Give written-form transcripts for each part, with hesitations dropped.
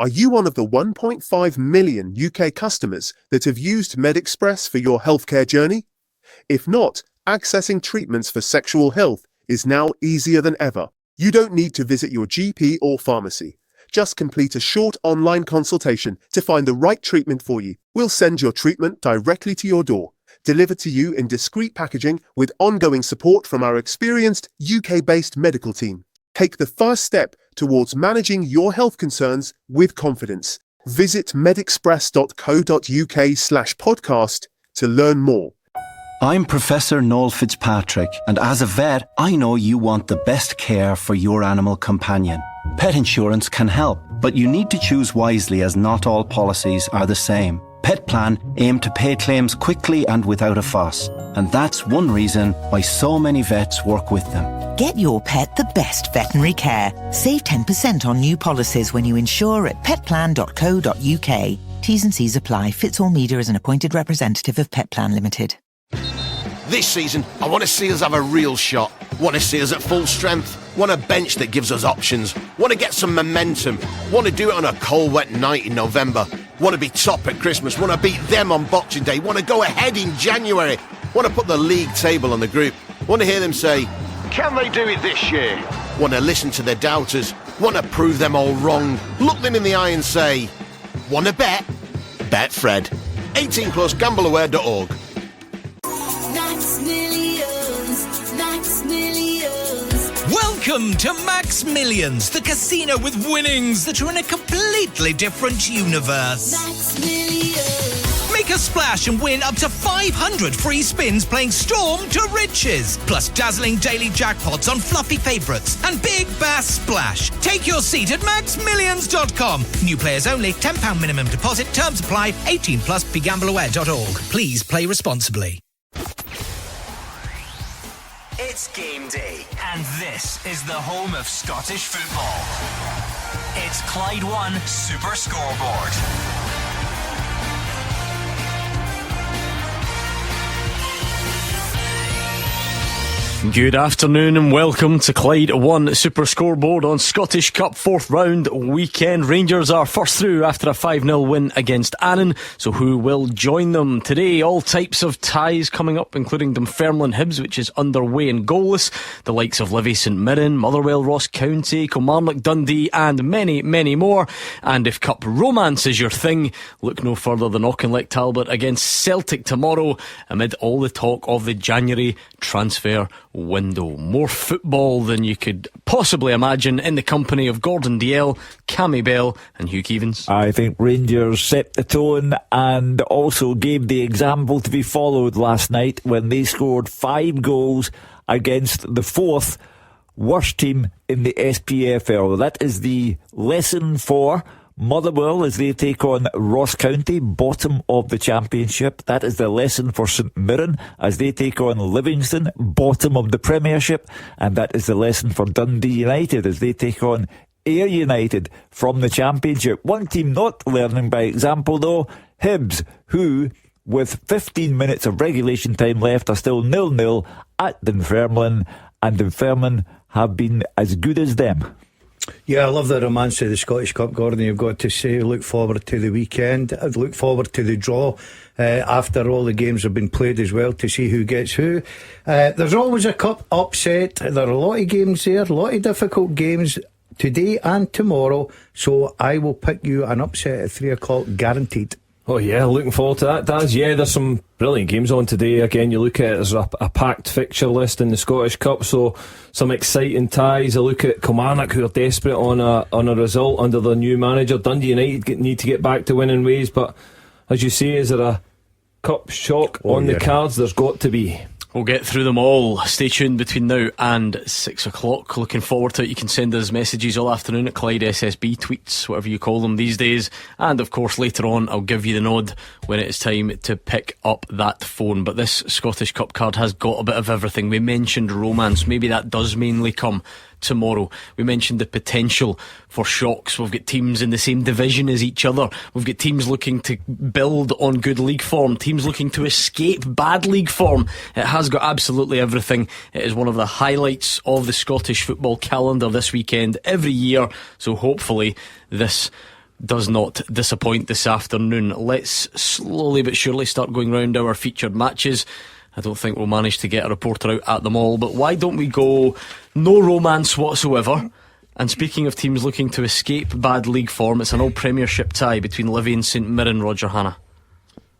Are you one of the 1.5 million UK customers that have used MedExpress for your healthcare journey? If not, accessing treatments for sexual health is now easier than ever. You don't need to visit your GP or pharmacy. Just complete a short online consultation to find the right treatment for you. We'll send your treatment directly to your door, delivered to you in discreet packaging with ongoing support from our experienced UK-based medical team. Take the first step towards managing your health concerns with confidence. Visit medexpress.co.uk/podcast to learn more. I'm Professor Noel Fitzpatrick, and as a vet, I know you want the best care for your animal companion. Pet insurance can help, but you need to choose wisely as not all policies are the same. Pet Plan aim to pay claims quickly and without a fuss, and that's one reason why so many vets work with them. Get your pet the best veterinary care. Save 10% on new policies when you insure at petplan.co.uk. T's and C's apply. Fitzall Media is an appointed representative of Pet Plan Limited. This season, I want to see us have a real shot. Want to see us at full strength. Want a bench that gives us options. Want to get some momentum. Want to do it on a cold, wet night in November. Want to be top at Christmas. Want to beat them on Boxing Day. Want to go ahead in January. Want to put the league table on the group. Want to hear them say, can they do it this year? Want to listen to their doubters. Want to prove them all wrong. Look them in the eye and say, want to bet? Bet Fred. 18 plus gambleaware.org. Welcome to Max Millions, the casino with winnings that are in a completely different universe. Max Millions. Make a splash and win up to 500 free spins playing Storm to Riches. Plus dazzling daily jackpots on fluffy favourites and Big Bass Splash. Take your seat at maxmillions.com. New players only, £10 minimum deposit, terms apply, 18 plus begambleaware.org. Please play responsibly. It's game day, and this is the home of Scottish football. It's Clyde One Super Scoreboard. Good afternoon and welcome to Clyde One Super Scoreboard on Scottish Cup 4th round weekend. Rangers are first through after a 5-0 win against Annan, so who will join them today? All types of ties coming up, including Dunfermline Hibs, which is underway and goalless, the likes of Livy St Mirren, Motherwell Ross County, Kilmarnock Dundee and many, many more. And if Cup romance is your thing, look no further than Auchinleck Talbot against Celtic tomorrow amid all the talk of the January transfer window. More football than you could possibly imagine in the company of Gordon Dalziel, Cammy Bell and Hugh Keevins. I think Rangers set the tone and also gave the example to be followed last night when they scored 5 goals against the 4th worst team in the SPFL. That is the lesson for Motherwell as they take on Ross County, bottom of the Championship. That is the lesson for St Mirren as they take on Livingston, bottom of the Premiership. And that is the lesson for Dundee United as they take on Ayr United from the Championship. One team not learning by example though, Hibs, who with 15 minutes of regulation time left are still 0-0 at Dunfermline, and Dunfermline have been as good as them. Yeah, I love the romance of the Scottish Cup, Gordon. You've got to say, look forward to the weekend. I look forward to the draw after all the games have been played as well, to see who gets who. There's always a cup upset. There are a lot of games there, a lot of difficult games today and tomorrow. So I will pick you an upset at 3 o'clock, guaranteed. Oh yeah, looking forward to that, Daz. Yeah, there's some brilliant games on today. Again, you look at it, there's a packed fixture list in the Scottish Cup, so some exciting ties. I look at Kilmarnock, who are desperate on a result under their new manager. Dundee United need to get back to winning ways, but as you say, is there a cup shock on the cards? There's got to be. We'll get through them all. Stay tuned between now and 6 o'clock. Looking forward to it. You can send us messages all afternoon at Clyde SSB, tweets, whatever you call them these days. And of course later on I'll give you the nod when it is time to pick up that phone. But this Scottish Cup card has got a bit of everything. We mentioned romance. Maybe that does mainly come tomorrow. We mentioned the potential for shocks. We've got teams in the same division as each other. We've got teams looking to build on good league form, teams looking to escape bad league form. It has got absolutely everything. It is one of the highlights of the Scottish football calendar this weekend every year, so hopefully this does not disappoint this afternoon. Let's slowly but surely start going round our featured matches. I don't think we'll manage to get a reporter out at them all, but why don't we go no romance whatsoever? And speaking of teams looking to escape bad league form, it's an old Premiership tie between Livy and St Mirren. Roger Hannah.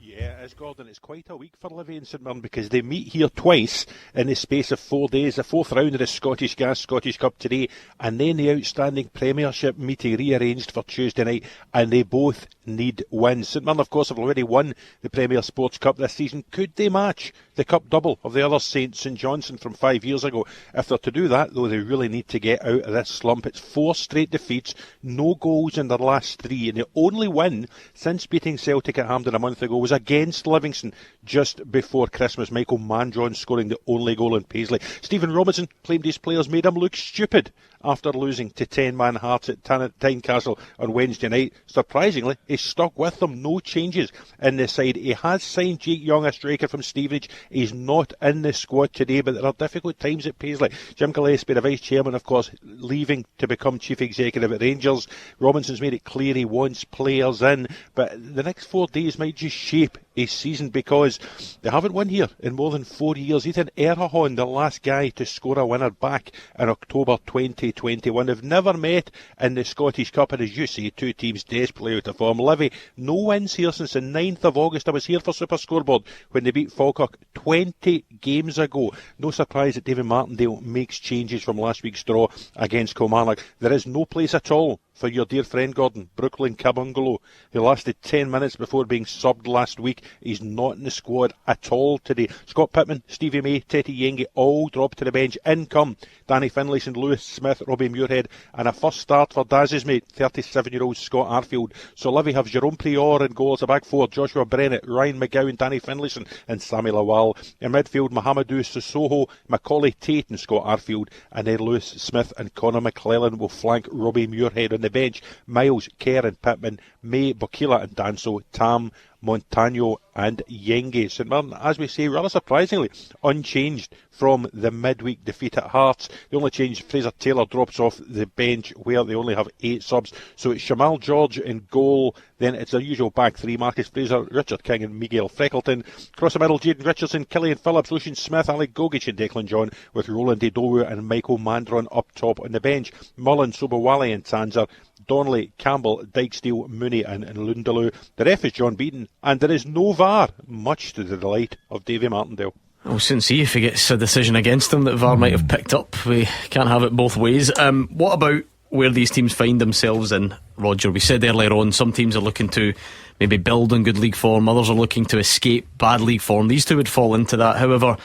Yeah, it's Gordon. It's quite a week for Livy and St Mirren because they meet here twice in the space of 4 days. The fourth round of the Scottish Gas Scottish Cup today, and then the outstanding Premiership meeting rearranged for Tuesday night, and they both need wins. St Mirren, of course, have already won the Premier Sports Cup this season. Could they match the cup double of the other St Johnstone from 5 years ago? If they're to do that, though, they really need to get out of this slump. It's 4 straight defeats, no goals in their last 3, and the only win since beating Celtic at Hampden a month ago was against Livingston just before Christmas. Michael Mandron scoring the only goal in Paisley. Stephen Robinson claimed his players made him look stupid after losing to 10-man Hearts at Tynecastle on Wednesday night. Surprisingly, he stuck with them. No changes in the side. He has signed Jake Young, a striker from Stevenage. He's not in the squad today, but there are difficult times at Paisley. Jim Gillespie, the vice-chairman, of course, leaving to become chief executive at Rangers. Robinson's made it clear he wants players in, but the next 4 days might just shape his season because they haven't won here in more than 4 years. Ethan Erhahon, the last guy to score a winner, back in October 2021. They've never met in the Scottish Cup, and as you see, 2 teams desperately out of form. Livy, no wins here since the 9th of August. I was here for SuperScoreBoard when they beat Falkirk 20 games ago. No surprise that David Martindale makes changes from last week's draw against Kilmarnock. There is no place at all for your dear friend Gordon, Brooklyn Kabungalo, who lasted 10 minutes before being subbed last week. He's not in the squad at all today. Scott Pittman, Stevie May, Teddy Yenge all dropped to the bench. In come Danny Finlayson, Lewis Smith, Robbie Muirhead, and a first start for Daz's mate, 37-year-old Scott Arfield. So Livy have Jerome Prior in goal as a back four, Joshua Brennett, Ryan McGowan, Danny Finlayson and Sammy Lawal. In midfield, Mohamedou Sissoko, Macaulay Tate and Scott Arfield, and then Lewis Smith and Conor McClellan will flank Robbie Muirhead. On the bench, Miles, Kerr and Pittman, May, Bokila and Danso, Tam, Montagno and Yenge. St Mirren, as we say, rather surprisingly, unchanged from the midweek defeat at Hearts. The only change, Fraser Taylor drops off the bench where they only have 8 subs. So it's Shamal George in goal. Then it's their usual back 3, Marcus Fraser, Richard King and Miguel Freckleton. Across the middle, Jayden Richardson, Killian Phillips, Lucian Smith, Alec Gogic and Declan John, with Roland Idowu and Michael Mandron up top on the bench. Mullen, Sobowale and Tanzer, Donnelly, Campbell, Dykesdale, Mooney and Lundaloo. The ref is John Beaton, and there is no VAR, much to the delight of Davy Martindale. We'll soon see if he gets a decision against him that VAR might have picked up. We can't have it both ways. What about where these teams find themselves in, Roger? We said earlier on, some teams are looking to maybe build on good league form, others are looking to escape bad league form. These two would fall into that. However,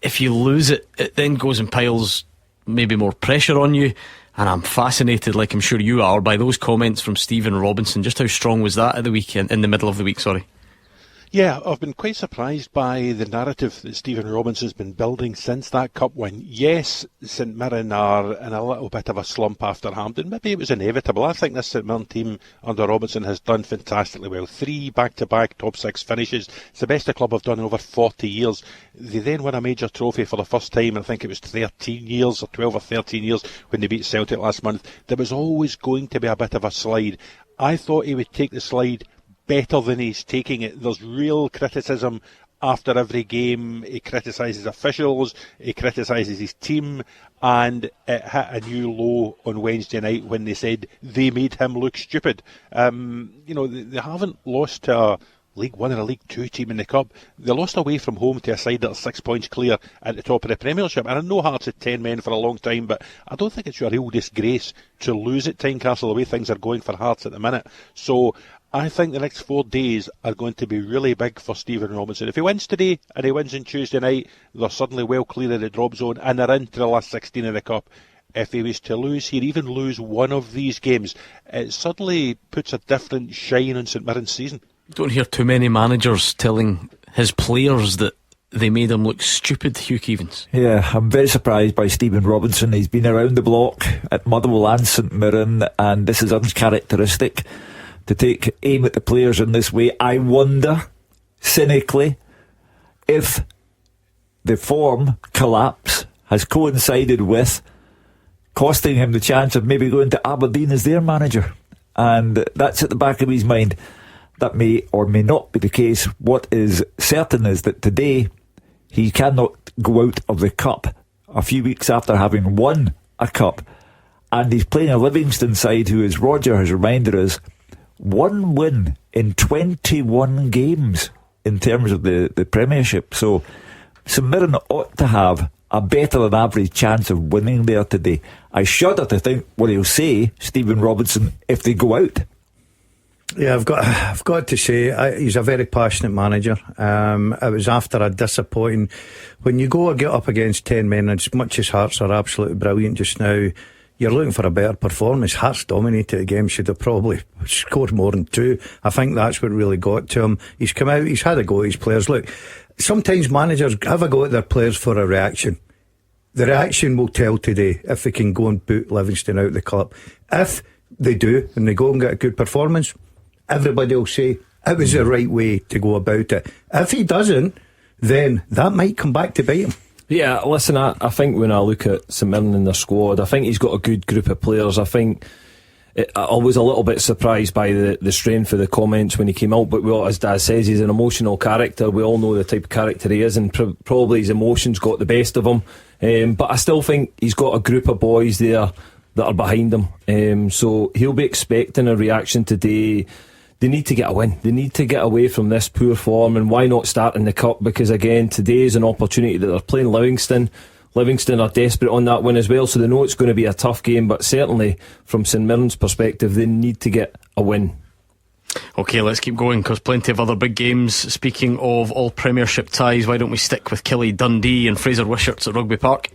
if you lose it, it then goes and piles maybe more pressure on you. And I'm fascinated, like I'm sure you are, by those comments from Stephen Robinson. Just how strong was that at the weekend, in the middle of the week, sorry? Yeah, I've been quite surprised by the narrative that Stephen Robinson's been building since that cup win. Yes, St Mirren are in a little bit of a slump after Hampden. Maybe it was inevitable. I think this St Mirren team under Robinson has done fantastically well. 3 back-to-back top 6 finishes. It's the best the club have done in over 40 years. They then won a major trophy for the first time. I think it was 13 years or 12 or 13 years when they beat Celtic last month. There was always going to be a bit of a slide. I thought he would take the slide better than he's taking it. There's real criticism after every game. He criticises officials, he criticises his team, and it hit a new low on Wednesday night when they said they made him look stupid. They haven't lost to a League 1 or a League 2 team in the Cup. They lost away from home to a side that's 6 points clear at the top of the Premiership. And I know Hearts had 10 men for a long time, but I don't think it's a real disgrace to lose at Tynecastle the way things are going for Hearts at the minute. So I think the next 4 days are going to be really big for Stephen Robinson. If he wins today and he wins on Tuesday night, they're suddenly well clear of the drop zone and they're into the last 16 of the Cup. If he was to lose here, even lose one of these games, it suddenly puts a different shine on St Mirren's season. Don't hear too many managers telling his players that they made him look stupid, Hugh Keevins. Yeah, I'm very surprised by Stephen Robinson. He's been around the block at Motherwell and St Mirren, and this is uncharacteristic to take aim at the players in this way. I wonder, cynically, if the form collapse has coincided with costing him the chance of maybe going to Aberdeen as their manager. and that's at the back of his mind. That may or may not be the case. What is certain is that today he cannot go out of the cup a few weeks after having won a cup, and he's playing a Livingston side who, as Roger has reminded us, one win in 21 games in terms of the Premiership. So St Mirren ought to have a better than average chance of winning there today. I shudder to think what he'll say, Stephen Robinson, if they go out. Yeah, I've got to say, he's a very passionate manager. It was after a disappointing, when you go and get up against 10 men, as much as Hearts are absolutely brilliant just now, you're looking for a better performance. Hearts dominated the game, should have probably scored more than 2. I think that's what really got to him. He's come out, he's had a go at his players. Look, sometimes managers have a go at their players for a reaction. The reaction will tell today if they can go and boot Livingston out of the club. If they do, and they go and get a good performance, everybody will say it was the right way to go about it. If he doesn't, then that might come back to bite him. Yeah, listen, I think when I look at St Mirren and their squad, I think he's got a good group of players. I think I was a little bit surprised by the strength of the comments when he came out, but as Daz says, he's an emotional character. We all know the type of character he is, and probably his emotions got the best of him. But I still think he's got a group of boys there that are behind him. So he'll be expecting a reaction today. They need to get a win. They need to get away from this poor form, and why not start in the cup? Because again, today is an opportunity that they're playing Livingston. Livingston are desperate on that win as well, so they know it's going to be a tough game, but certainly from St Mirren's perspective, they need to get a win. OK, let's keep going, because plenty of other big games. Speaking of all Premiership ties, why don't we stick with Killie Dundee and Fraser Wishart's at Rugby Park?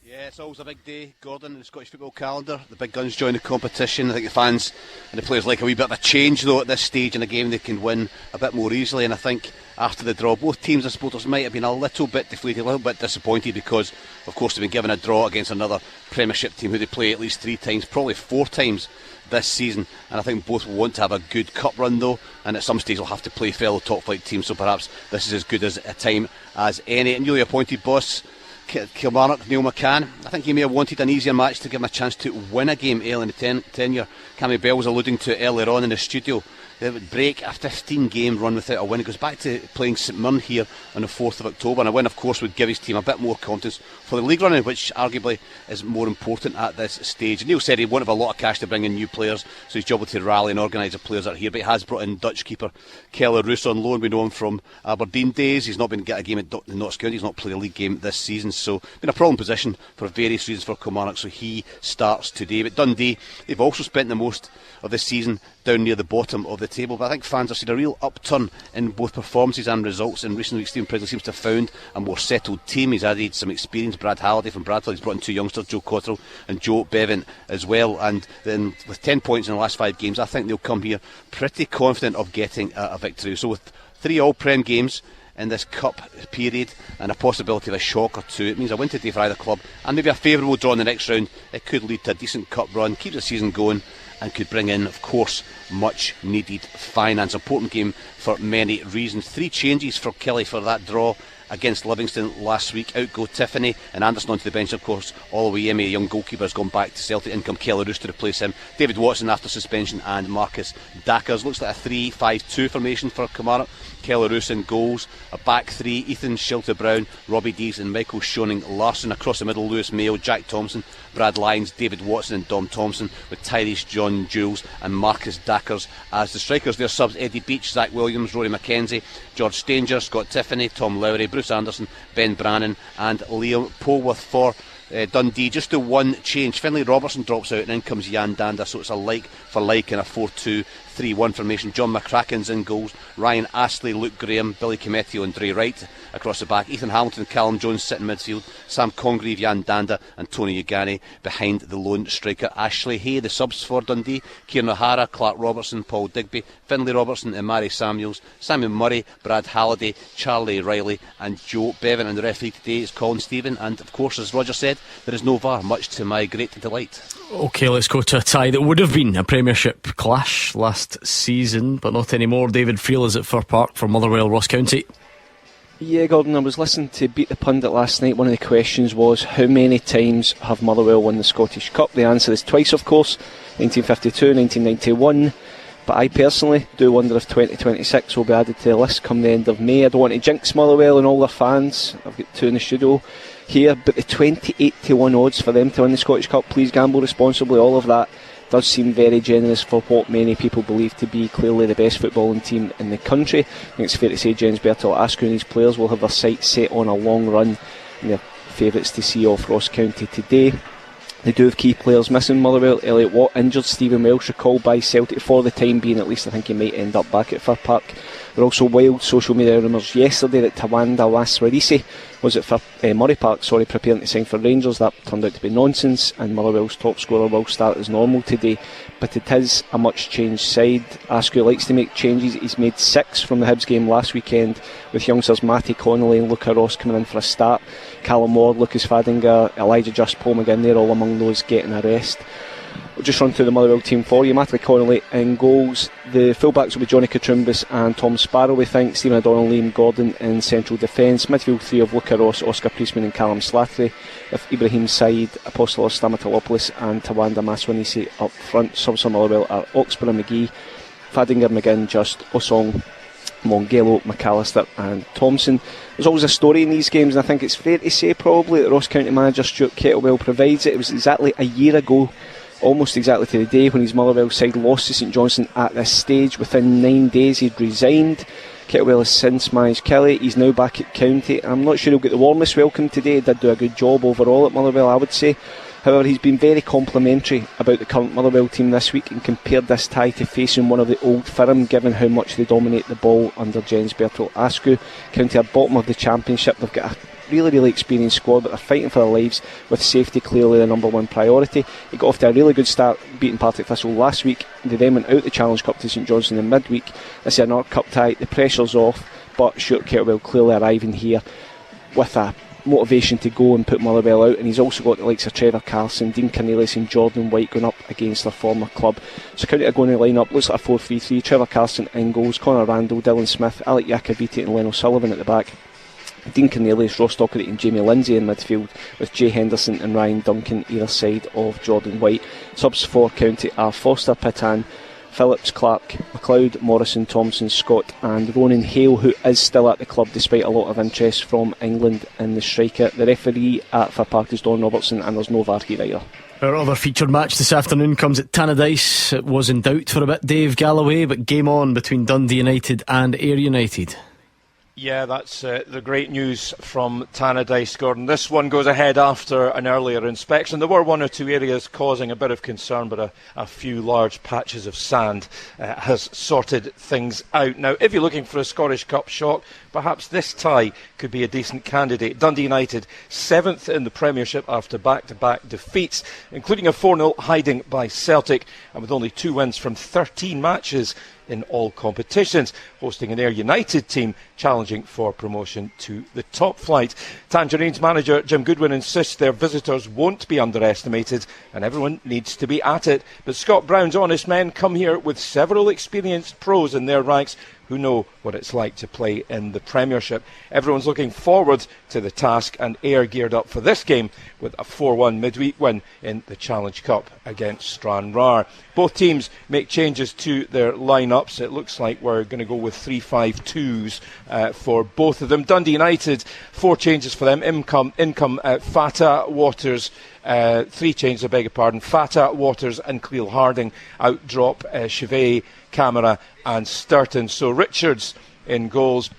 Yeah, it's always a big day, Gordon, in the Scottish football calendar. The big guns join the competition. I think the fans and the players like a wee bit of a change, though, at this stage in a game they can win a bit more easily. And I think after the draw, both teams, I suppose, might have been a little bit deflated, a little bit disappointed, because of course they've been given a draw against another Premiership team who they play at least 3 times, probably 4 times this season. And I think both will want to have a good cup run, though, and at some stage will have to play fellow top flight teams, so perhaps this is as good as a time as any. And newly appointed boss Kilmarnock, Neil McCann, I think he may have wanted an easier match to give him a chance to win a game early in the tenure. Cammy Bell was alluding to it earlier on in the studio. They would break a 15-game run without a win. It goes back to playing St Mirren here on the 4th of October, and a win, of course, would give his team a bit more confidence for the league running, which arguably is more important at this stage. Neil said he won't have a lot of cash to bring in new players, so his job will be to rally and organise the players that are here, but he has brought in Dutch keeper Keller Roos on loan. We know him from Aberdeen days. He's not been get a game at Notts County. He's not played a league game this season, so been a problem position for various reasons for Kilmarnock, so he starts today. But Dundee, they've also spent the most of this season down near the bottom of the table, but I think fans have seen a real upturn in both performances and results in recent weeks. Stephen Pridley seems to have found a more settled team. He's added some experience. Brad Halliday from Bradford, he's brought in 2 youngsters, Joe Cotterill and Joe Bevan as well, and then with 10 points in the last 5 games, I think they'll come here pretty confident of getting a victory. So with 3 All-Prem games in this cup period and a possibility of a shock or 2, it means a win today for either club and maybe a favourable draw in the next round. It could lead to a decent cup run, keep the season going, and could bring in, of course, much needed finance. Important game for many reasons. 3 changes for Killie for that draw against Livingston last week. Out go Tiffany and Anderson onto the bench, of course. Oluwayemi, a young goalkeeper, has gone back to Celtic. In come Keller Roos to replace him. David Watson after suspension, and Marcus Dackers. Looks like a 3-5-2 formation for Kilmarnock. Keller Roos in goals. A back 3, Ethan Shilter-Brown, Robbie Dees and Michael Schoening-Larson. Across the middle, Lewis Mayo, Jack Thompson, Brad Lyons, David Watson and Dom Thompson, with Tyrese John Jules and Marcus Dackers as the strikers. Their subs: Eddie Beach, Zach Williams, Rory McKenzie, George Stanger, Scott Tiffany, Tom Lowry, Bruce Anderson, Ben Brannan and Liam Polworth for Dundee. Just the one change: Finlay Robertson drops out and in comes Jan Danda, so it's a like for like in a 4-2-3-1 formation. John McCracken's in goals, Ryan Astley, Luke Graham, Billy Cometio and Dre Wright across the back. Ethan Hamilton, Callum Jones sit in midfield, Sam Congreve, Jan Danda and Tony Ugani behind the lone striker Ashley Hay. The subs for Dundee: Kieran O'Hara, Clark Robertson, Paul Digby, Finlay Robertson and Mary Samuels, Simon Murray, Brad Halliday, Charlie Riley and Joe Bevan. And the referee today is Colin Stephen, and of course, as Roger said, there is no VAR, much to my great delight. OK, let's go to a tie that would have been a Premiership clash last season, but not anymore. David Friel is at Fir Park for Motherwell Ross County. Yeah, Gordon, I was listening to Beat the Pundit last night. One of the questions was, how many times have Motherwell won the Scottish Cup? The answer is twice, of course, 1952, 1991. But I personally do wonder if 2026 will be added to the list come the end of May. I don't want to jinx Motherwell and all their fans. I've got two in the studio here. But the 28-1 odds for them to win the Scottish Cup, please gamble responsibly, all of that does seem very generous for what many people believe to be clearly the best footballing team in the country. I think it's fair to say James Bertel-Askew and his players will have their sights set on a long run, and they're favourites to see off Ross County today. They do have key players missing. Motherwell, Elliot Watt injured, Stephen Welsh recalled by Celtic for the time being, at least I think he might end up back at Fir Park. There are also wild social media rumours yesterday that Tawanda Waswarisi was at Murray Park, preparing to sign for Rangers. That turned out to be nonsense, and Motherwell's top scorer will start as normal today. But it is a much changed side. Askew likes to make changes. He's made 6 from the Hibs game last weekend, with youngsters Matty Connolly and Luca Ross coming in for a start. Callum Ward, Lucas Fadinger, Elijah Just, Paul McGinn, they're all among those getting a rest. We'll just run through the Motherwell team for you. Matty Connolly in goals. The fullbacks will be Johnny Katrumbis and Tom Sparrow, we think. Stephen O'Donnell, Liam Gordon in central defence. Midfield 3 of Luca Ross, Oscar Priestman and Callum Slattery, with Ibrahim Said, Apostolos Stamatolopoulos and Tawanda Maswanisi up front. Subs for Motherwell are Oxburgh and McGee, Fadinger, McGinn, Just, Osong, Mongello, McAllister and Thompson. There's always a story in these games, and I think it's fair to say probably that Ross County manager Stuart Kettlewell provides it. It was exactly a year ago, almost exactly to the day, when his Motherwell side lost to St Johnstone at this stage. Within 9 days he'd resigned. Kettlewell has since managed Kelly. He's now back at County. I'm not sure he'll get the warmest welcome today. He did do a good job overall at Motherwell, I would say. However, he's been very complimentary about the current Motherwell team this week and compared this tie to facing one of the old firm, given how much they dominate the ball under James Bertel-Askew. County are bottom of the Championship. They've got a really experienced squad, but they're fighting for their lives, with safety clearly the number one priority. He got off to a really good start beating Partick Thistle last week. They then went out the Challenge Cup to St Johnstone in midweek. This is another cup tie. The pressure's off, but Stuart Kettlewell clearly arriving here with a motivation to go and put Motherwell out, and he's also got the likes of Trevor Carlson, Dean Cornelius and Jordan White going up against their former club. So County are going to line up, looks like a 4-3-3, Trevor Carlson in goals, Conor Randall, Dylan Smith, Alec Iacoviti and Len O'Sullivan at the back, Dean Cornelius, Ross Docherty and Jamie Lindsay in midfield, with Jay Henderson and Ryan Duncan either side of Jordan White. Subs for County are Foster, Pitan, Phillips, Clark, McLeod, Morrison, Thompson, Scott and Ronan Hale, who is still at the club despite a lot of interest from England in the striker. The referee at Fir Park is Don Robertson, and there's no VAR here either. Our other featured match this afternoon comes at Tannadice. It was in doubt for a bit, Dave Galloway, but game on between Dundee United and Ayr United. Yeah, that's the great news from Tannadice, Gordon. This one goes ahead after an earlier inspection. There were one or two areas causing a bit of concern, but a few large patches of sand has sorted things out. Now, if you're looking for a Scottish Cup shock, perhaps this tie could be a decent candidate. Dundee United 7th in the Premiership after back-to-back defeats, including a 4-0 hiding by Celtic, and with only 2 wins from 13 matches in all competitions, hosting an Ayr United team challenging for promotion to the top flight. Tangerine's manager Jim Goodwin insists their visitors won't be underestimated and everyone needs to be at it. But Scott Brown's honest men come here with several experienced pros in their ranks who know what it's like to play in the Premiership. Everyone's looking forward to the task, and Ayr geared up for this game with a 4-1 midweek win in the Challenge Cup against Stranraer. Both teams make changes to their lineups. It looks like we're going to go with 3-5-2s for both of them. Dundee United, 4 changes for them. Income Fata, Waters, 3 changes, I beg your pardon. Fata, Waters and Cleel Harding. Out drop Chevet, Camera and Sturton. So Richards in goals.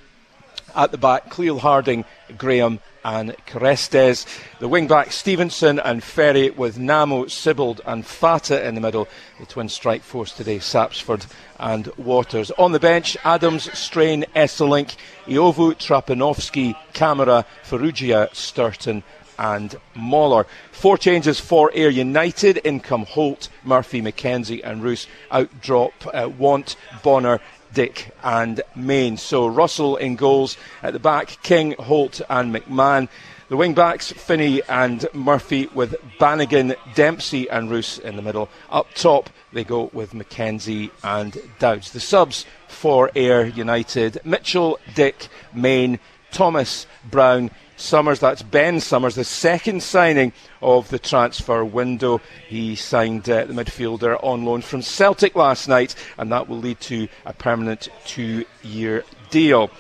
At the back, Cleel Harding, Graham and Carestes. The wing-back, Stevenson and Ferry, with Namo, Sibbald and Fata in the middle. The twin strike force today, Sapsford and Waters. On the bench, Adams, Strain, Esselink, Iovu, Trapanovsky, Camera, Ferrugia, Sturton and Moller. 4 changes for Ayr United. Income Holt, Murphy, McKenzie and Roos. Out drop Want, Bonner, Dick and Main. So Russell in goals. At the back, King, Holt and McMahon. The wing-backs, Finney and Murphy, with Bannigan, Dempsey and Roos in the middle. Up top, they go with McKenzie and Dowds. The subs for Ayr United: Mitchell, Dick, Main, Thomas, Brown, Summers. That's Ben Summers, the second signing of the transfer window. He signed the midfielder on loan from Celtic last night, and that will lead to a permanent 2-year deal.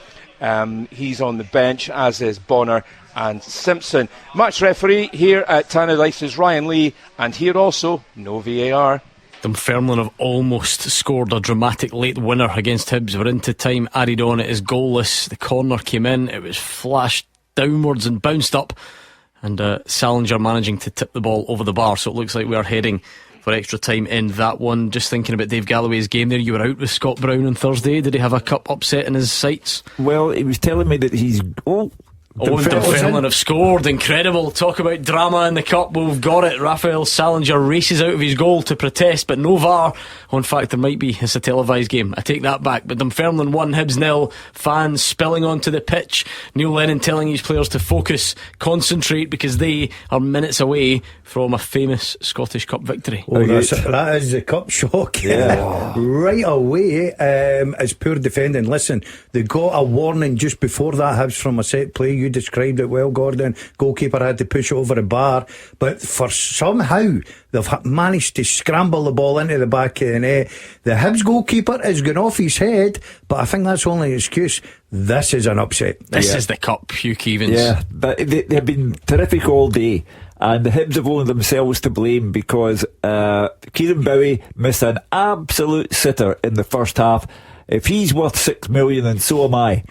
He's on the bench, as is Bonner and Simpson. Match referee here at Tannadice is Ryan Lee, and here also no VAR. Dunfermline have almost scored a dramatic late winner against Hibs. We're into time added on. It is goalless. The corner came in, it was flashed downwards and bounced up, and Salinger managing to tip the ball over the bar. So it looks like we are heading for extra time in that one. Just thinking about Dave Galloway's game there, you were out with Scott Brown on Thursday. Did he have a cup upset in his sights? Well, he was telling me that he's Dunfermline have scored. Incredible. Talk about drama in the cup. We've got it. Raphael Salinger races out of his goal to protest, but no VAR. In fact, there might be. It's a televised game. I take that back. But Dunfermline 1, Hibs 0. Fans spilling onto the pitch. Neil Lennon telling his players to focus, concentrate, because they are minutes away from a famous Scottish Cup victory. That is the cup shock. Right away. It's poor defending. Listen, they got a warning just before that Hibs from a set play. You described it well, Gordon. Goalkeeper had to push it over the bar, but for somehow they've managed to scramble the ball into the back of the net. The Hibs goalkeeper is going off his head, but I think that's only an excuse. This is an upset. This is the cup, Hugh Keevins. Yeah, but they've been terrific all day, and the Hibs have only themselves to blame, because Kieran Bowie missed an absolute sitter in the first half. If he's worth $6 million, and so am I.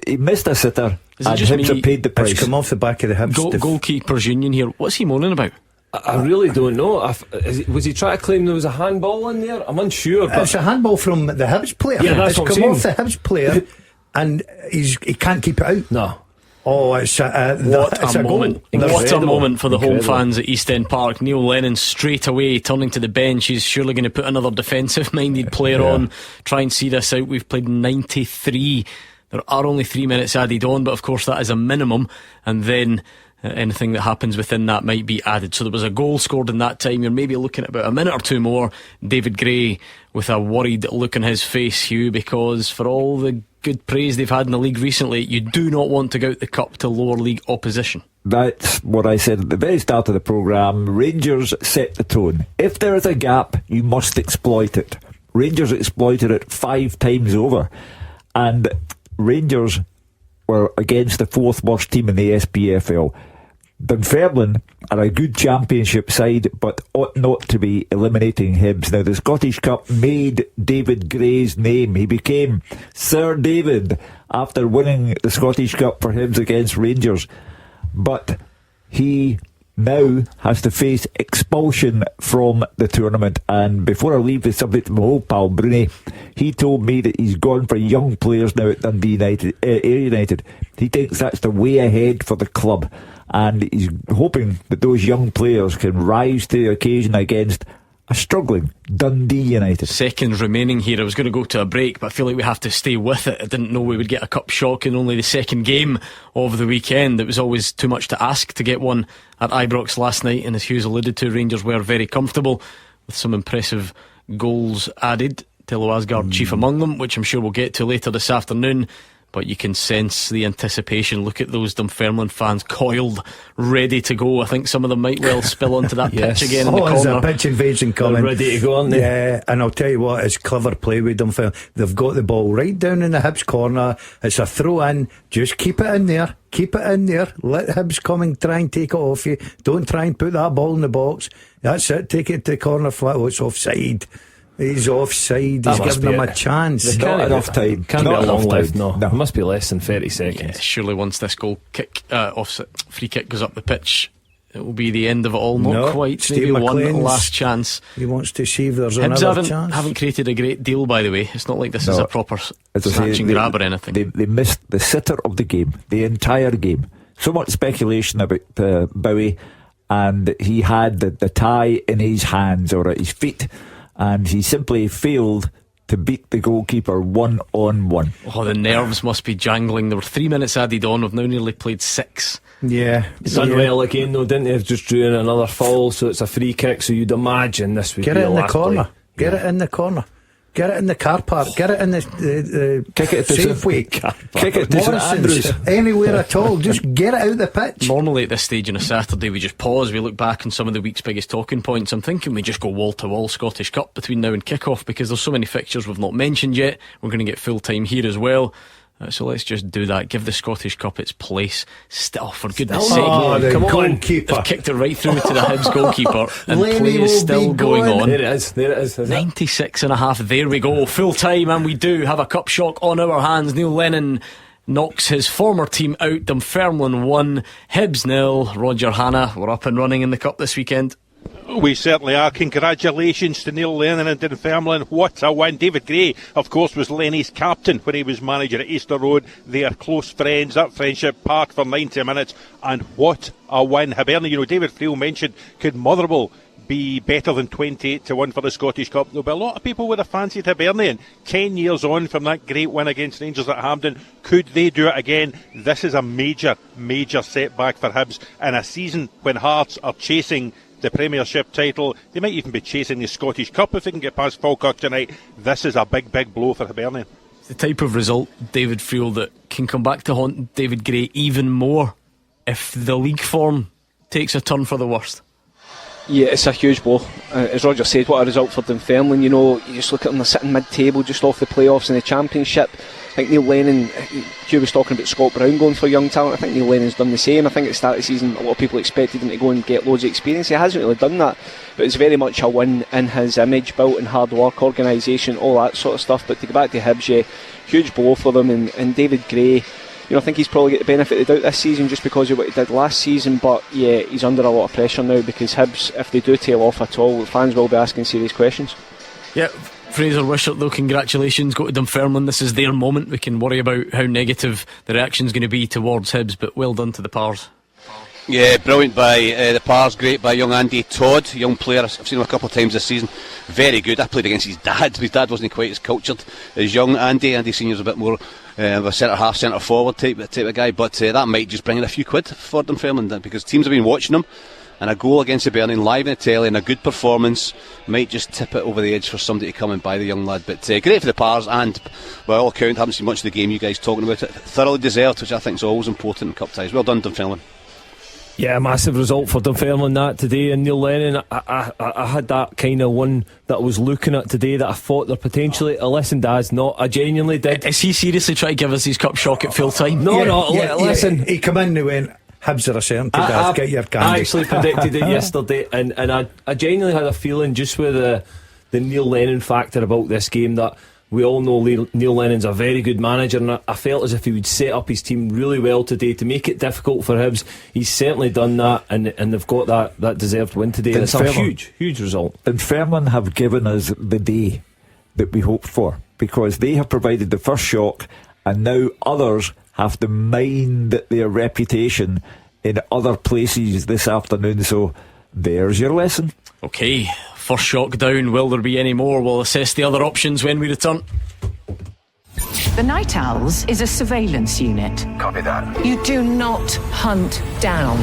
He missed a sitter, and Hibs have paid the price. It's come off the back of the Hibs. Goalkeepers Union here. What's he moaning about? I really don't know. Was he trying to claim there was a handball in there? I'm unsure. But it's a handball from the Hibs player. Yeah, that's it's come off the Hibs player, and he can't keep it out. No. Oh, it's a moment. What a moment for the home fans at East End Park. Neil Lennon straight away turning to the bench. He's surely going to put another defensive minded player on, try and see this out. We've played 93. There are only 3 minutes added on, but of course that is a minimum, and then anything that happens within that might be added. So there was a goal scored in that time. You're maybe looking at about a minute or two more. David Gray with a worried look on his face, Hugh, because for all the good praise they've had in the league recently, you do not want to go out the cup to lower league opposition. That's what I said at the very start of the programme. Rangers set the tone. If there is a gap, you must exploit it. Rangers exploited it 5 times over, and Rangers were against the 4th worst team in the SPFL. Dunfermline are a good championship side, but ought not to be eliminating Hibs. Now, the Scottish Cup made David Gray's name. He became Sir David after winning the Scottish Cup for Hibs against Rangers. But he now has to face expulsion from the tournament. And before I leave the subject to my old pal Bruni, he told me that he's gone for young players now at Dundee United. He thinks that's the way ahead for the club, and he's hoping that those young players can rise to the occasion against a struggling Dundee United. Seconds remaining here. I was going to go to a break, but I feel like we have to stay with it. I didn't know we would get a cup shock in only the second game of the weekend. It was always too much to ask to get one at Ibrox last night, and as Hughes alluded to, Rangers were very comfortable with some impressive goals added. Tello Asgard chief among them, which I'm sure we'll get to later this afternoon. But you can sense the anticipation. Look at those Dunfermline fans coiled, ready to go. I think some of them might well spill onto that pitch again in the corner. There's a pitch invasion coming. They're ready to go, aren't they? Yeah, and I'll tell you what, it's clever play with Dunfermline. They've got the ball right down in the Hibs corner. It's a throw in. Just keep it in there. Keep it in there. Let Hibs come and try and take it off you. Don't try and put that ball in the box. That's it. Take it to the corner flat. Oh, it's offside. He's offside. He's giving them a chance. There's not enough time. Can't be a long life. No, it must be less than 30 seconds. Yeah, surely once this goal kick, free kick goes up the pitch, it will be the end of it all. Not quite. Steve Maybe McLean's, one last chance. He wants to see if there's Hibs another chance. haven't created a great deal, by the way. It's not like this is a proper snatch and grab or anything. They missed the sitter of the game, the entire game. So much speculation about Bowie, and he had the tie in his hands or at his feet, and he simply failed to beat the goalkeeper 1-on-1. Oh, the nerves must be jangling. There were 3 minutes added on. We've now nearly played 6. Yeah, it's done well again though, didn't he? Just drew in another foul, so it's a free kick. So you'd imagine this would get be it in the the last corner. play. Get it in the corner. Get it in the car park. Get it in the kick it to Safeway. Kick it to St Andrews. Anywhere at all. Just get it out the pitch. Normally at this stage on a Saturday we just pause, we look back on some of the week's biggest talking points. I'm thinking we just go wall to wall Scottish Cup between now and kick-off, because there's so many fixtures we've not mentioned yet. We're going to get full time here as well. So let's just do that. Give the Scottish Cup its place. For goodness sake, come on! They've kicked it right through to the Hibs goalkeeper, and play is still going on. There it is. 96 and a half. There we go. Full time, and we do have a cup shock on our hands. Neil Lennon knocks his former team out. Dunfermline 1, Hibs 0. Roger Hannah, we're up and running in the cup this weekend. We certainly are. Congratulations to Neil Lennon and Dunfermline. What a win. David Gray, of course, was Lenny's captain when he was manager at Easter Road. They are close friends at Friendship Park for 90 minutes. And what a win. Hibernian, David Friel mentioned, could Motherwell be better than 28-1 for the Scottish Cup? There'll be a lot of people would have fancied Hibernian 10 years on from that great win against Rangers at Hampden. Could they do it again? This is a major setback for Hibs in a season when Hearts are chasing the Premiership title. They might even be chasing the Scottish Cup if they can get past Falkirk tonight. This is a big blow for Hibernian. It's the type of result, David Friel, that can come back to haunt David Gray even more if the league form takes a turn for the worst. Yeah, it's a huge blow. As Roger said, what a result for Dunfermline. You just look at them, they're sitting mid-table, just off the playoffs in the Championship. I think Neil Lennon, Hugh was talking about Scott Brown going for young talent. I think Neil Lennon's done the same. I think at the start of the season a lot of people expected him to go and get loads of experience. He hasn't really done that, but it's very much a win in his image, built in hard work, organisation, all that sort of stuff. But to go back to Hibs, yeah, huge blow for them. And David Gray, I think he's probably got the benefit of the doubt this season just because of what he did last season. But yeah, he's under a lot of pressure now, because Hibs, if they do tail off at all, fans will be asking serious questions. Yeah, Fraser Wishart though, congratulations, go to Dunfermline. This is their moment. We can worry about how negative the reaction's going to be towards Hibs, but well done to the Pars. Yeah, brilliant by the Pars, great by young Andy Todd, young player. I've seen him a couple of times this season, very good. I played against his dad. His dad wasn't quite as cultured as young Andy. Andy Senior's a bit more of a centre-half, centre-forward type of guy, but that might just bring in a few quid for Dunfermline, because teams have been watching him, and a goal against the Hibernian live in the telly and a good performance might just tip it over the edge for somebody to come and buy the young lad. But great for the Pars, and by all accounts, haven't seen much of the game, you guys talking about it, thoroughly deserved, which I think is always important in cup ties. Well done, Dunfermline. Yeah, massive result for Dunfermline that today. And Neil Lennon, I had that kind of one that I was looking at today that I thought they're potentially. I listened as not. I genuinely did. Is he seriously trying to give us his cup shock at full time? Listen. He come in and went, Hibs are a certain to death, get your candy. I actually predicted it yesterday, and I genuinely had a feeling just with the Neil Lennon factor about this game that we all know Neil Lennon's a very good manager, and I felt as if he would set up his team really well today to make it difficult for Hibs. He's certainly done that, and they've got that deserved win today. It's a huge result. Dunfermline have given us the day that we hoped for, because they have provided the first shock, and now others have to mind their reputation in other places this afternoon. So there's your lesson. Okay, first shock down. Will there be any more? We'll assess the other options when we return. The Night Owls is a surveillance unit. Copy that. You do not hunt down.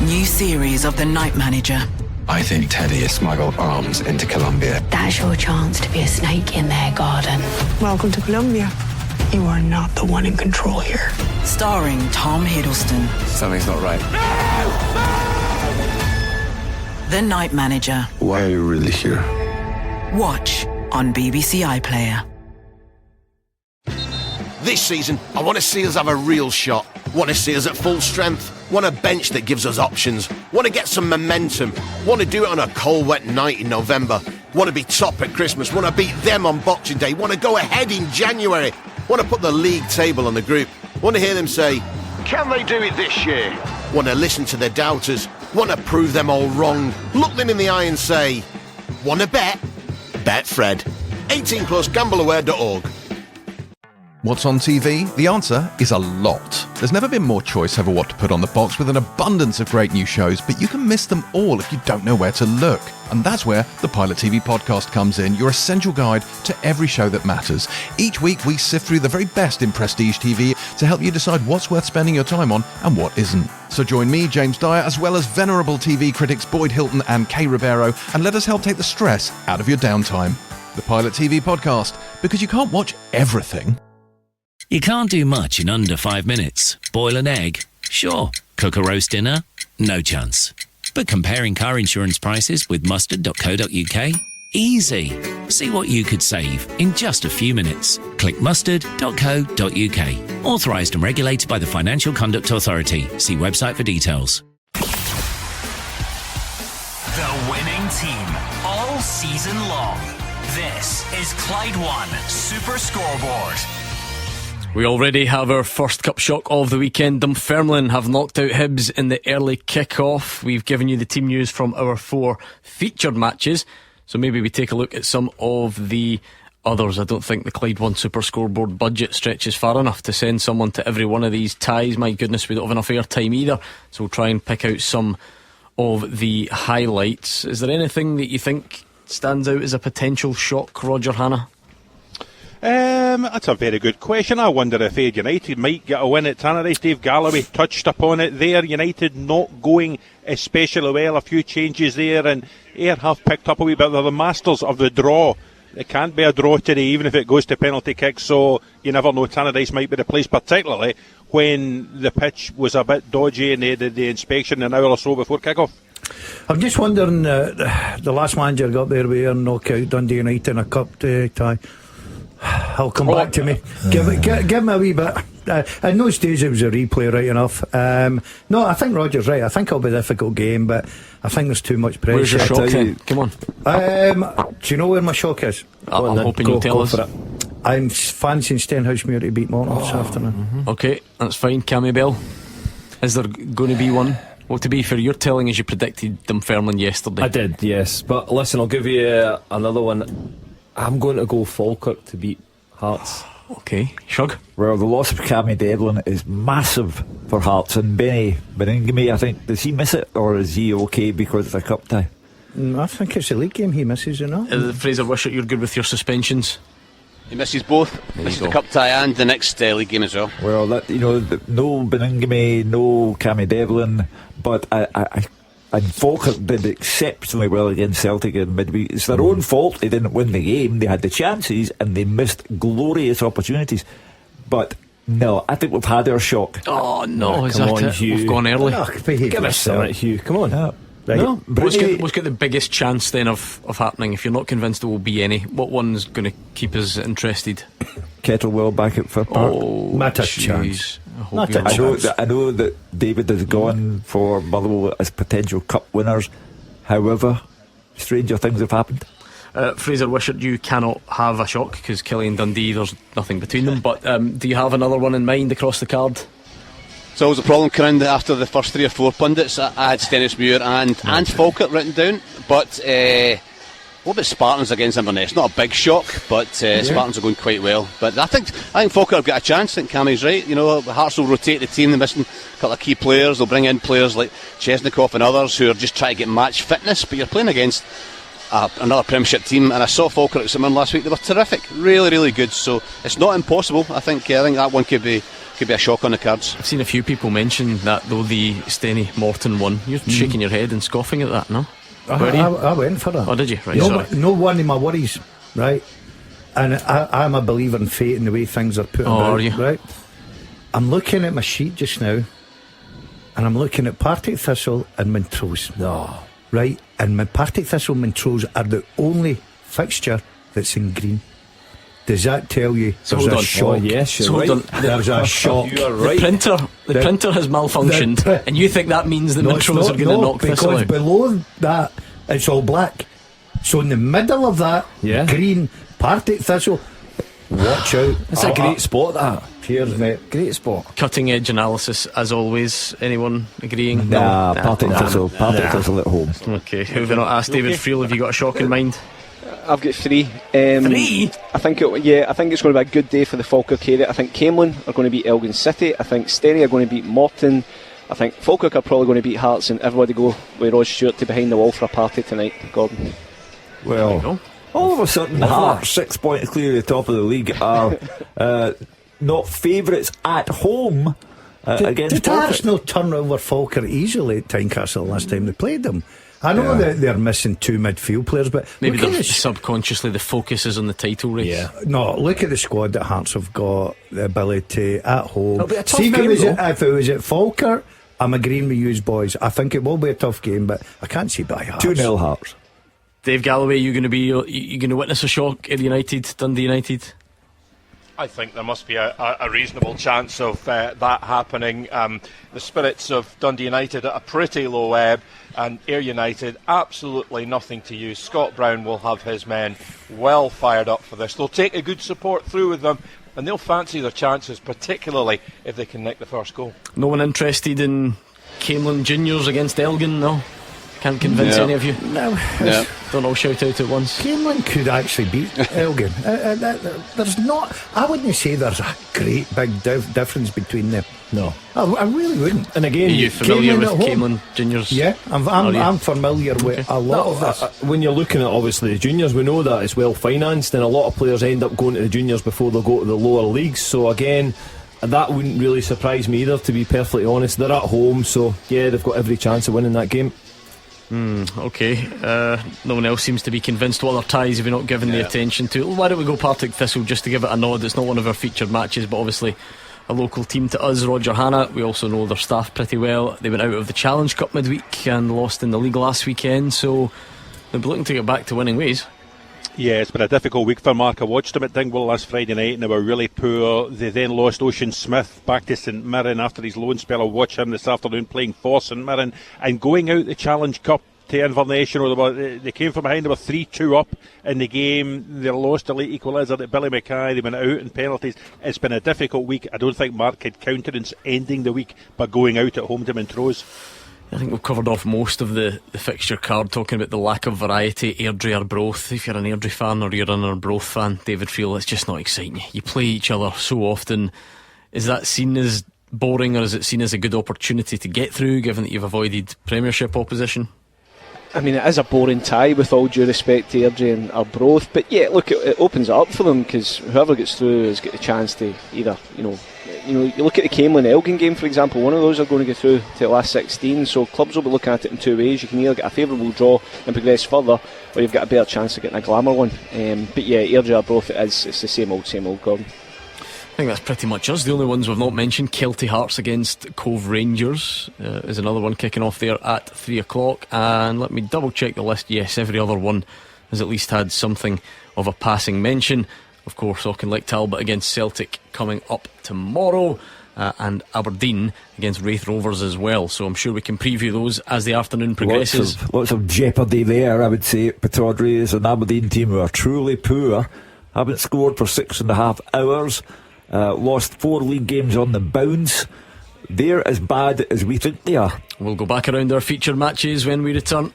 New series of The Night Manager. I think Teddy has smuggled arms into Colombia. That's your chance to be a snake in their garden. Welcome to Colombia. You are not the one in control here. Starring Tom Hiddleston. Something's not right. The Night Manager. Why are you really here? Watch on BBC iPlayer. This season, I want to see us have a real shot. Want to see us at full strength. Want a bench that gives us options. Want to get some momentum. Want to do it on a cold, wet night in November. Want to be top at Christmas. Want to beat them on Boxing Day. Want to go ahead in January. Want to put the league table on the group. Want to hear them say, can they do it this year? Want to listen to their doubters. Want to prove them all wrong. Look them in the eye and say, want to bet? Bet Fred. 18 plus, gambleaware.org. What's on TV? The answer is a lot. There's never been more choice over what to put on the box, with an abundance of great new shows, but you can miss them all if you don't know where to look. And that's where the Pilot TV podcast comes in, your essential guide to every show that matters. Each week we sift through the very best in prestige TV to help you decide what's worth spending your time on and what isn't. So join me, James Dyer, as well as venerable TV critics Boyd Hilton and Kay Ribeiro, and let us help take the stress out of your downtime. the Pilot TV podcast, because you can't watch everything. You can't do much in under 5 minutes. Boil an egg? Sure. Cook a roast dinner? No chance. But comparing car insurance prices with mustard.co.uk? Easy. See what you could save in just a few minutes. Click mustard.co.uk. Authorised and regulated by the Financial Conduct Authority. See website for details. The winning team all season long. This is Clyde One Super Scoreboard. We already have our first cup shock of the weekend. Dunfermline have knocked out Hibs in the early kick-off. We've given you the team news from our 4 featured matches, so maybe we take a look at some of the others. I don't think the Clyde One Super Scoreboard budget stretches far enough to send someone to every one of these ties. My goodness, we don't have enough airtime either, so we'll try and pick out some of the highlights. Is there anything that you think stands out as a potential shock, Roger Hannah? That's a very good question. I wonder if Ayr United might get a win at Tannadice. Dave Galloway touched upon it there. United not going especially well. A few changes there, and Ayr have picked up a wee bit. They're the masters of the draw. It can't be a draw today, even if it goes to penalty kicks. So you never know. Tannadice might be the place, particularly when the pitch was a bit dodgy and they did the inspection an hour or so before kick-off. I'm just wondering, the last manager got there with Ayr and knock out Dundee United in a cup tie. I'll come back to me. Give me a wee bit. In those days it was a replay, right enough. No, I think Roger's right. I think it'll be a difficult game, but I think there's too much pressure. Where's your shock then? Come on. Do you know where my shock is? I'm hoping you'll tell us. I'm fancying Stenhousemuir to beat Morton this afternoon. Okay, that's fine. Cammy Bell, is there going to be one? Well, to be fair, you're telling us you predicted Dunfermline yesterday. I did, yes. But listen, I'll give you another one. I'm going to go Falkirk to beat Hearts. Okay, Shug? Well, the loss of Cammy Devlin is massive for Hearts, and Benny Beningame, I think, does he miss it, or is he okay because it's a cup tie? I think it's a league game he misses, you know. Fraser Wishart, you're good with your suspensions? He misses both. Misses the cup tie and the next league game as well. Well, that, you know, no Beningame, no Cammy Devlin, but and Falkirk did exceptionally well against Celtic in midweek. It's their own fault they didn't win the game. They had the chances and they missed glorious opportunities. But no, I think we've had our shock. Oh no, is come that on, it? Hugh. We've gone early. Give us some, Hugh. Come on. No. Right. No, what's got the biggest chance then of happening? If you're not convinced there will be any, what one's going to keep us interested? Kettlewell back at Fir Park. Oh, not a chance. I know that David has gone for Motherwell as potential cup winners. However, stranger things have happened. Fraser Wishart, you cannot have a shock because Killie and Dundee, there's nothing between them. But do you have another one in mind across the card? It's always a problem coming in after the first 3 or 4 pundits. I had Stenhousemuir and Falkirk written down, but what about Spartans against Inverness? Not a big shock, but Spartans are going quite well. But I think Falkirk have got a chance. I think Cammy's right. You know, Hearts will rotate the team. They're missing a couple of key players. They'll bring in players like Chesnikoff and others who are just trying to get match fitness. But you're playing against another Premiership team, and I saw Falkirk at St Mirren last week. They were terrific, really, really good. So it's not impossible. I think that one could be a shock on the cards. I've seen a few people mention that though, the Steny Morton one. You're shaking your head and scoffing at that, no? I went for that. Oh, did you? Right, no one of my worries, right? And I'm a believer in fate and the way things are put about, are you? Right? I'm looking at my sheet just now, and I'm looking at Partick Thistle and Montrose. No. Right? And my Partick Thistle and Montrose are the only fixture that's in green. Does that tell you there's a shock? Oh, yes, you're right. There's a shock. You are right. The printer has malfunctioned, and you think that means that Montrose are going to knock Thistle out? Because below that it's all black. So in the middle of that, green, Partick Thistle. Watch out. It's a great spot, that. Cheers, mate. Great spot. Cutting edge analysis, as always. Anyone agreeing? Nah, Partick Thistle. Partick Thistle at home. Okay, who have we not asked? David Friel, have you got a shock in mind? I've got 3. 3? I think it's going to be a good day for the Falkirk area. I think Camelin are going to beat Elgin City. I think Steny are going to beat Morton. I think Falkirk are probably going to beat Hearts, and everybody go with Rod Stewart to behind the wall for a party tonight. Gordon. Well, all of a sudden, Hearts, 6 points clear at the top of the league, are not favourites at home against Did Hearts not turn over Falkirk easily at Tynecastle last time they played them? I know that they're missing 2 midfield players, but maybe subconsciously the focus is on the title race. Yeah. No, look at the squad that Hearts have got, the ability at home. It'll be a tough See, game, if it was at Falkirk, I'm agreeing with you boys. I think it will be a tough game, but I can't see by Hearts. 2-0 Hearts. Dave Galloway, you going to witness a shock at Dundee United? I think there must be a reasonable chance of that happening. The spirits of Dundee United at a pretty low ebb, and Ayr United absolutely nothing to use. Scott Brown will have his men well fired up for this. They'll take a good support through with them, and they'll fancy their chances, particularly if they can nick the first goal. No one interested in Camelin Juniors against Elgin, no? Can't convince any of you? No. Don't all shout out at once. Camelin could actually beat Elgin. There's not, I wouldn't say there's a great big difference between them. No, I really wouldn't. And again, are you familiar with Camelin Juniors? Yeah, I'm familiar with a lot of this. When you're looking at obviously the juniors, we know that it's well financed, and a lot of players end up going to the juniors before they go to the lower leagues. So again, that wouldn't really surprise me either, to be perfectly honest. They're at home, so yeah, they've got every chance of winning that game. Okay. No one else seems to be convinced. What other ties have we not given the attention to? Why don't we go Partick Thistle just to give it a nod? It's not one of our featured matches, but obviously a local team to us. Roger Hanna, we also know their staff pretty well. They went out of the Challenge Cup midweek and lost in the league last weekend, so they'll be looking to get back to winning ways. Yeah, it's been a difficult week for Mark. I watched them at Dingwall last Friday night and they were really poor. They then lost Ocean Smith back to St Mirren after his loan spell. I'll watch him this afternoon playing for St Mirren and going out the Challenge Cup to Inverness. They came from behind. They were 3-2 up in the game. They lost a late equaliser at Billy Mackay. They went out in penalties. It's been a difficult week. I don't think Mark had countenance ending the week by going out at home to Montrose. I think we've covered off most of the fixture card, talking about the lack of variety. Airdrie Arbroath, if you're an Airdrie fan or you're an Arbroath fan, David Friel, it's just not exciting. You play each other so often. Is that seen as boring, or is it seen as a good opportunity to get through, given that you've avoided Premiership opposition? I mean, it is a boring tie, with all due respect to Airdrie and Arbroath, but yeah, look, it opens it up for them, because whoever gets through has got the chance to either, you look at the Camelin Elgin game, for example. One of those are going to go through to the last 16, so clubs will be looking at it in two ways. You can either get a favourable draw and progress further, or you've got a better chance of getting a glamour one. But yeah, Airdrie Arbroath, it's the same old, Gordon. I think that's pretty much us. The only ones we've not mentioned, Kelty Hearts against Cove Rangers is another one kicking off there at 3 o'clock. And let me double check the list. Yes, every other one has at least had something of a passing mention. Of course, Auchinleck Talbot against Celtic coming up tomorrow, and Aberdeen against Wraith Rovers as well. So I'm sure we can preview those as the afternoon progresses. Lots of jeopardy there, I would say. Pittodrie is an Aberdeen team who are truly poor. Haven't scored for 6.5 hours. Lost 4 league games on the bounce. They're as bad as we think they are. We'll go back around our featured matches when we return.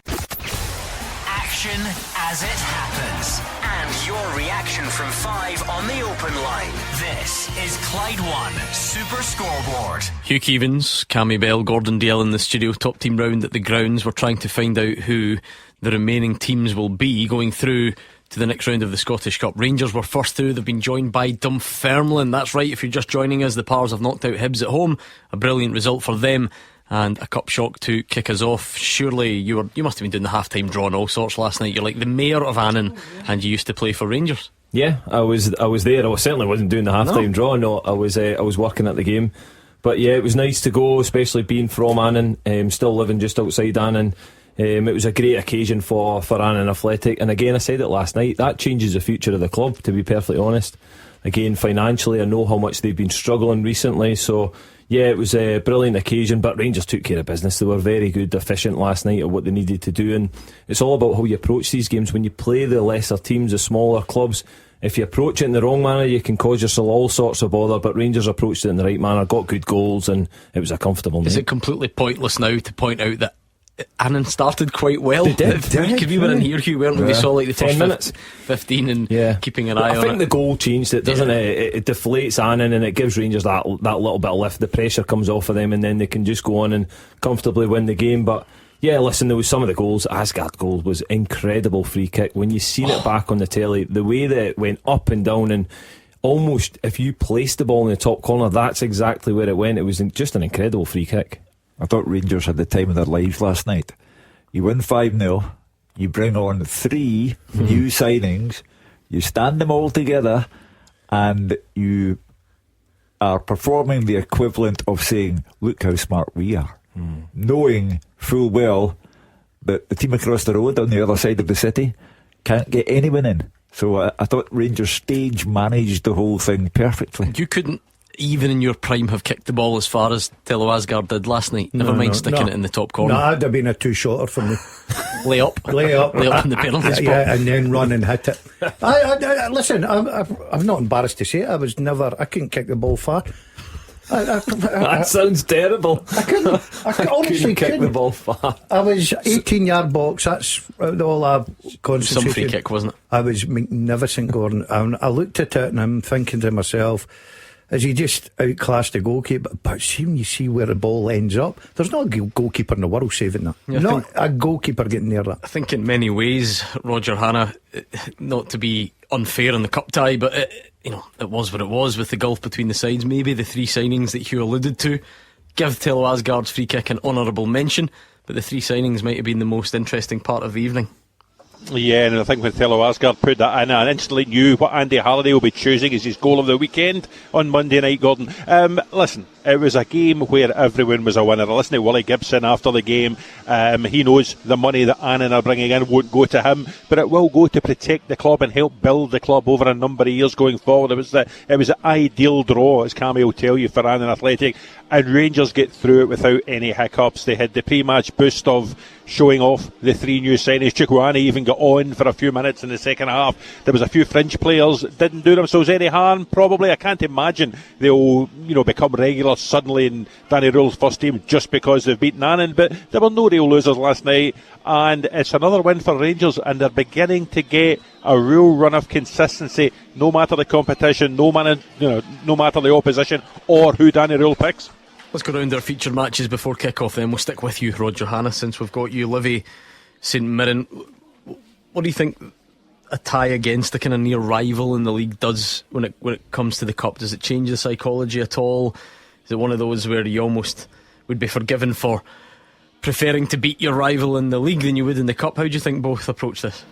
Action as it happens, and your reaction from 5 on the open line. This is Clyde One Super Scoreboard. Hugh Keevins, Cammy Bell, Gordon Dalziel in the studio. Top team round at the grounds. We're trying to find out who the remaining teams will be going through to the next round of the Scottish Cup. Rangers were first through. They've been joined by Dunfermline. That's right, if you're just joining us, the Pars have knocked out Hibs at home. A brilliant result for them, and a cup shock to kick us off. Surely you must have been doing the half-time draw and all sorts last night. You're like the mayor of Annan, and you used to play for Rangers. Yeah, I was there. I certainly wasn't doing the half-time draw. No, I was working at the game. But yeah, it was nice to go, especially being from Annan, still living just outside Annan. It was a great occasion for Annan Athletic, and again, I said it last night, that changes the future of the club, to be perfectly honest. Again, financially, I know how much they've been struggling recently, so yeah, it was a brilliant occasion, but Rangers took care of business. They were very good, efficient last night at what they needed to do, and it's all about how you approach these games. When you play the lesser teams, the smaller clubs, if you approach it in the wrong manner, you can cause yourself all sorts of bother, but Rangers approached it in the right manner, got good goals, and it was a comfortable night. Is it completely pointless now to point out that Annan started quite well? They did. Because we were in here, Hugh, weren't we? We saw like the first 10 minutes 15 and keeping an eye on it. I think the goal changed it, doesn't it? It deflates Annan and it gives Rangers that little bit of lift. The pressure comes off of them and then they can just go on and comfortably win the game. But yeah, listen, there was some of the goals. Asgard goal was incredible free kick. When you seen it back on the telly, the way that it went up and down, and almost if you placed the ball in the top corner, that's exactly where it went. It was just an incredible free kick. I thought Rangers had the time of their lives last night. You win 5-0. You bring on 3 new signings. You stand them all together, and you are performing the equivalent of saying, look how smart we are. Knowing full well that the team across the road on the other side of the city can't get anyone in. So I thought Rangers stage managed the whole thing perfectly. You couldn't, even in your prime, have kicked the ball as far as Telo Asgard did last night. Never mind sticking it in the top corner. No, that'd have been a two-shotter for me. Lay up in the penalty spot. Yeah, and then run and hit it. Listen, I'm not embarrassed to say it. I couldn't kick the ball far. That sounds terrible. I honestly kick the ball far. I was 18-yard box. That's all I concentrated. Some free kick, wasn't it? I was magnificent, Gordon. I looked at it and I'm thinking to myself, is he just outclassed the goalkeeper? But see, when you see where the ball ends up, there's not a goalkeeper in the world saving that. Yeah, not a goalkeeper getting near that. I think in many ways, Roger Hannah, not to be unfair in the cup tie, but it was what it was with the gulf between the sides. Maybe the 3 signings that Hugh alluded to, give Telo Asgard's free kick an honourable mention, but the 3 signings might have been the most interesting part of the evening. Yeah, and I think when Telo Asgard put that in, I instantly knew what Andy Halliday will be choosing as his goal of the weekend on Monday night, Gordon. Listen, it was a game where everyone was a winner. I listened to Willie Gibson after the game. He knows the money that Annan are bringing in won't go to him, but it will go to protect the club and help build the club over a number of years going forward. It was the ideal draw, as Cammy will tell you, for Annan Athletic, and Rangers get through it without any hiccups. They had the pre-match boost of showing off the 3 new signings. Chukwueze even got on for a few minutes in the second half. There was a few fringe players didn't do themselves any harm, probably. I can't imagine they'll become regular suddenly in Danny Rule's first team just because they've beaten Annan, but there were no real losers last night, and it's another win for Rangers, and they're beginning to get a real run of consistency, no matter the competition, no matter the opposition or who Danny Rule picks. Let's go round our featured matches before kick-off then. We'll stick with you, Roger Hannah, since we've got you. Livy, St Mirren. What do you think a tie against a kind of near rival in the league does when it comes to the cup? Does it change the psychology at all? Is it one of those where you almost would be forgiven for preferring to beat your rival in the league than you would in the cup? How do you think both approach this?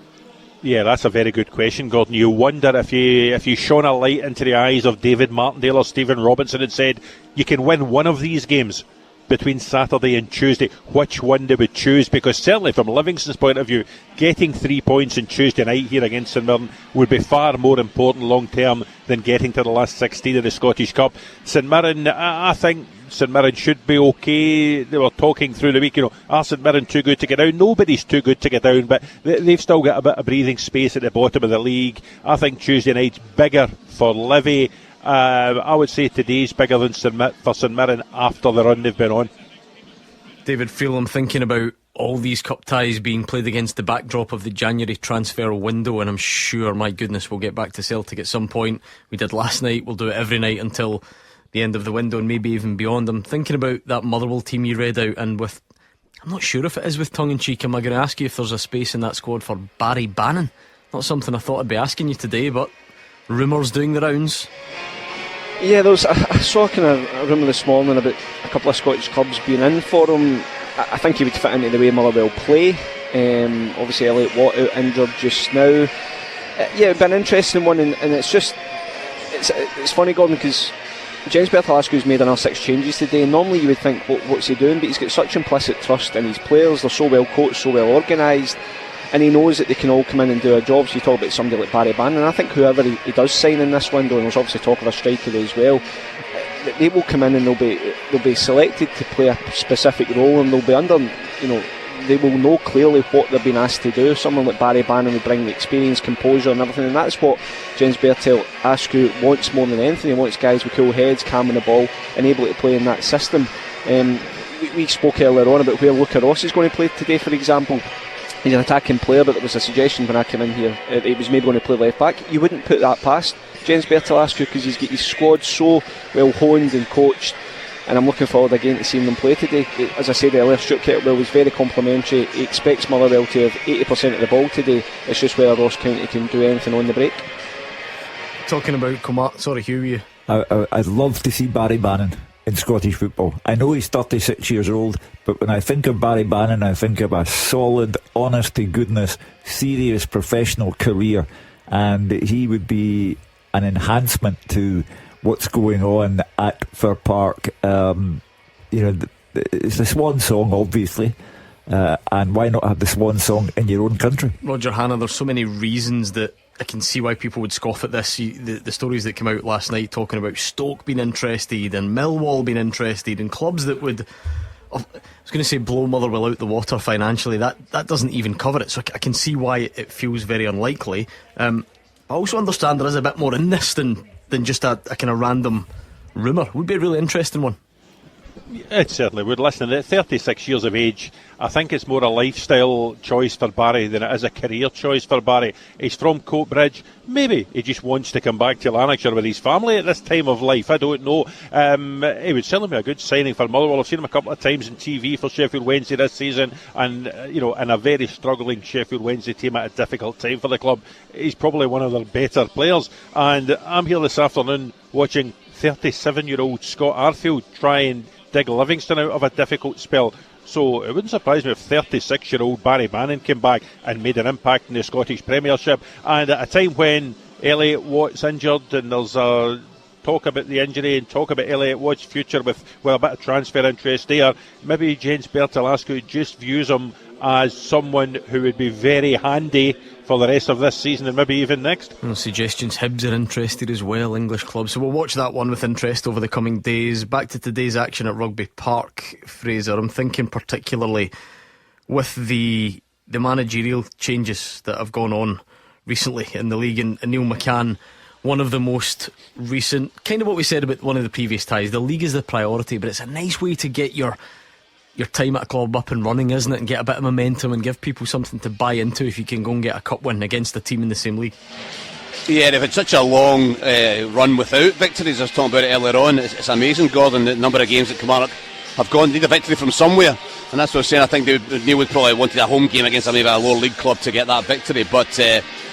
Yeah, that's a very good question, Gordon. You wonder if you shone a light into the eyes of David Martindale or Stephen Robinson and said you can win one of these games between Saturday and Tuesday, which one they would choose, because certainly from Livingston's point of view, getting 3 points on Tuesday night here against St Mirren would be far more important long term than getting to the last 16 of the Scottish Cup. St Mirren, I think St Mirren should be okay. They were talking through the week, are St Mirren too good to get down? Nobody's too good to get down, but they've still got a bit of breathing space at the bottom of the league. I think Tuesday night's bigger for Livy. I would say today's bigger than for St Mirren after the run they've been on. David, I'm thinking about all these cup ties being played against the backdrop of the January transfer window, and I'm sure, my goodness, we'll get back to Celtic at some point. We did last night, we'll do it every night until the end of the window and maybe even beyond. I'm thinking about that Motherwell team you read out, and I'm not sure if it is with tongue-in-cheek, am I going to ask you if there's a space in that squad for Barry Bannon? Not something I thought I'd be asking you today, but rumours doing the rounds. Yeah, I saw a kind of rumour this morning about a couple of Scottish clubs being in for him. I think he would fit into the way Motherwell play. Obviously Elliot Watt out injured just now. Yeah, it'd be an interesting one, and it's funny, Gordon, because James Bertalascu's made another 6 changes today. Normally you would think, what's he doing? But he's got such implicit trust in his players. They're so well coached, so well organised, and he knows that they can all come in and do a job. So you talk about somebody like Barry Bannon, and I think whoever he does sign in this window, and there's obviously talk of a striker as well, they will come in and they'll be selected to play a specific role, and they'll be under, they will know clearly what they're being asked to do. Someone like Barry Bannon will bring the experience, composure and everything, and that's what James Bertalascu wants more than anything. He wants guys with cool heads, calming the ball and able to play in that system. We spoke earlier on about where Luca Ross is going to play today, for example. He's an attacking player, but there was a suggestion when I came in here he was maybe going to play left back. You wouldn't put that past James Bertalascu, because he's got his squad so well honed and coached, and I'm looking forward again to seeing them play today. As I said earlier, Stuart Kettlewell was very complimentary. He expects Motherwell to have 80% of the ball today. It's just whether Ross County can do anything on the break. Talking about Hugh, I'd love to see Barry Bannon in Scottish football. I know he's 36 years old, but when I think of Barry Bannon, I think of a solid, honest to goodness, serious professional career, and he would be an enhancement to what's going on at Fir Park. It's the swan song, obviously, and why not have the swan song in your own country? Roger Hannah, there's so many reasons that I can see why people would scoff at this. The stories that came out last night talking about Stoke being interested and Millwall being interested, and clubs that would, I was going to say, blow Motherwell out the water financially. That doesn't even cover it, so I can see why it feels very unlikely. I also understand there is a bit more in this than just a kind of random rumour. Would be a really interesting one. It certainly would. Listen, at 36 years of age, I think it's more a lifestyle choice for Barry than it is a career choice for Barry. He's from Coatbridge. Maybe he just wants to come back to Lanarkshire with his family at this time of life. I don't know. He would certainly be a good signing for Motherwell. I've seen him a couple of times on TV for Sheffield Wednesday this season, and in a very struggling Sheffield Wednesday team at a difficult time for the club. He's probably one of their better players. And I'm here this afternoon watching 37-year-old Scott Arfield try and dig Livingston out of a difficult spell. So it wouldn't surprise me if 36-year-old Barry Bannon came back and made an impact in the Scottish Premiership, and at a time when Elliot Watt's injured and there's talk about the injury and talk about Elliot Watt's future with a bit of transfer interest there. Maybe James Bertolascu just views him as someone who would be very handy for the rest of this season and maybe even next. Suggestions Hibs are interested as well, English clubs, so we'll watch that one with interest over the coming days. Back to today's action at Rugby Park, Fraser. I'm thinking particularly with the managerial changes that have gone on recently in the league, and Neil McCann, one of the most recent, kind of what we said about one of the previous ties. The league is the priority, but it's a nice way to get your time at a club up and running, isn't it, and get a bit of momentum and give people something to buy into if you can go and get a cup win against a team in the same league. Yeah, they've had such a long run without victories. I was talking about it earlier on. It's amazing, Gordon, the number of games that Kilmarnock have gone. Need a victory from somewhere, and that's what I was saying. I think Neil would probably wanted a home game against maybe a lower league club to get that victory. But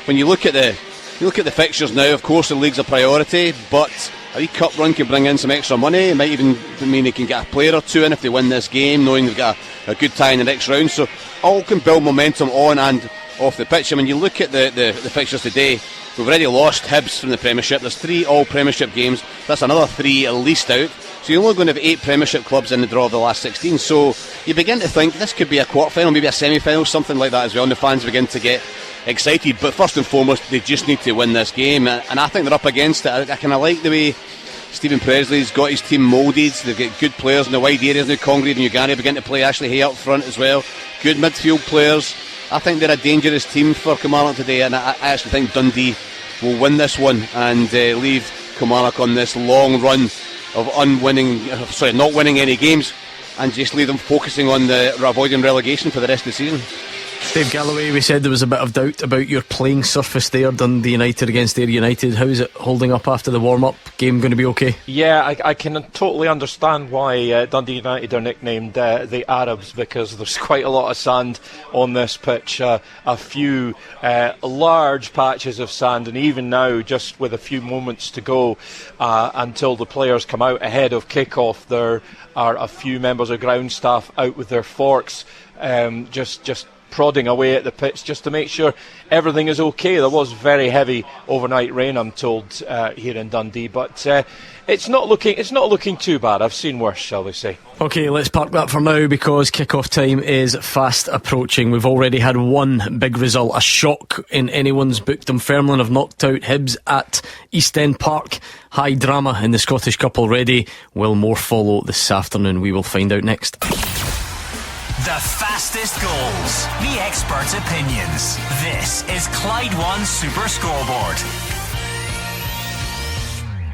when you look at the fixtures now, of course the league's a priority, but a wee cup run can bring in some extra money. It might even mean they can get a player or two in if they win this game, knowing they've got a good tie in the next round. So all can build momentum on and off the pitch. I mean, you look at the fixtures today, we've already lost Hibs from the Premiership. There's 3 all-Premiership games. That's another 3 at least out. So you're only going to have 8 Premiership clubs in the draw of the last 16. So you begin to think this could be a quarter-final, maybe a semi-final, something like that as well, and the fans begin to get excited. But first and foremost, they just need to win this game, and I think they're up against it. I kind of like the way Stephen Presley's got his team moulded. They've got good players in the wide areas now. Congreve and Uganda begin to play Ashley Hay up front as well. Good midfield players. I think they're a dangerous team for Kilmarnock today, and I actually think Dundee will win this one and leave Kilmarnock on this long run of not winning any games, and just leave them focusing on avoiding relegation for the rest of the season. Dave Galloway, we said there was a bit of doubt about your playing surface there, Dundee United against Ayr United. How is it holding up after the warm-up? Game going to be okay? Yeah, I can totally understand why Dundee United are nicknamed the Arabs, because there's quite a lot of sand on this pitch, a few large patches of sand, and even now, just with a few moments to go until the players come out ahead of kick-off, there are a few members of ground staff out with their forks, just prodding away at the pitch just to make sure everything is okay. There was very heavy overnight rain, I'm told, here in Dundee, but it's not looking too bad. I've seen worse, shall we say. Okay, let's park that for now, because kick-off time is fast approaching. We've already had one big result, a shock in anyone's book. Dunfermline have knocked out Hibs at East End Park. High drama in the Scottish Cup already. Will more follow this afternoon? We will find out next. The fastest goals, the experts' opinions. This is Clyde One Super Scoreboard.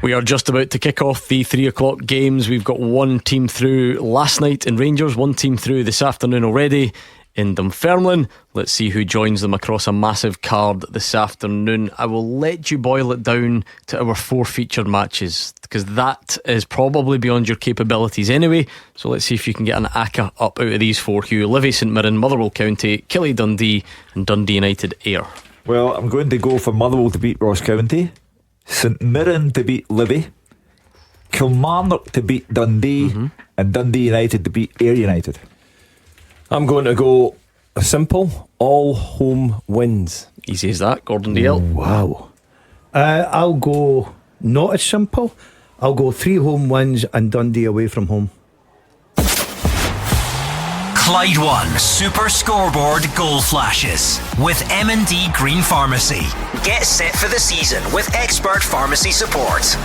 We are just about to kick off the 3 o'clock games. We've got one team through last night in Rangers, one team through this afternoon already in Dunfermline. Let's see who joins them across a massive card this afternoon. I will let you boil it down to our 4 featured matches, because that is probably beyond your capabilities anyway. So let's see if you can get an ACCA up out of these 4, Hugh. Livy St Mirren, Motherwell County, Killie Dundee and Dundee United Ayr. Well, I'm going to go for Motherwell to beat Ross County, St Mirren to beat Livy, Kilmarnock to beat Dundee, and Dundee United to beat Ayr United. I'm going to go a simple all home wins. Easy as that, Gordon Dalziel. Wow. I'll go not as simple. I'll go 3 home wins and Dundee away from home. Clyde One Super Scoreboard Goal Flashes with M&D Green Pharmacy. Get set for the season with expert pharmacy support.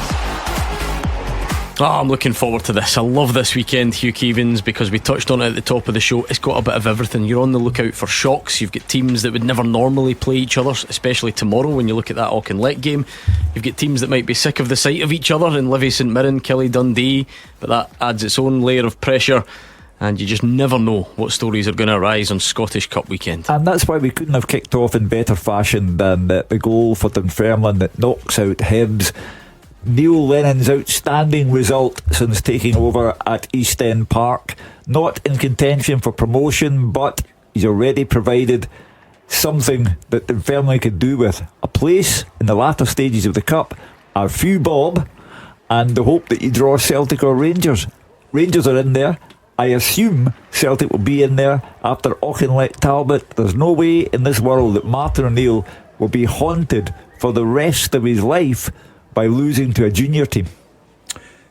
I'm looking forward to this. I love this weekend, Hugh Keevins, because we touched on it at the top of the show. It's got a bit of everything. You're on the lookout for shocks. You've got teams that would never normally play each other, especially tomorrow when you look at that Auchinleck game. You've got teams that might be sick of the sight of each other in Livy St Mirren, Killie Dundee, but that adds its own layer of pressure, and you just never know what stories are going to arise on Scottish Cup weekend. And that's why we couldn't have kicked off in better fashion than the goal for Dunfermline that knocks out Hibs. Neil Lennon's outstanding result since taking over at East End Park. Not in contention for promotion, but he's already provided something that Dunfermline could do with a place in the latter stages of the Cup, a few bob, and the hope that you draw Celtic or Rangers. Rangers are in there. I assume Celtic will be in there after Auchinleck Talbot. There's no way in this world that Martin O'Neill will be haunted for the rest of his life by losing to a junior team.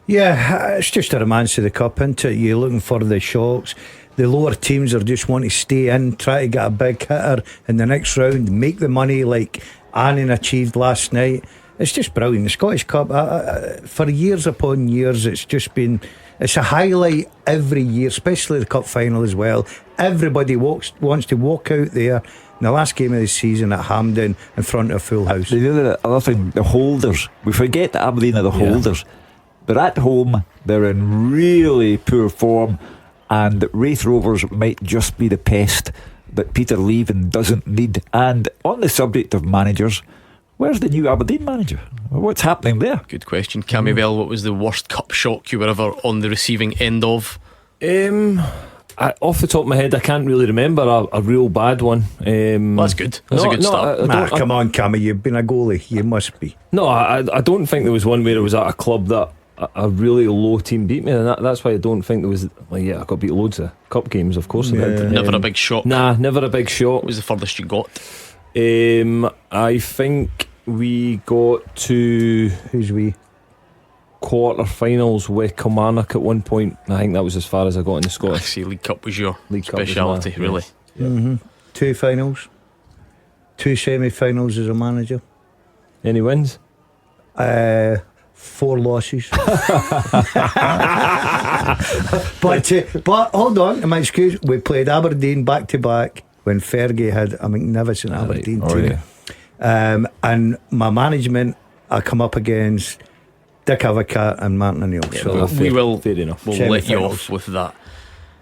Yeah, it's just a romance of the Cup, isn't it? You're looking for the shocks. The lower teams are just want to stay in, try to get a big hitter in the next round, make the money like Annan achieved last night. It's just brilliant. The Scottish Cup, for years upon years, it's a highlight every year, especially the Cup final as well. Everybody wants to walk out there in the last game of the season at Hampden in front of a full house. The other thing, the holders. We forget that Aberdeen are the holders. They're at home, they're in really poor form, and Wraith Rovers might just be the pest that Peter Leven doesn't need. And on the subject of managers, where's the new Aberdeen manager? What's happening there? Good question. Cammy Bell, what was the worst cup shock you were ever on the receiving end of? Off the top of my head, I can't really remember a real bad one. That's good. That's a good start. Come on, Cammy, you've been a goalie. You must be. No, I don't think there was one where it was at a club that a really low team beat me, and that's why I don't think there was. Well, yeah, I got beat loads of cup games, of course. Never a big shock. Nah, never a big shock. What was the furthest you got? I think we got to quarter-finals with Kilmarnock at one point. I think that was as far as I got in the Scottish. See, League Cup was your speciality, really. Yeah. 2 finals, 2 semi-finals as a manager. Any wins? 4 losses. But hold on, my excuse. We played Aberdeen back to back when Fergie had a magnificent Aberdeen team. Yeah. And my management, I come up against Dick Avocat and Martin O'Neill. Yeah, so we'll let you off with that.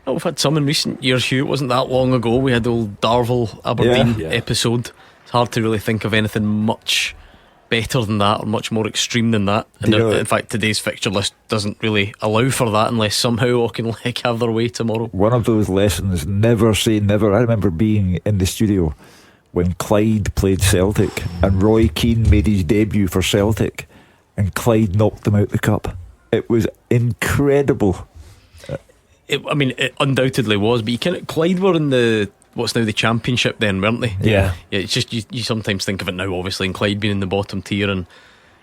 We've had some in recent years, Hugh. It wasn't that long ago. We had the old Darvel Aberdeen episode. It's hard to really think of anything much better than that or much more extreme than that. And in fact, today's fixture list doesn't really allow for that unless somehow Auchinleck have their way tomorrow. One of those lessons, never say never. I remember being in the studio when Clyde played Celtic and Roy Keane made his debut for Celtic and Clyde knocked them out the cup. It was incredible. It undoubtedly was, but Clyde were in the what's now the Championship then, weren't they? Yeah. It's just you sometimes think of it now, obviously, and Clyde being in the bottom tier, and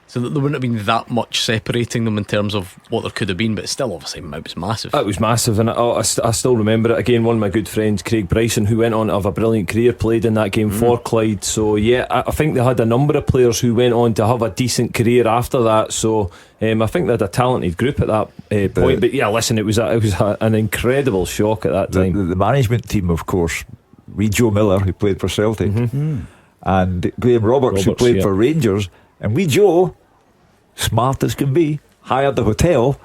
so there wouldn't have been that much separating them in terms of what there could have been, but still, obviously, it was massive. It was massive, and I still remember it. Again, one of my good friends, Craig Bryson, who went on to have a brilliant career, played in that game for Clyde. So yeah, I think they had a number of players who went on to have a decent career after that. So I think they had a talented group at that point. But yeah, listen, it was an incredible shock at that time. The management team, of course, Joe Miller, who played for Celtic, and Graham Roberts, who played for Rangers, and Joe, smart as can be, hired the hotel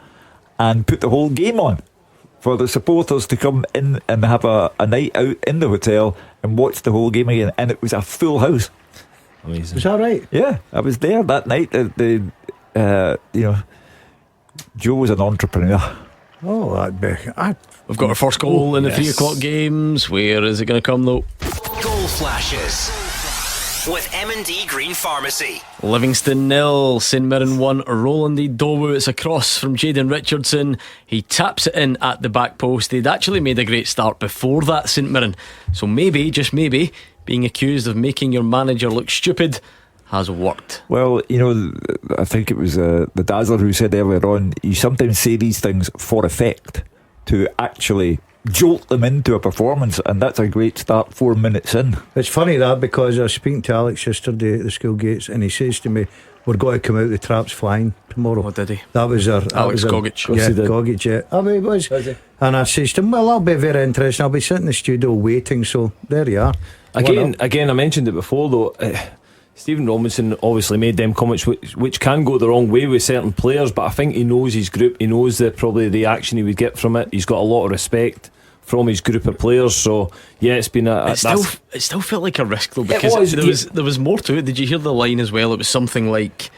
and put the whole game on for the supporters to come in and have a night out in the hotel and watch the whole game again, and it was a full house. Amazing. Was that right? Yeah, I was there that night. Joe was an entrepreneur. Oh, that'd be. We've got our first goal in the 3 o'clock games. Where is it going to come though? Goal flashes with M&D Green Pharmacy. Livingston 0, St Mirren 1, Roland Dowu. It's a cross from Jayden Richardson. He taps it in at the back post. They'd actually made a great start before that, St Mirren. So maybe, just maybe, being accused of making your manager look stupid has worked. Well, you know, I think it was the Dazzler who said earlier on, you sometimes say these things for effect, to actually jolt them into a performance, and that's a great start 4 minutes in. It's funny that, because I was speaking to Alex yesterday at the school gates, and he says to me, we're going to come out the traps flying tomorrow. What did he? That was our Alex Gogic. Yeah, Gogic, yeah. I mean, it was. And I says to him, well, that'll be very interesting. I'll be sitting in the studio waiting. So there you are. Again, I mentioned it before though. Stephen Robinson obviously made them comments which can go the wrong way with certain players, but I think he knows his group. He knows probably the reaction he would get from it. He's got a lot of respect from his group of players. So yeah, it's been it still felt like a risk though, because there was more to it. Did you hear the line as well? It was something like,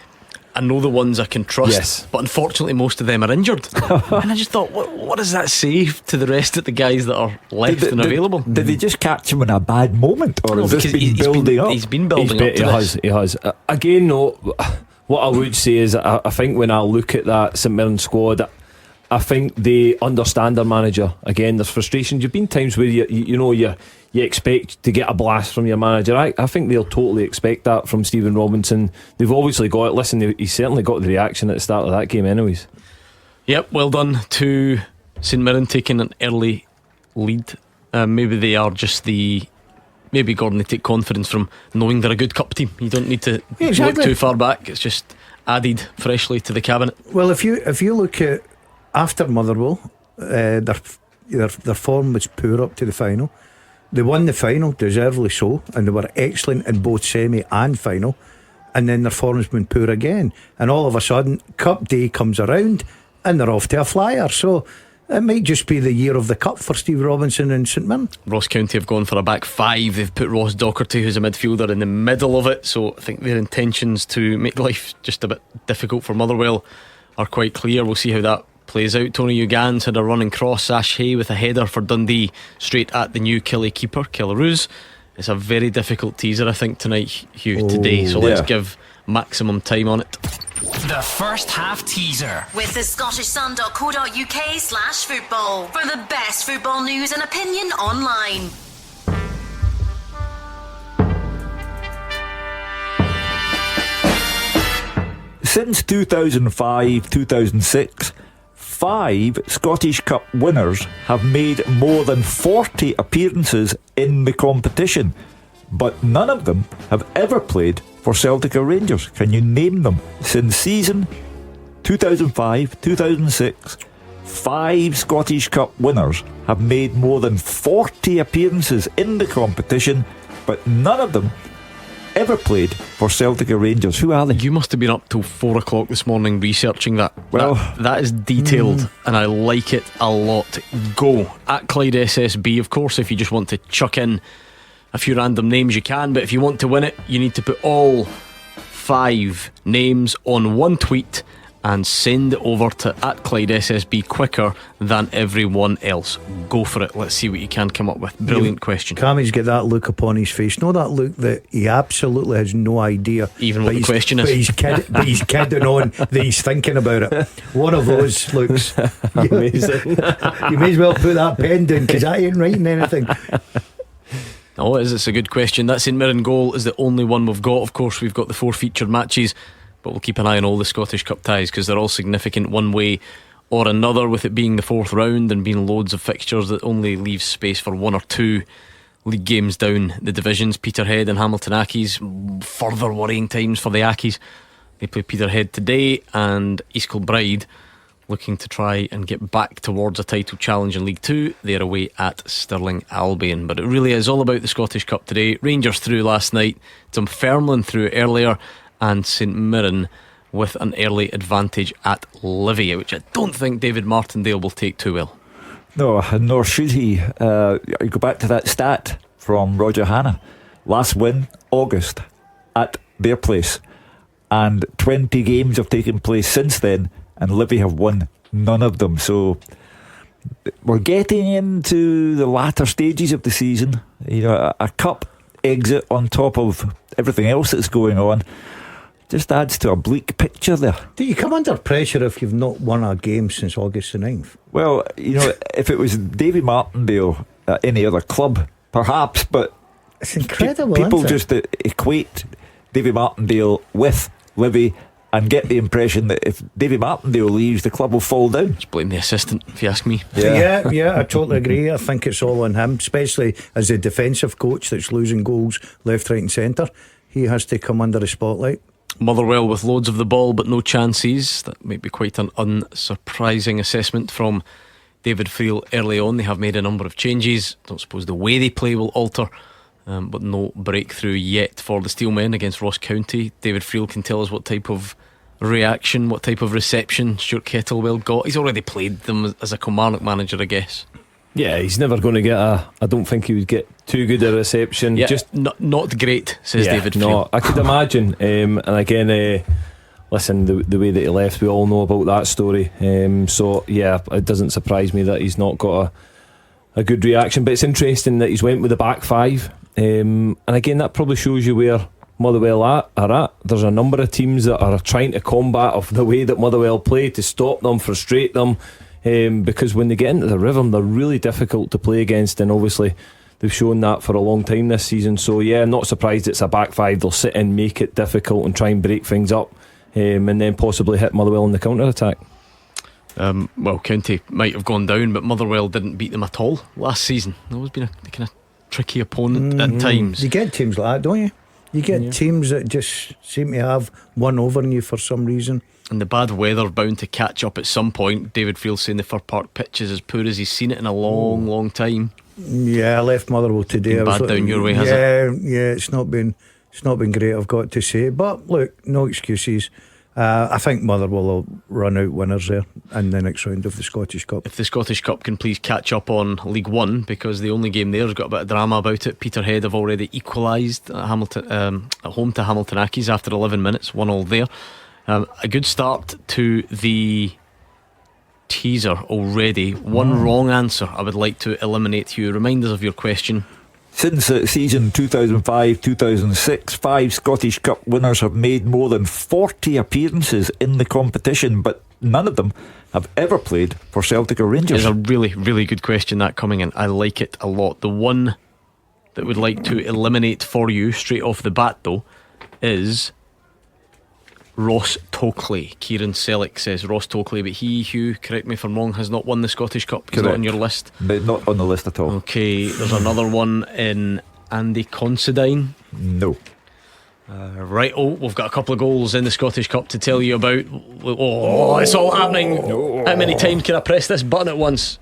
I know the ones I can trust, but unfortunately most of them are injured. And I just thought, what does that say to the rest of the guys that are left and available? Did they just catch him in a bad moment, or has this been building up? He's been building up to this. He has. Again, though, what I would say is I think when I look at that St Mirren squad, I think they understand their manager. Again, there's frustrations. You've been times where you expect to get a blast from your manager. I think they'll totally expect that from Stephen Robinson. They've obviously got it. Listen, he certainly got the reaction at the start of that game anyways. Yep, well done to St Mirren taking an early lead. Maybe they are just maybe Gordon, they take confidence from knowing they're a good cup team. You don't need to look too far back. It's just added freshly to the cabinet. Well, if you look at after Motherwell, their form was poor up to the final. They won the final, deservedly so, and they were excellent in both semi and final, and then their form's been poor again, and all of a sudden Cup Day comes around and they're off to a flyer. So it might just be the year of the Cup for Steve Robinson and St Mirren. Ross County have gone for a back five. They've put Ross Docherty, who's a midfielder, in the middle of it, so I think their intentions to make life just a bit difficult for Motherwell are quite clear. We'll see how that plays out. Tony Ugans had a running cross. Ash Hay with a header for Dundee straight at the new Killie keeper, Killaroos. It's a very difficult teaser, I think, tonight, Hugh, today. So let's give maximum time on it. The first half teaser with the scottishsun.co.uk/football for the best football news and opinion online. Since 2005-2006, 5 Scottish Cup winners have made more than 40 appearances in the competition, but none of them have ever played for Celtic or Rangers. Can you name them? Since season 2005-2006, 5 Scottish Cup winners have made more than 40 appearances in the competition, but none of them ever played for Celtic or Rangers. Who are they? You must have been up till 4 o'clock this morning researching that. Well, that is detailed and I like it a lot. Go at Clyde SSB, of course. If you just want to chuck in a few random names, you can, but if you want to win it, you need to put all 5 names on one tweet and send it over to at Clyde SSB quicker than everyone else. Go for it. Let's see what you can come up with. Brilliant question. Cammy's got that look upon his face. No, that look that he absolutely has no idea even what the question is. But he's kidding on that he's thinking about it. One of those looks amazing. You may as well put that pen down, because I ain't writing anything. Oh, it is. It's a good question. That St Mirren goal is the only one we've got. Of course, we've got the 4 featured matches, but we'll keep an eye on all the Scottish Cup ties, because they're all significant one way or another, with it being the 4th round and being loads of fixtures that only leaves space for 1 or 2 league games down the divisions. Peterhead and Hamilton Accies, further worrying times for the Accies. They play Peterhead today, and East Kilbride looking to try and get back towards a title challenge in League 2. They're away at Stirling Albion. But it really is all about the Scottish Cup today. Rangers through last night, Dunfermline through earlier, and St Mirren with an early advantage at Livy, which I don't think David Martindale will take too well. No, nor should he. You go back to that stat from Roger Hanna. Last win, August, at their place, and 20 games have taken place since then, and Livy have won none of them. So we're getting into the latter stages of the season. You know, a cup exit on top of everything else that's going on just adds to a bleak picture there. Do you come under pressure if you've not won a game since August the 9th? Well, if it was Davy Martindale at any other club, perhaps, but it's incredible. People isn't just equate Davy Martindale with Livy and get the impression that if Davy Martindale leaves, the club will fall down. Just blame the assistant, if you ask me. Yeah, I totally agree. I think it's all on him, especially as a defensive coach that's losing goals left, right and centre. He has to come under the spotlight. Motherwell with loads of the ball but no chances. That might be quite an unsurprising assessment from David Friel early on. They have made a number of changes. Don't suppose the way they play will alter, but no breakthrough yet for the Steelmen against Ross County. David Friel can tell us what type of reaction, what type of reception Stuart Kettlewell got. He's already played them as a Kilmarnock manager, I guess. Yeah, he's never going to get I don't think he would get too good a reception. Yeah, just not great, says David Friel. No, I could imagine. And again, listen, the way that he left, we all know about that story. So yeah, it doesn't surprise me that he's not got a good reaction. But it's interesting that he's went with the back five. And again, that probably shows you where Motherwell are at. There's a number of teams that are trying to combat of the way that Motherwell play, to stop them, frustrate them. Because when they get into the rhythm, they're really difficult to play against, and obviously they've shown that for a long time this season. So yeah, I'm not surprised it's a back five. They'll sit in, make it difficult and try and break things up, and then possibly hit Motherwell in the counter-attack. Well, County might have gone down, but Motherwell didn't beat them at all last season. They've always been a kind of tricky opponent at times. You get teams like that, don't you? You get teams that just seem to have one over on you for some reason. And the bad weather bound to catch up at some point. David Friel saying the Fir Park pitch is as poor as he's seen it in a long time. Yeah, I left Motherwell today. Bad down your way, has it? Yeah, it's not been great, I've got to say. But look, no excuses. I think Motherwell will run out winners there in the next round of the Scottish Cup. If the Scottish Cup can please catch up on League One, because the only game there's got a bit of drama about it. Peterhead have already equalised at home to Hamilton Accies after 11 minutes, 1-1 there. A good start to the teaser already. One wrong answer I would like to eliminate. Hugh, remind us of your question. Since season 2005-2006, 5 Scottish Cup winners have made more than 40 appearances in the competition, but none of them have ever played for Celtic or Rangers. It's a really, really good question that coming in. I like it a lot. The one that would like to eliminate for you straight off the bat, though, is Ross Tokley. Kieran Selleck says Ross Tokley, but he, Hugh, correct me if I'm wrong, has not won the Scottish Cup. He's not on your list. Not on the list at all. Okay, there's another one in Andy Considine. No. Right, we've got a couple of goals in the Scottish Cup to tell you about. It's all happening. How many times can I press this button at once?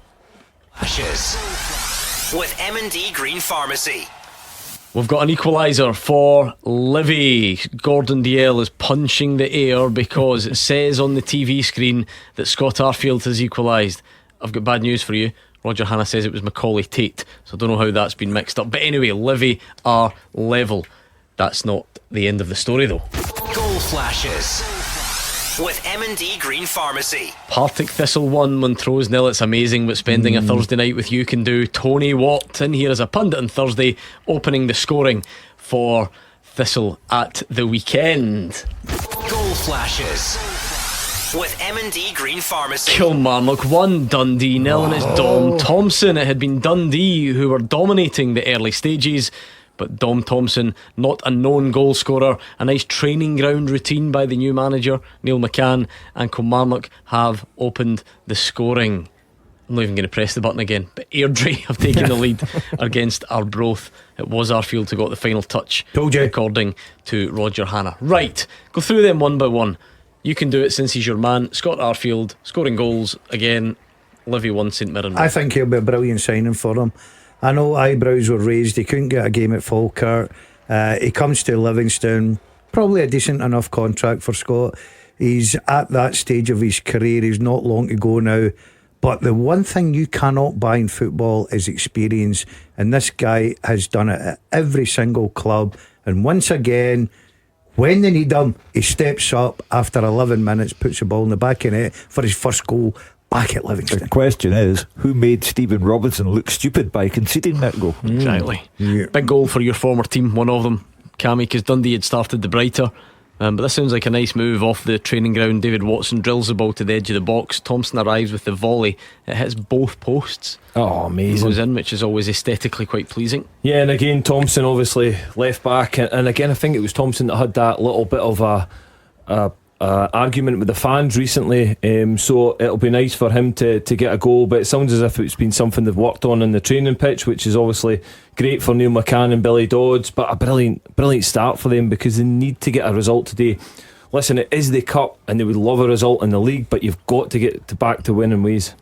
Ashes with M&D Green Pharmacy. We've got an equaliser for Livy. Gordon Dalziel is punching the air because it says on the TV screen that Scott Arfield has equalised. I've got bad news for you. Roger Hannah says it was Macaulay Tate, so I don't know how that's been mixed up. But anyway, Livy are level. That's not the end of the story, though. Goal flashes with M&D Green Pharmacy. Partick Thistle 1, Montrose 0. It's amazing what spending a Thursday night with you can do. Tony Watt in here as a pundit on Thursday, opening the scoring for Thistle at the weekend. Goal flashes with M&D Green Pharmacy. Kilmarnock 1, Dundee 0, and it's Dom Thompson. It had been Dundee who were dominating the early stages, but Dom Thompson, not a known goal scorer. A nice training ground routine by the new manager Neil McCann, and Kilmarnock have opened the scoring. I'm not even going to press the button again, but Airdrie have taken the lead against Arbroath. It was Arfield who got the final touch, according to Roger Hannah. Right, go through them one by one. You can do it since he's your man. Scott Arfield scoring goals again. Livy 1, St Mirren 1. I think he'll be a brilliant signing for them. I know eyebrows were raised. He couldn't get a game at Falkirk. He comes to Livingston, probably a decent enough contract for Scott. He's at that stage of his career. He's not long to go now. But the one thing you cannot buy in football is experience, and this guy has done it at every single club. And once again, when they need him, he steps up after 11 minutes, puts the ball in the back of the net for his first goal back at Livingston. The question is, who made Stephen Robinson look stupid by conceding that goal? Exactly. Big goal for your former team, one of them, Cammy, because Dundee had started the brighter. But this sounds like a nice move off the training ground. David Watson drills the ball to the edge of the box. Thompson arrives with the volley. It hits both posts. Oh, amazing. It goes in, which is always aesthetically quite pleasing. Yeah, and again, Thompson obviously left back, and again, I think it was Thompson that had that little bit of a argument with the fans recently, so it'll be nice for him to get a goal. But it sounds as if it's been something they've worked on in the training pitch, which is obviously great for Neil McCann and Billy Dodds, but a brilliant start for them, because they need to get a result today. Listen, it is the cup and they would love a result in the league, but you've got to get back to winning ways.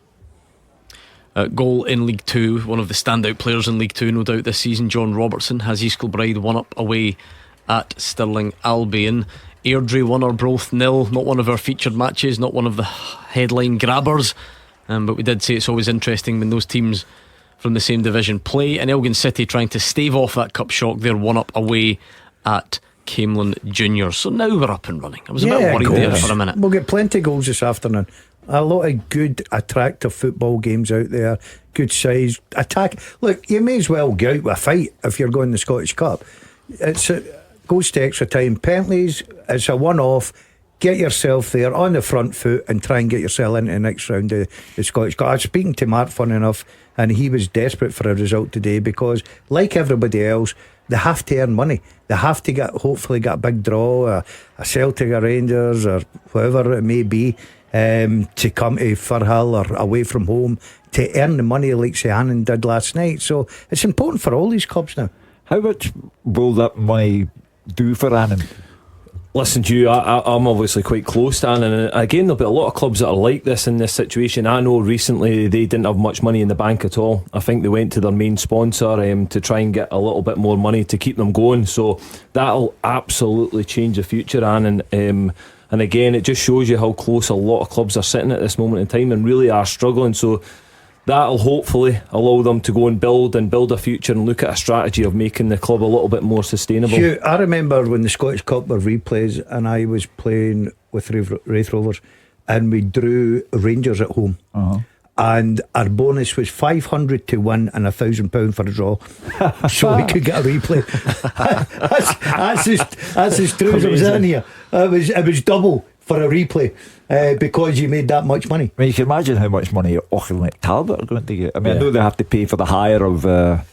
Goal in League 2, one of the standout players in League 2 no doubt this season, John Robertson, has East Kilbride 1-up away at Stirling Albion. Airdrie 1 Arbroath 0, not one of our featured matches, not one of the headline grabbers, but we did say it's always interesting when those teams from the same division play. And Elgin City trying to stave off that cup shock, they're 1-up away at Camelon Juniors. So now we're up and running. I was a bit worried there for a minute. We'll get plenty of goals this afternoon. A lot of good, attractive football games out there. Good size attack. Look, you may as well go out with a fight if you're going to the Scottish Cup. It's goes to extra time, penalties. It's a one-off. Get yourself there on the front foot and try and get yourself into the next round of the Scottish Cup. I was speaking to Mark, funny enough, and he was desperate for a result today, because like everybody else, they have to earn money. They have to hopefully get a big draw, a Celtic or Rangers or whoever it may be, to come to Firhill or away from home to earn the money like say Annan did last night. So it's important for all these clubs now. How much will that money do for Annan? Listen, Hugh, I'm obviously quite close to Annan, and again, there'll be a lot of clubs that are like this in this situation. I know recently they didn't have much money in the bank at all. I think they went to their main sponsor to try and get a little bit more money to keep them going, so that'll absolutely change the future, Annan. And again, it just shows you how close a lot of clubs are sitting at this moment in time and really are struggling. So that'll hopefully allow them to go and build a future and look at a strategy of making the club a little bit more sustainable. Hugh, I remember when the Scottish Cup were replays and I was playing with Wraith Rovers and we drew Rangers at home, and our bonus was 500 to win and £1,000 for a draw, so we could get a replay. that's as true as I was in here. It was double for a replay, because you made that much money. I mean, you can imagine how much money Auchinleck Talbot are going to get. I mean, I know they have to pay for the hire of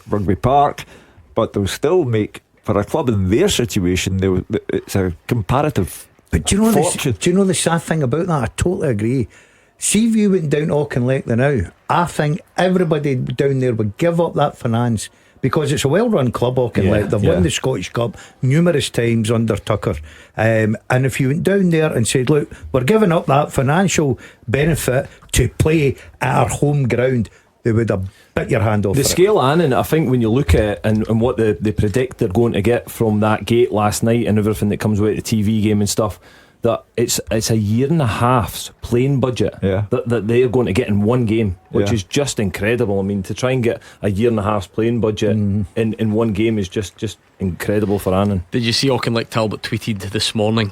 Rugby Park, but they'll still make, for a club in their situation, it's a comparative fortune. Do you know the sad thing about that? I totally agree. See if you went down Auchinleck now, I think everybody down there would give up that finance, because it's a well-run club, Auchinleck. They've won the Scottish Cup numerous times under Tucker, and if you went down there and said, look, we're giving up that financial benefit to play at our home ground, they would have bit your hand off. The scale, Annan, I think when you look at it and what they predict they're going to get from that gate last night and everything that comes with the TV game and stuff, that it's a year and a half's playing budget that they're going to get in one game, which is just incredible. I mean, to try and get a year and a half's playing budget in one game is just incredible for Annan. Did you see Auchinleck Talbot tweeted this morning,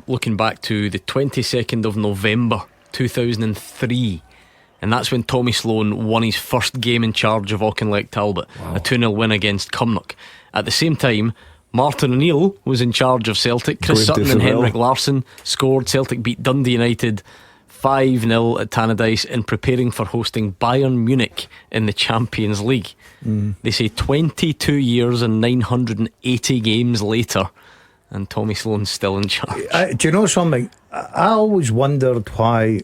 looking back to the 22nd of November 2003, and that's when Tommy Sloan won his first game in charge of Auchinleck Talbot, a 2-0 win against Cumnock. At the same time, Martin O'Neill was in charge of Celtic. Chris Sutton and Henrik Larsson scored. Celtic beat Dundee United 5-0 at Tannadice in preparing for hosting Bayern Munich in the Champions League. They say 22 years and 980 games later, and Tommy Sloan's still in charge. Do you know something? I always wondered why,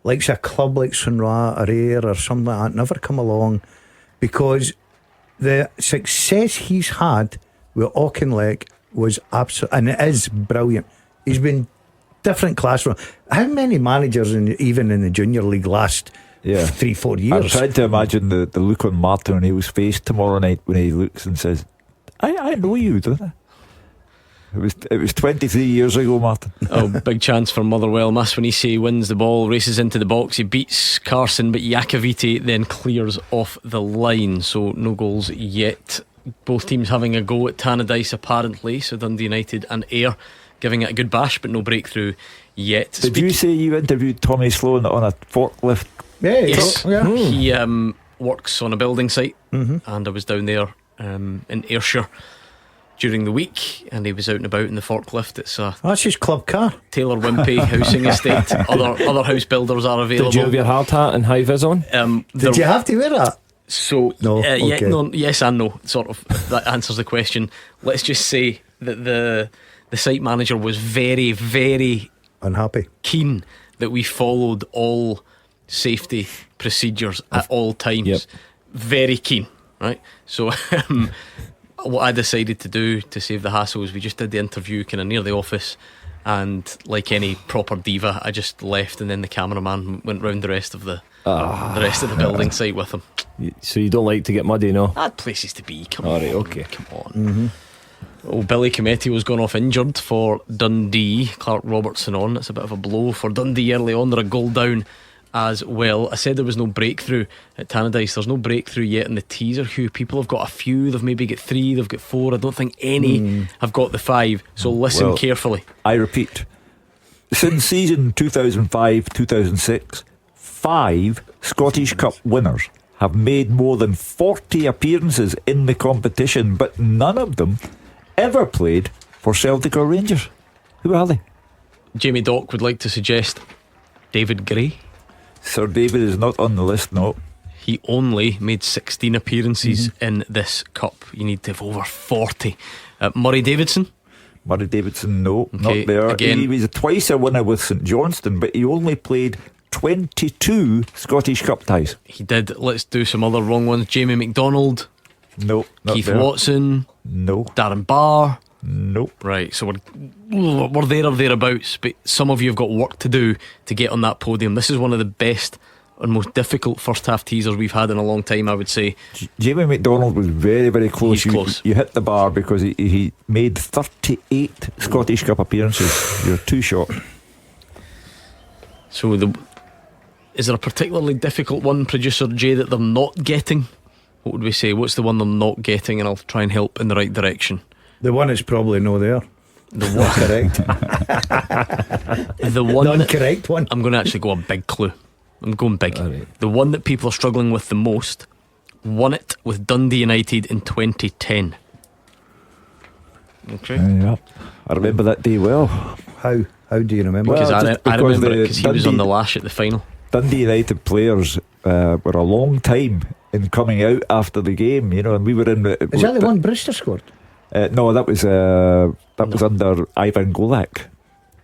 like a club like Sunra or Ayr or something like that never come along, because the success he's had with Auchinleck was absolute, and it is brilliant. He's been different class. How many managers even in the junior league last 3-4 years? I'm trying to imagine the look on Martin O'Neill's face tomorrow night when he looks and says, I know you, don't I? It was 23 years ago, Martin. Big chance for Motherwell. Maswanisi wins the ball, races into the box, he beats Carson, but Iakoviti then clears off the line, so no goals yet. Both teams having a go at Tannadice apparently, so Dundee United and Ayr giving it a good bash but no breakthrough yet. Did you say you interviewed Tommy Sloan on a forklift? Yes. Yeah. He works on a building site, and I was down there in Ayrshire during the week, and he was out and about in the forklift. It's that's his club car. Taylor Wimpey housing estate. Other house builders are available. Did you have your hard hat and high vis on? Did you have to wear that? So no, yes and no. Sort of that answers the question. Let's just say that the site manager was very, very unhappy, keen that we followed all safety procedures at all times. Very keen, right? So what I decided to do to save the hassle is we just did the interview kind of near the office, and like any proper diva, I just left, and then the cameraman went round the rest of the building site with him. So you don't like to get muddy, no? Had places to be. Come all on, right, okay. Come on. Billy Cometti was gone off injured for Dundee. Clark Robertson on. It's a bit of a blow for Dundee early on. They're a goal down as well. I said there was no breakthrough at Tannadice. There's no breakthrough yet in the teaser, Hugh. People have got a few. They've maybe got 3, they've got 4. I don't think any have got the 5. So listen carefully. I repeat, since season 2005-2006, 5 Scottish Cup winners have made more than 40 appearances in the competition, but none of them ever played for Celtic or Rangers. Who are they? Jamie Dock would like to suggest David Gray. Sir David is not on the list, no. He only made 16 appearances in this cup. You need to have over 40. Murray Davidson? Murray Davidson, no, Okay, not there. again. He was twice a winner with St Johnstone, but he only played 22 Scottish Cup ties. He did. Let's do some other wrong ones. Jamie McDonald? No. Not Keith there. Watson? No. Darren Barr? Nope. Right, so we're there or thereabouts, but some of you have got work to do to get on that podium. This is one of the best and most difficult first half teasers we've had in a long time, I would say. Jamie McDonald was very, very close. He's close. You hit the bar because he made 38 Scottish Cup appearances. You're too short. So is there a particularly difficult one, producer Jay, that they're not getting? What would we say? What's the one they're not getting? And I'll try and help in the right direction. The one is probably no there. The one correct. The one non-correct one. I'm going to actually go a big clue. I'm going big. The one that people are struggling with the most won it with Dundee United in 2010. Okay. Yeah, I remember that day well. How do you remember? Because I remember it because he was on Dundee- the lash at the final. Dundee United players were a long time in coming out after the game, you know, and we were in. Is that the one Brewster scored? No, that was under Ivan Golak.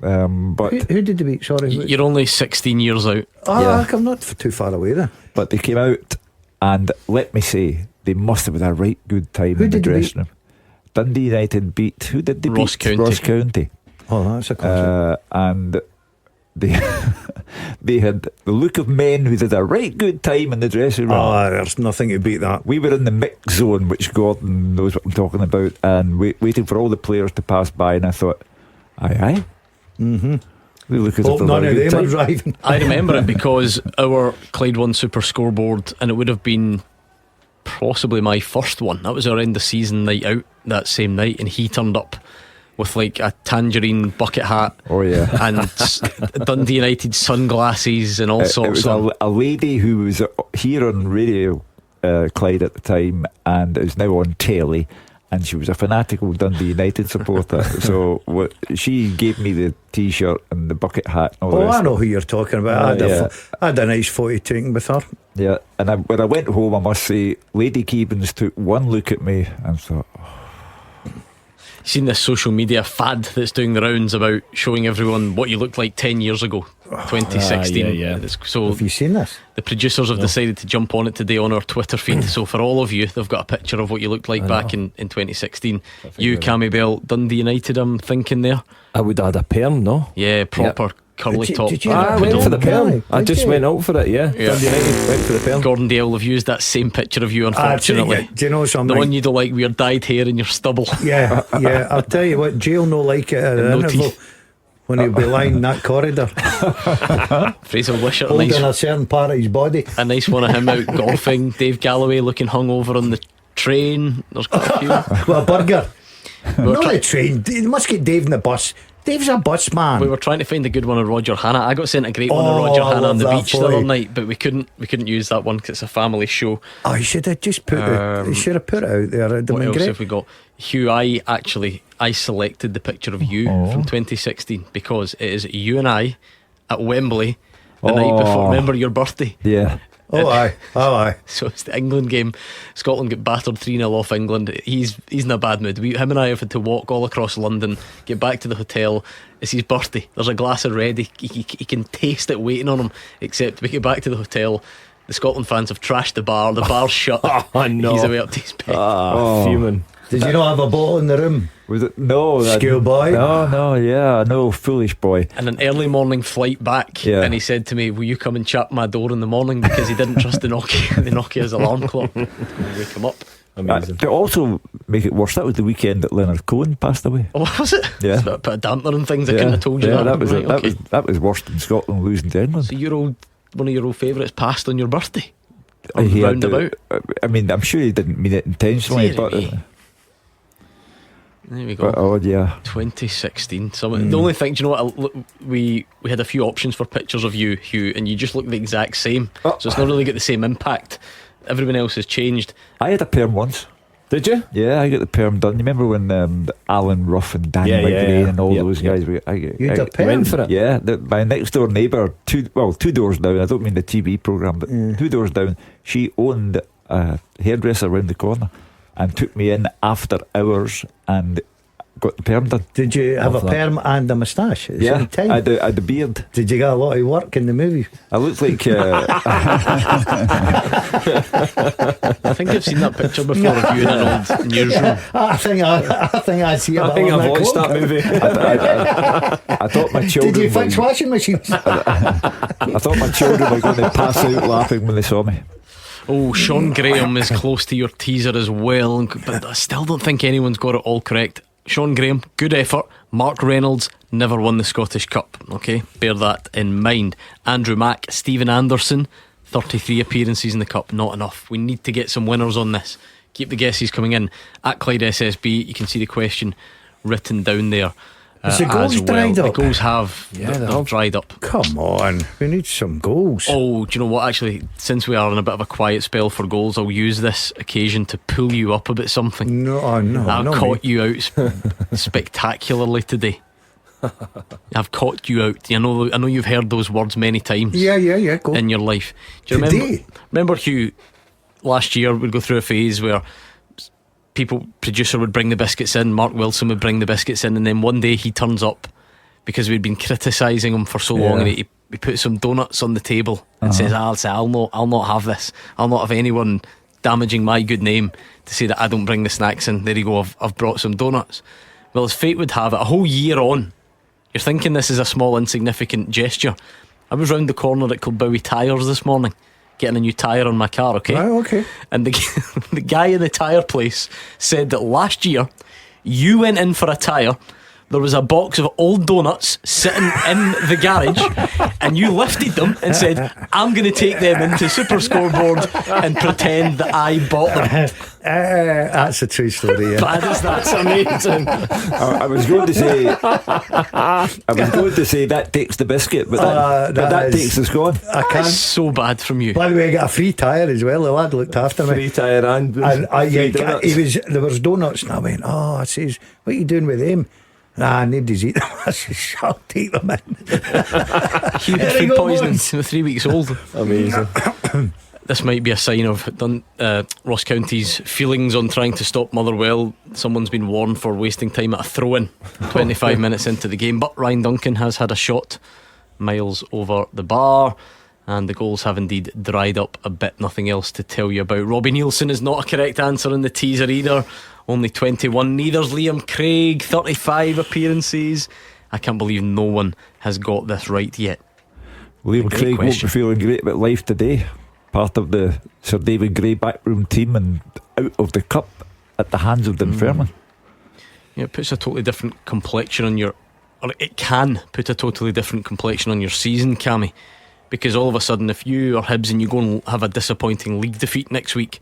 But who did they beat? Sorry, You're only 16 years out. I'm not too far away then. But they came out, and let me say, they must have had a right good time Who in the did they dressing room. Dundee United beat. Who did they Ross beat? County. Ross County. Oh, that's a classic. And they they had the look of men who had a right good time in the dressing room. Oh, there's nothing to beat that. We were in the mix zone, which Gordon knows what I'm talking about, and waiting for all the players to pass by, and I thought, aye. Mm-hmm. They look as Hope if they're none having a of good them are time. driving. I remember it because our Clyde One Super Scoreboard, and it would have been possibly my first one. That was our end of season night out that same night, and he turned up with like a tangerine bucket hat. Oh yeah. And Dundee United sunglasses and all It sorts was of. a lady who was here on Radio Clyde at the time and is now on telly, and she was a fanatical Dundee United supporter. So she gave me the T-shirt and the bucket hat and all the rest. I know who you're talking about. I had a nice photo taken with her. Yeah, and when I went home, I must say, Lady Keevins took one look at me and thought, Seen this social media fad that's doing the rounds about showing everyone what you looked like 10 years ago, 2016. yeah. So have you seen this? the producers have decided to jump on it today on our Twitter feed. So for all of you, they've got a picture of what you looked like back in 2016. You, Cammy Bell, Dundee United, I'm thinking there. I would add a perm, no? Yeah, proper curly top. did you I have went a for the perm? perm. I just went out for it, yeah. Dundee United went for the perm. Gordon Dale have used that same picture of you, unfortunately. Do you know something? The one you don't like with your dyed hair and your stubble. Yeah. I'll tell you what, Jay'll no like it at an No interval teeth. when he'll be lying in that corridor Fraser Wishart, holding nice, a certain part of his body. a nice one of him out golfing. Dave Galloway looking hungover on the train. There's quite a few. Well, a burger. We're Not try- a train. You must get Dave in the bus. Dave's a bus man. We were trying to find a good one of Roger Hannah. I got sent a great one of Roger Hannah on the beach the other night, but we couldn't use that one because it's a family show. Oh, you should have just put it. You should have put it out there. What else have we got? Hugh, I selected the picture of you from 2016 because it is you and I at Wembley the night before. Remember your birthday? Yeah. Aye. So it's the England game. Scotland get battered 3-0 off England. He's in a bad mood. Him and I have had to walk all across London, get back to the hotel. It's his birthday. There's a glass of red. He can taste it waiting on him. Except we get back to the hotel, the Scotland fans have trashed the bar. The bar's shut. No. He's away up to his bed. Fuming. Did you not have a bottle in the room? Was it? No. Schoolboy? No, foolish boy. And an early morning flight back, and he said to me, will you come and chat my door in the morning, because he didn't trust the Nokia's alarm clock. Wake him up. Amazing. To also make it worse, that was the weekend that Leonard Cohen passed away. Oh, was it? Yeah. Put a damper and things. I couldn't have told you that. That was right, okay. that was worse than Scotland losing to England. So one of your old favourites passed on your birthday? He Roundabout? I mean, I'm sure he didn't mean it intentionally, but there we go. 2016. The only thing, do you know what? We had a few options for pictures of you, Hugh, and you just look the exact same. So it's not really got the same impact. Everyone else has changed. I had a perm once. Did you? Yeah, I got the perm done. You remember when Alan Ruff and Danny McGrain and all those guys? You had a perm? Went for it. Yeah, my next door neighbour, two doors down. I don't mean the TV programme, but 2 doors down. She owned a hairdresser around the corner and took me in after hours and got the perm done. Did you have a perm and a moustache at the same time? I had a beard. Did you get a lot of work in the movie? I looked like I think I've seen that picture before of you in an old newsroom. I think I see it. I think I've watched that movie. I thought my children. Did you fix washing machines? I thought my children were going to pass out laughing when they saw me. Oh, Sean Graham is close to your teaser as well, but I still don't think anyone's got it all correct. Sean Graham, good effort. Mark Reynolds never won the Scottish Cup. Okay, bear that in mind. Andrew Mack, Stephen Anderson, 33 appearances in the Cup, not enough. We need to get some winners on this. Keep the guesses coming in. At Clyde SSB, you can see the question written down there. Is the goals dried up? The goals have they've dried up. Come on, we need some goals. Oh, do you know what? Actually, since we are in a bit of a quiet spell for goals, I'll use this occasion to pull you up about something. No, I've caught you out spectacularly today. I've caught you out. I know you've heard those words many times. Yeah. Go. In your life. Do you remember Hugh? Last year we'd go through a phase where producer would bring the biscuits in, Mark Wilson would bring the biscuits in, and then one day he turns up because we'd been criticising him for so long, and he put some donuts on the table and says, I'll not have this. I'll not have anyone damaging my good name to say that I don't bring the snacks in. There you go, I've brought some donuts. Well, as fate would have it, a whole year on, you're thinking this is a small insignificant gesture. I was round the corner at Kilbowie Tyres this morning getting a new tyre on my car, okay? Right, okay. And the guy in the tyre place said that last year you went in for a tyre, there was a box of old donuts sitting in the garage, and you lifted them and said, I'm going to take them into SuperScoreBoard and pretend that I bought them. That's a true story, yeah. That's amazing. I was going to say that takes the biscuit, but that takes the scone. I can't. That's so bad from you. By the way, I got a free tyre as well. The lad looked after me. Free tyre and there was donuts, and I went, I says, what are you doing with them? Nobody's eating them. I said, I'll take them in. He had food poisoning. 3 weeks old. Amazing. This might be a sign of Ross County's feelings on trying to stop Motherwell. Someone's been warned for wasting time at a throw-in 25 minutes into the game, but Ryan Duncan has had a shot miles over the bar, and the goals have indeed dried up a bit. Nothing else to tell you about. Robbie Nielsen is not a correct answer in the teaser either. Only 21. Neither's Liam Craig, 35 appearances. I can't believe no one has got this right yet. Liam Craig won't be feeling great about life today. Part of the Sir David Gray backroom team and out of the cup at the hands of Dunfermline. Yeah, it puts a totally different complexion on your, or it can put a totally different complexion on your season, Cammy. Because all of a sudden, if you are Hibs and you go and have a disappointing league defeat next week,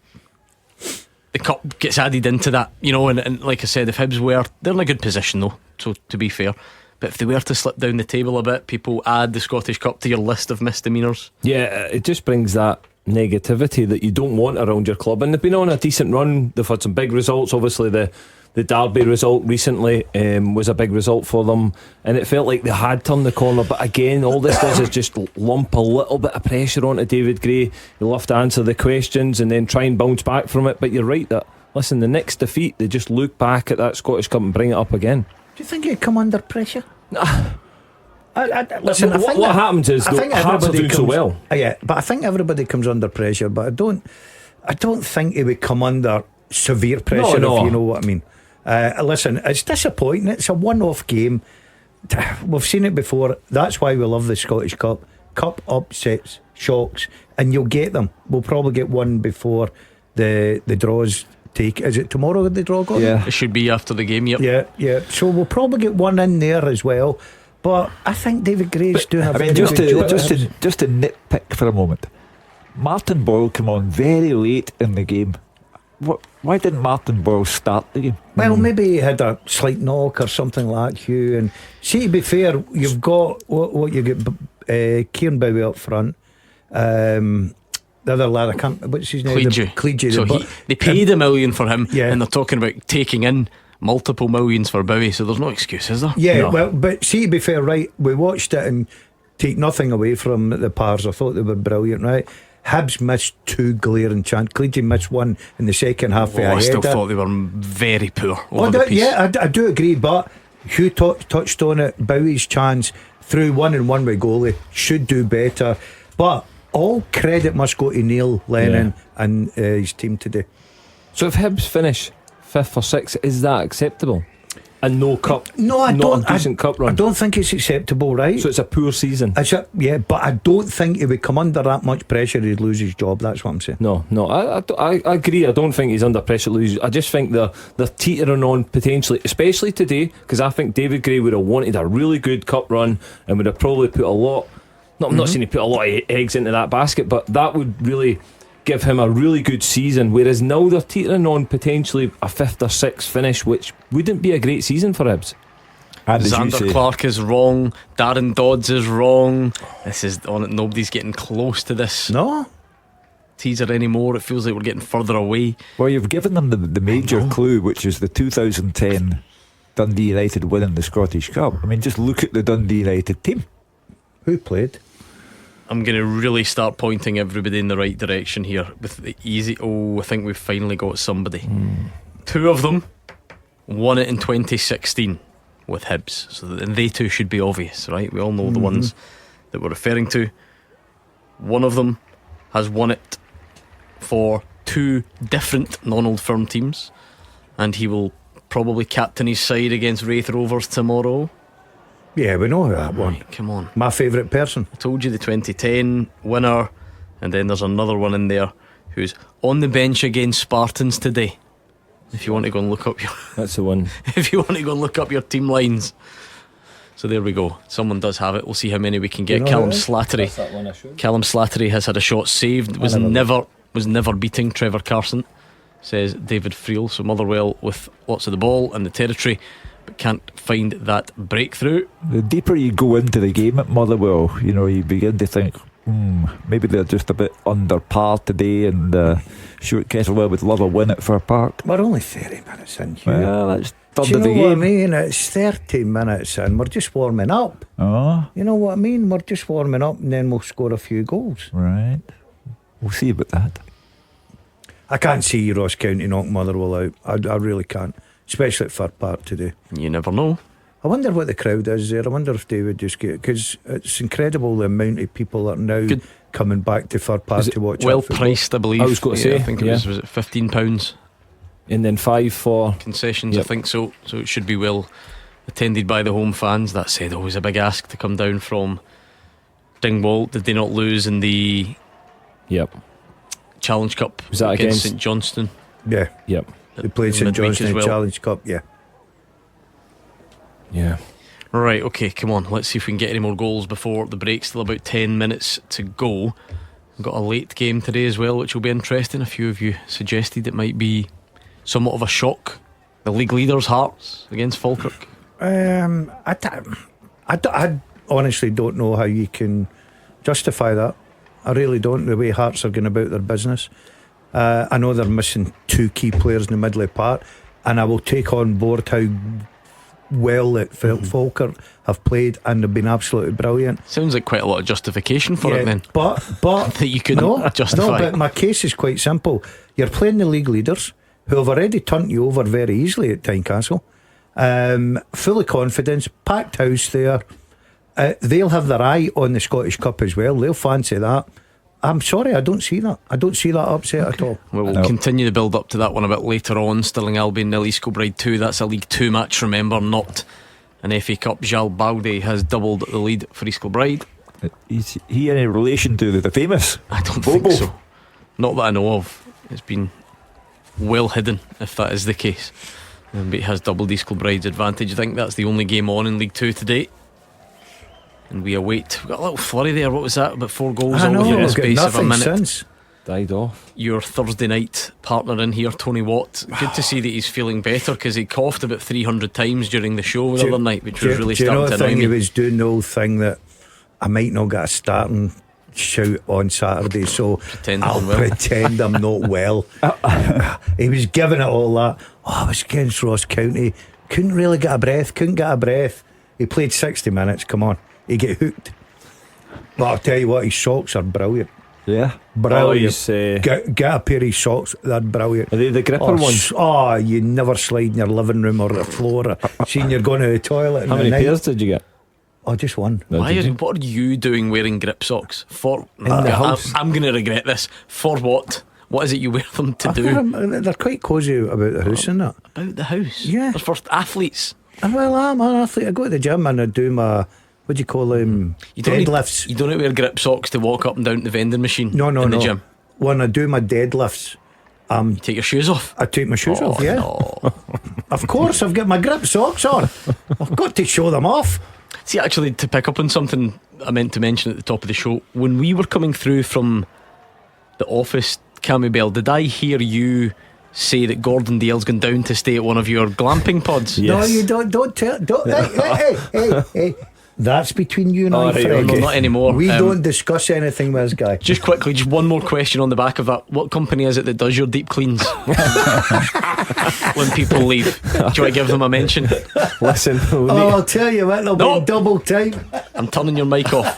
the cup gets added into that, and like I said, if Hibs they're in a good position though, so to be fair, But if they were to slip down the table a bit, people add the Scottish Cup to your list of misdemeanours. Yeah, it just brings that negativity that you don't want around your club. And they've been on a decent run. They've had some big results. Obviously the Derby result recently was a big result for them, and it felt like they had turned the corner. But again, all this does is just lump a little bit of pressure onto David Gray. He'll have to answer the questions and then try and bounce back from it. But you're right that, listen, the next defeat, they just look back at that Scottish Cup and bring it up again. Do you think he'd come under pressure? Listen, what happens is Hearts are doing so well. Yeah, but I think everybody comes under pressure. But I don't think he would come under severe pressure. No. If you know what I mean. Listen, it's disappointing. It's a one-off game. We've seen it before. That's why we love the Scottish Cup. Cup upsets, shocks, and you'll get them. We'll probably get one before the draws. Is it tomorrow the draw goes? Yeah, it should be after the game. Yep. Yeah. So we'll probably get one in there as well. But I think David Gray's doing a very good job. Just to nitpick for a moment, Martin Boyle came on very late in the game. Why didn't Martin Boyle start the game? Well, maybe he had a slight knock or something like that, Hugh. And see, to be fair, you've got what you get. Kieran Bowie up front. The other lad, I can't. What's his name? Cleege. So they paid $1 million for him, and they're talking about taking in multiple millions for Bowie. So there's no excuse, is there? Yeah. No. Well, but see, to be fair, right? We watched it and take nothing away from the Pars. I thought they were brilliant, right? Hibs missed two glaring chances. Cleege missed one in the second half. I still thought they were very poor over the piece. Yeah, I do agree. But Hugh touched on it. Bowie's chance through 1-1 with goalie should do better. But all credit must go to Neil Lennon and his team today. So if Hibs finish 5th or 6th, is that acceptable? And no cup? No, I don't. A decent cup run. I don't think it's acceptable, right? So it's a poor season. But I don't think he would come under that much pressure. He'd lose his job. That's what I'm saying. No, I agree. I don't think he's under pressure to lose. I just think they're teetering on potentially, especially today, because I think David Gray would have wanted a really good cup run and would have probably put a lot. I'm not saying he put a lot of eggs into that basket, but that would really give him a really good season. Whereas now they're teetering on potentially a 5th or 6th finish, which wouldn't be a great season for Hibs. Xander Clark is wrong. Darren Dodds is wrong. This is on it. Nobody's getting close to this. No teaser anymore. It feels like we're getting further away. Well, you've given them the major clue, which is the 2010 Dundee United winning the Scottish Cup. I mean, just look at the Dundee United team. Who played? I'm going to really start pointing everybody in the right direction here with the easy. I think we've finally got somebody. Two of them won it in 2016 with Hibs, so they two should be obvious, right? We all know the ones that we're referring to. One of them has won it for two different non-Old Firm teams, and he will probably captain his side against Wraith Rovers tomorrow. Yeah, we know that one. Come on. My favourite person. I told you the 2010 winner, and then there's another one in there who's on the bench against Spartans today. If you want to go and look up your that's the one. If you want to go and look up your team lines. So there we go. Someone does have it. We'll see how many we can get. Callum Slattery. Callum Slattery has had a shot saved. Was never beating Trevor Carson, says David Friel. So Motherwell with lots of the ball and the territory, but can't find that breakthrough. The deeper you go into the game at Motherwell, you begin to think maybe they're just a bit under par today, and Stuart Kettlewell would love a win at Fir Park. We're only 30 minutes in, Hugh. Well, that's do you know what I mean? It's 30 minutes in. We're just warming up. You know what I mean? We're just warming up, and then we'll score a few goals. Right. We'll see about that. I can't see Ross County knock Motherwell out. I really can't, especially at Fir Park today. You never know. I wonder what the crowd is there. I wonder if they would just get, because it's incredible the amount of people that are now coming back to Fir Park to watch. Well priced, I believe. I was going to say, I think it was it £15, and then 5 for concessions. I think so. So it should be well attended by the home fans. That said, always a big ask to come down from Dingwall. Did they not lose in the Challenge Cup? Was that against St Johnstone? Yeah. Yep. They played St Johnstone in Challenge Cup. Yeah. Right, okay, come on. Let's see if we can get any more goals before the break. Still about 10 minutes to go. We've got a late game today as well, which will be interesting. A few of you suggested it might be somewhat of a shock. The league leaders' Hearts against Falkirk. I I honestly don't know how you can justify that. I really don't, the way Hearts are going about their business. I know they're missing 2 key players in the middle of the park, and I will take on board how well that Falkirk have played, and they've been absolutely brilliant. Sounds like quite a lot of justification for it then. But that you couldn't justify. No, but my case is quite simple. You're playing the league leaders who have already turned you over very easily at Tynecastle. Full of confidence, packed house there. They'll have their eye on the Scottish Cup as well. They'll fancy that. I'm sorry, I don't see that. I don't see that upset at all. Well, we'll continue the build up to that one a bit later on. Stirling Albion 0, East Kilbride 2. That's a League 2 match, remember, not an FA Cup. Jal Balde has doubled the lead for East Kilbride. Is he any relation to the famous? I don't think so. Not that I know of. It's been well hidden if that is the case. But he has doubled East Kilbride's advantage. I think that's the only game on in League 2 today. And we await. We've got a little flurry there. What was that? About 4 goals all within the space of a minute. Since. Died off. Your Thursday night partner in here, Tony Watt. Good to see that he's feeling better, because he coughed about 300 times during the show the other night, which was really starting to annoy me. He was doing the old thing that I might not get a starting shout on Saturday, so I'll pretend I'm not well. He was giving it all that. I was against Ross County, couldn't really get a breath. He played 60 minutes. Come on, he get hooked. But I'll tell you what, his socks are brilliant. Yeah, brilliant. Get a pair of his socks. They're brilliant. Are they the gripper ones? Oh, you never slide in your living room or the floor. Seeing you're going to the toilet. How many pairs did you get? Oh, just one. What are you doing wearing grip socks for? In the house. I'm going to regret this. For what? What is it you wear them to do? They're quite cosy about the house, isn't it? About the house? Yeah. They're for athletes. Well, I'm an athlete. I go to the gym and I do my, what do you call them? Deadlifts. You don't wear grip socks to walk up and down to the vending machine in the gym. When I do my deadlifts, you take your shoes off? I take my shoes off, yeah. No. Of course, I've got my grip socks on. I've got to show them off. See, actually, to pick up on something I meant to mention at the top of the show, when we were coming through from the office, Cammy Bell, did I hear you say that Gordon Dale's gone down to stay at one of your glamping pods? Yes. No, you don't tell. Hey. That's between you and I, Frank. No, not anymore. We don't discuss anything with this guy. Just quickly, just one more question on the back of that. What company is it that does your deep cleans when people leave? Do you want to give them a mention? Listen, I'll tell you what, they'll be double time. I'm turning your mic off.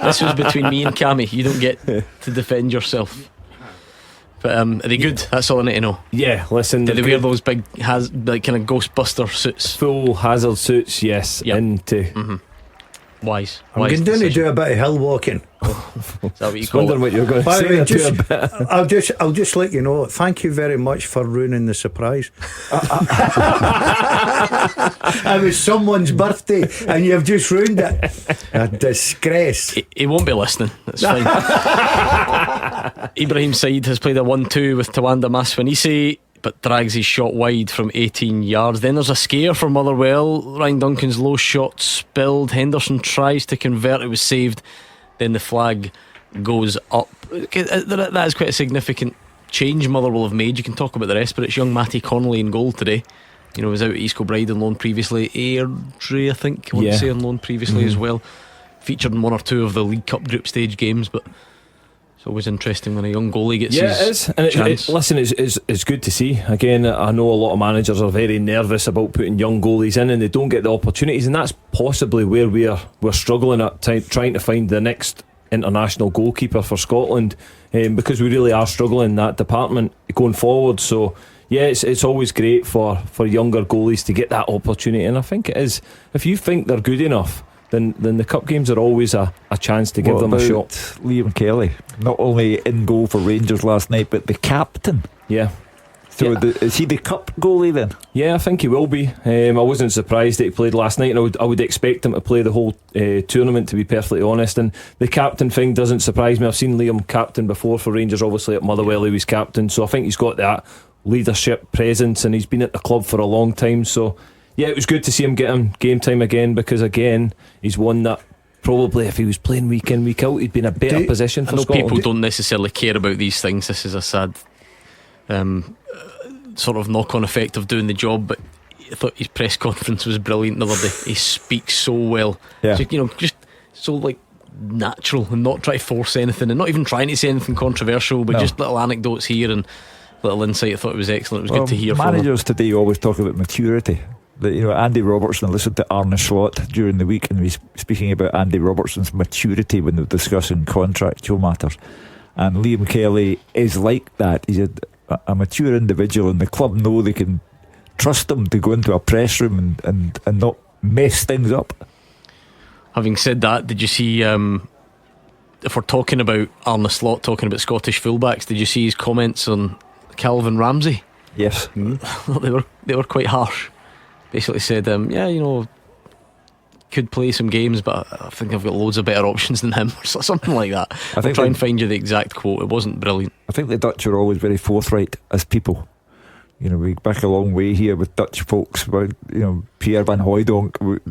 This was between me and Cammy. You don't get to defend yourself. But are they good? That's all I need to know. Yeah, listen. Do they wear those big kind of Ghostbuster suits? Full hazard suits, yes. Yep. Into wise. I'm going down to do a bit of hill walking. Is that what you call it? Wondering what you're going to say. I'll just let you know. Thank you very much for ruining the surprise. It was someone's birthday and you've just ruined it. A disgrace. He won't be listening. That's fine. Ibrahim Said has played a 1-2 with Tawanda Masfanisi, but drags his shot wide from 18 yards. Then there's a scare for Motherwell. Ryan Duncan's low shot spilled. Henderson tries to convert. It was saved. Then the flag goes up. That is quite a significant change Motherwell have made. You can talk about the rest, but it's young Matty Connolly in goal today. You know, he was out at East Kilbride on loan previously. Airdrie, I think, I want to say, on loan previously as well. Featured in 1 or 2 of the League Cup group stage games, but it's always interesting when a young goalie gets his chance. Listen, it's good to see. Again, I know a lot of managers are very nervous about putting young goalies in and they don't get the opportunities, and that's possibly where we're struggling at trying to find the next international goalkeeper for Scotland, because we really are struggling in that department going forward. So yeah, it's always great for younger goalies to get that opportunity, and I think it is. If you think they're good enough, then the cup games are always a chance to give them a shot. Liam Kelly, not only in goal for Rangers last night, but the captain. Yeah. So is he the cup goalie then? Yeah, I think he will be. I wasn't surprised that he played last night, and I would expect him to play the whole tournament, to be perfectly honest. And the captain thing doesn't surprise me. I've seen Liam captain before for Rangers. Obviously at Motherwell he was captain, so I think he's got that leadership presence, and he's been at the club for a long time. So yeah, it was good to see him get game time again, because again he's one that probably if he was playing week in week out he'd be in a better position for Scotland. People don't necessarily care about these things. This is a sad sort of knock-on effect of doing the job, but I thought his press conference was brilliant the other day. He speaks so well. Yeah. So, just so like natural and not try to force anything and not even trying to say anything controversial, but just little anecdotes here and little insight. I thought it was excellent. It was good to hear from him. Managers today always talk about maturity. Andy Robertson, listened to Arne Slot during the week and he was speaking about Andy Robertson's maturity when they were discussing contractual matters, and Liam Kelly is like that. He's a mature individual, and the club know they can trust him to go into a press room and not mess things up. Having said that, did you see, if we're talking about Arne Slot talking about Scottish fullbacks, did you see his comments on Calvin Ramsey? Yes. They were quite harsh. Basically said, could play some games, but I think I've got loads of better options than him, or something like that. I'll try and find you the exact quote. It wasn't brilliant. I think the Dutch are always very forthright as people. We back a long way here with Dutch folks. But Pierre van Hooijdonk,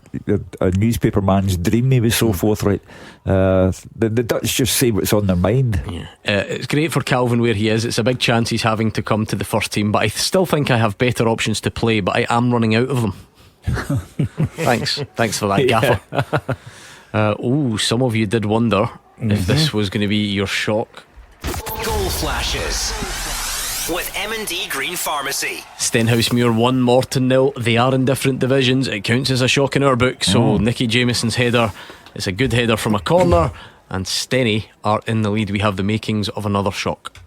a newspaper man's dream. He was so forthright. The Dutch just say what's on their mind. It's great for Calvin where he is. It's a big chance he's having to come to the first team, but I still think I have better options to play, but I am running out of them. Thanks for that, Gaffer. Some of you did wonder if this was going to be your shock. Goal flashes with M&D Green Pharmacy. Stenhousemuir 1, Morton 0. They are in different divisions. It counts as a shock in our book. So Nicky Jamieson's header, it's a good header from a corner, and Stenny are in the lead. We have the makings of another shock.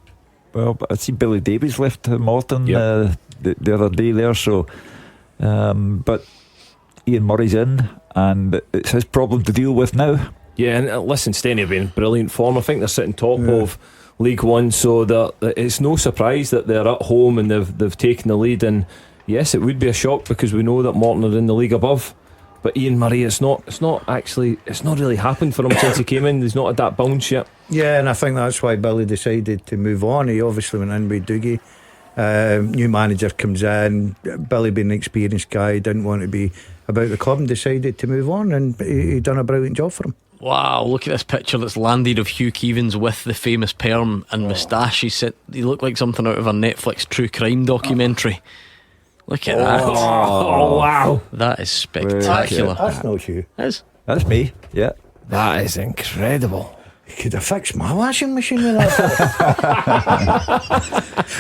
Well, but I see Billy Davies left Morton the other day there. So but Ian Murray's in, and it's his problem to deal with now. Yeah, and listen, Stenny have been in brilliant form. I think they're sitting top of League One, so it's no surprise that they're at home and they've taken the lead. And yes, it would be a shock because we know that Morton are in the league above. But Ian Murray, it's not really happened for him since he came in. He's not had that bounce yet. Yeah, and I think that's why Billy decided to move on. He obviously went in with Dougie. New manager comes in. Billy, being an experienced guy, didn't want to be about the club and decided to move on, and he done a brilliant job for him. Wow, look at this picture that's landed of Hugh Keevins with the famous perm and moustache. He looked like something out of a Netflix true crime documentary. Look at that. Oh, wow. That is spectacular. That's not Hugh. That's me. Yeah. That is incredible. You could have fixed my washing machine with that.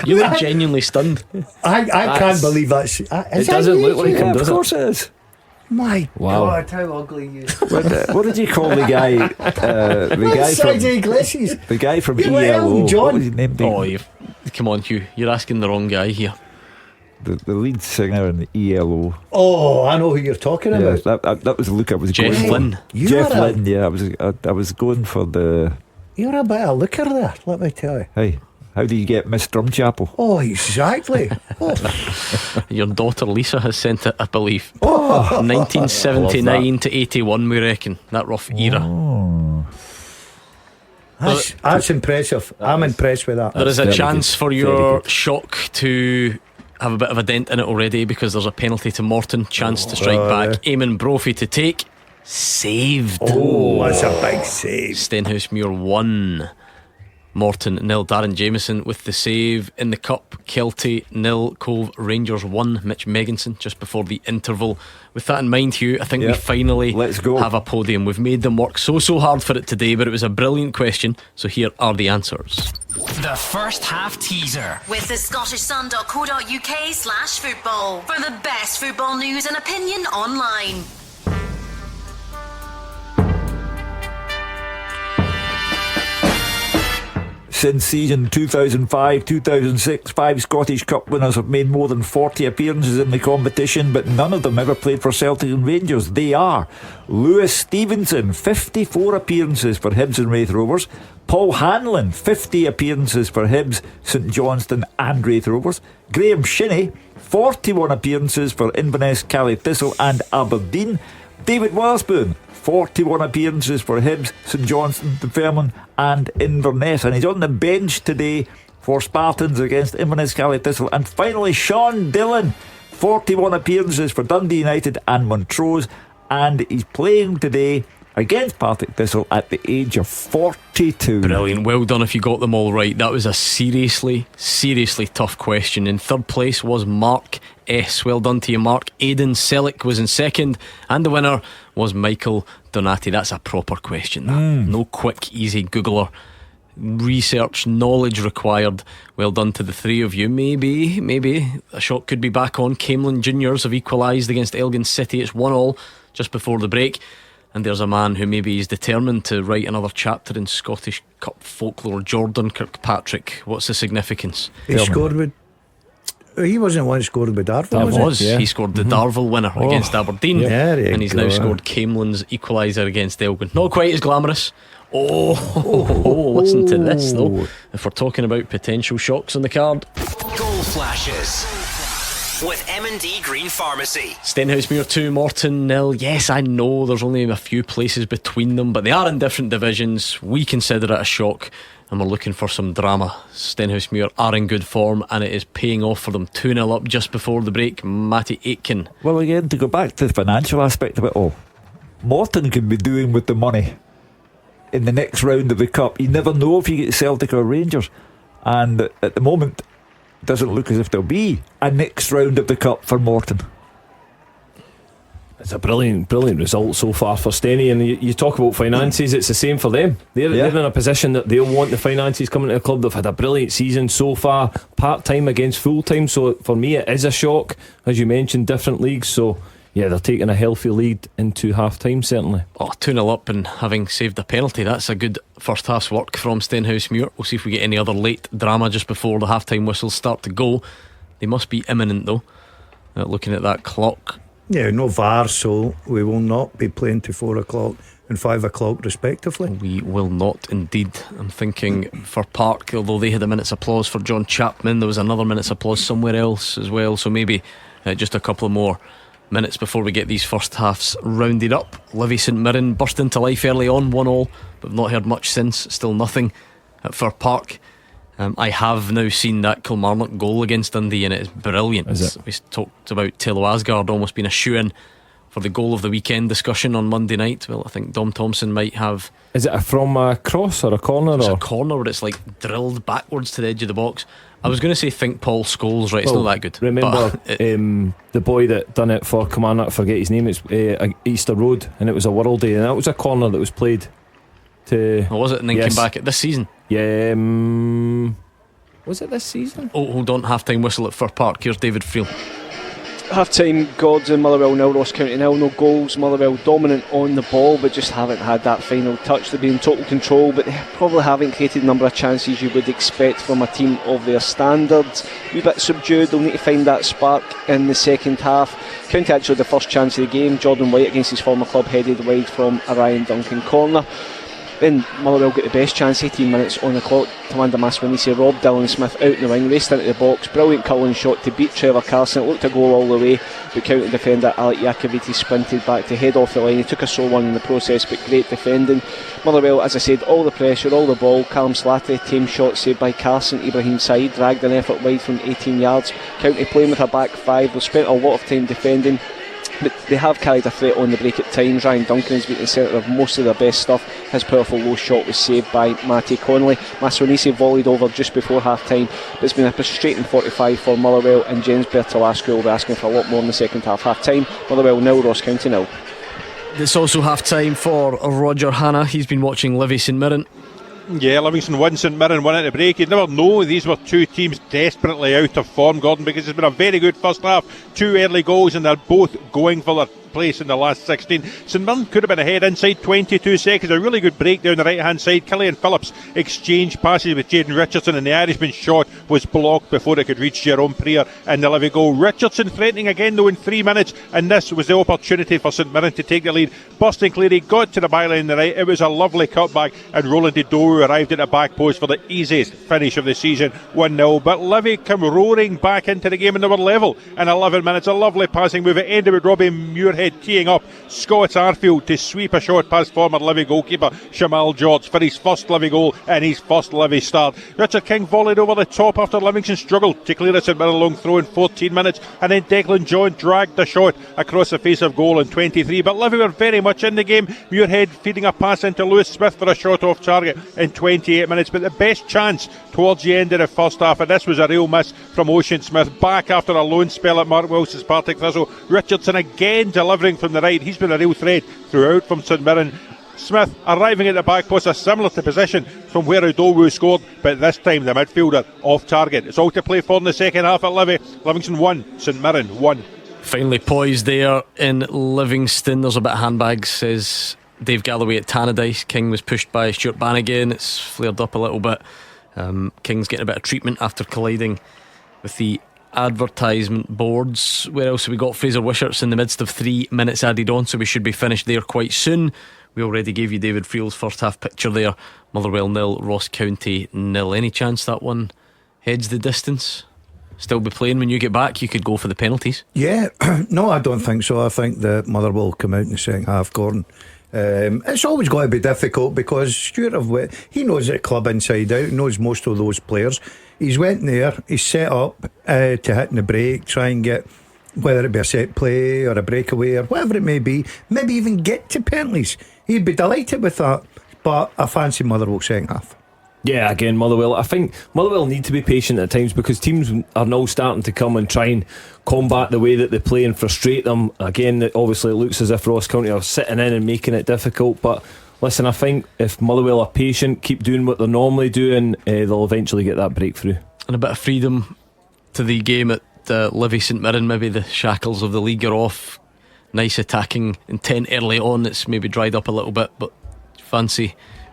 You were genuinely stunned. I can't believe that's. It doesn't look like him, does it? Of course it is. My God, how ugly you! What did you call the guy? The guy from ELO. John. What was his name? Come on, Hugh. You're asking the wrong guy here. The lead singer in the ELO. Oh, I know who you're talking about. That was the look I was Jeff going Lynne. for. Jeff Lynne. Yeah, I was going for the. You're a bit of a looker there, let me tell you. Hey, how do you get Miss Drumchapel? Oh, exactly. Your daughter Lisa has sent it, I believe. 1979 to 81, we reckon. That rough era. That's impressive. I'm impressed with that. There is a chance for your shock to have a bit of a dent in it already, because there's a penalty to Morton. Chance to strike back. Eamon Brophy to take. Saved. That's a big save. Stenhousemuir 1, Morton 0. Darren Jamieson with the save. In the cup, Kelty 0, Cove Rangers 1. Mitch Megginson just before the interval. With that in mind, Hugh, I think we finally have a podium. We've made them work so hard for it today, but it was a brilliant question. So here are the answers. The first half teaser with the scottishsun.co.uk/football for the best football news and opinion online. Since season 2005-2006, 5 Scottish Cup winners have made more than 40 appearances in the competition, but none of them ever played for Celtic and Rangers. They are Lewis Stevenson, 54 appearances for Hibs and Raith Rovers; Paul Hanlon, 50 appearances for Hibs, St Johnstone and Raith Rovers; Graham Shinney, 41 appearances for Inverness, Caley Thistle and Aberdeen; David Witherspoon, 41 appearances for Hibs, St Johnstone, Dunfermline and Inverness, and he's on the bench today for Spartans against Inverness, Caley Thistle. And finally, Sean Dillon, 41 appearances for Dundee United and Montrose, and he's playing today against Partick Thistle at the age of 42. Brilliant, well done if you got them all right. That was a seriously tough question. In third place was Mark S. Well done to you, Mark. Aidan Selick was in second, and the winner was Michael Donati. That's a proper question, that. No quick easy Googler. Research knowledge required. Well done to the three of you. Maybe a shot could be back on. Camelin Juniors have equalised against Elgin City. It's 1-1 just before the break, and there's a man who maybe is determined to write another chapter in Scottish Cup folklore. Jordan Kirkpatrick, what's the significance? He scored with... He wasn't the one who scored with Darvel, He scored the Darvel winner against Aberdeen, and he's now scored Camelin's equaliser against Elgin. Not quite as glamorous. Listen to this though. If we're talking about potential shocks on the card, Goal flashes with M&D Green Pharmacy. Stenhousemuir 2, Morton 0. Yes, I know there's only a few places between them, but they are in different divisions. We consider it a shock, and we're looking for some drama. Stenhousemuir are in good form, and it is paying off for them. 2-0 up just before the break. Matty Aitken. Well, again, to go back to the financial aspect of it all, Morton can be doing with the money in the next round of the Cup. You never know if you get Celtic or Rangers, and at the moment it doesn't look as if there'll be a next round of the Cup for Morton. It's a brilliant result so far for Steny, and you talk about finances, it's the same for them. They're in a position that they'll want the finances coming to the club. They've had a brilliant season so far, part-time against full-time, so for me it is a shock. As you mentioned, different leagues, so yeah, they're taking a healthy lead into half-time, certainly. 2-0 up and having saved a penalty. That's a good first half's work from Stenhousemuir. We'll see if we get any other late drama just before the half-time whistles start to go. They must be imminent though, looking at that clock. Yeah, no VAR, so we will not be playing to 4 o'clock and 5 o'clock respectively. We will not indeed. I'm thinking for Park, although they had a minute's applause for John Chapman, there was another minute's applause somewhere else as well, so maybe just a couple more minutes before we get these first halves rounded up. Livy St Mirren burst into life early on, 1-1, but we've not heard much since. Still nothing at Fir Park. I have now seen that Kilmarnock goal against Dundee, and it is brilliant. We talked about Tello Asgard almost being a shoe-in for the goal of the weekend discussion on Monday night. Well, I think Dom Thompson might have... Is it from a cross or a corner? It's a corner where it's like drilled backwards to the edge of the box. I was going to say think Paul Scholes, right? It's not that good. Remember the boy that done it for Kilmarnock, I forget his name, it's Easter Road, and it was a World Day, and that was a corner that was played to... was it? And then came back at this season? Yeah, was it this season? Hold on, half-time whistle at Fir Park. Here's David Friel. Half-time, Gordon, Motherwell 0, Ross County 0. No goals. Motherwell dominant on the ball, but just haven't had that final touch. They've been in total control, but they probably haven't created the number of chances you would expect from a team of their standards. A wee bit subdued. They'll need to find that spark in the second half. County actually the first chance of the game. Jordan White against his former club headed wide from a Ryan Duncan corner. Then Motherwell got the best chance, 18 minutes on the clock. Tamanda Maswanisi robbed Dylan Smith out in the wing, raced into the box. Brilliant Cullen shot to beat Trevor Carson. It looked a goal all the way, but county defender Alec Iacovitti sprinted back to head off the line. He took a sore one in the process, but great defending. Motherwell, as I said, all the pressure, all the ball. Callum Slattery, tame shot saved by Carson. Ibrahim Said dragged an effort wide from 18 yards. County playing with a back five. They've spent a lot of time defending, but they have carried a threat on the break at times. Ryan Duncan has been the centre of most of their best stuff. His powerful low shot was saved by Matty Connolly. Masonisi volleyed over just before half time, but it's been a frustrating 45 for Motherwell, and James Bertolasco will be asking for a lot more in the second half. Half time, Motherwell 0, Ross County 0. It's also half time for Roger Hanna. He's been watching Livy St Mirren. Yeah, Livingston won, St Mirren won at the break. You'd never know these were two teams desperately out of form, Gordon, because it's been a very good first half. 2 early goals, and they're both going for their place in the last 16. St Mirren could have been ahead inside 22 seconds. A really good break down the right hand side. Killian Phillips exchanged passes with Jaden Richardson, and the Irishman's shot was blocked before it could reach Jerome Prier and the Livy goal. Richardson threatening again though in 3 minutes, and this was the opportunity for St Mirren to take the lead. Boston Cleary got to the byline on the right. It was a lovely cutback, and Roland Doru arrived at the back post for the easiest finish of the season, 1-0. But Livy come roaring back into the game, and they were level in 11 minutes. A lovely passing move. It ended with Robbie Muirhead ahead, teeing up Scott Arfield to sweep a shot past former Livy goalkeeper Shamal George for his first Livy goal and his first Livy start. Richard King volleyed over the top after Livingston struggled to clear a St Mirren long throw in 14 minutes, and then Declan John dragged the shot across the face of goal in 23. But Livy were very much in the game. Muirhead feeding a pass into Lewis Smith for a shot off target in 28 minutes. But the best chance towards the end of the first half, and this was a real miss from Ocean Smith, back after a loan spell at Mark Wilson's Partick Thistle. Richardson again delivering from the right. He's been a real threat throughout from St Mirren. Smith arriving at the back post, a similar to position from where Udowu scored, but this time the midfielder off target. It's all to play for in the second half at Livy. Livingston 1, St Mirren 1. Finally poised there in Livingston. There's a bit of handbags, says Dave Galloway at Tannadice. King was pushed by Stuart Bannigan. It's flared up a little bit. King's getting a bit of treatment after colliding with the advertisement boards. Where else have we got? Fraser Wishart's in the midst of 3 minutes added on, so we should be finished there quite soon. We already gave you David Friel's first half picture there. Motherwell 0, Ross County 0. Any chance that one heads the distance? Still be playing when you get back? You could go for the penalties. Yeah, no, I don't think so. I think that Motherwell will come out in the second half, Gordon. It's always got to be difficult because Stuart, he knows the club inside out, knows most of those players. He's went there, he's set up to hit in the break, try and get, whether it be a set play or a breakaway or whatever it may be, maybe even get to penalties. He'd be delighted with that, but I fancy Motherwell second half. Yeah, again, Motherwell. I think Motherwell need to be patient at times because teams are now starting to come and try and combat the way that they play and frustrate them. Again, obviously it looks as if Ross County are sitting in and making it difficult, but listen, I think if Motherwell are patient, keep doing what they're normally doing, they'll eventually get that breakthrough. And a bit of freedom to the game at Livy St Mirren. Maybe the shackles of the league are off. Nice attacking intent early on. It's maybe dried up a little bit, but who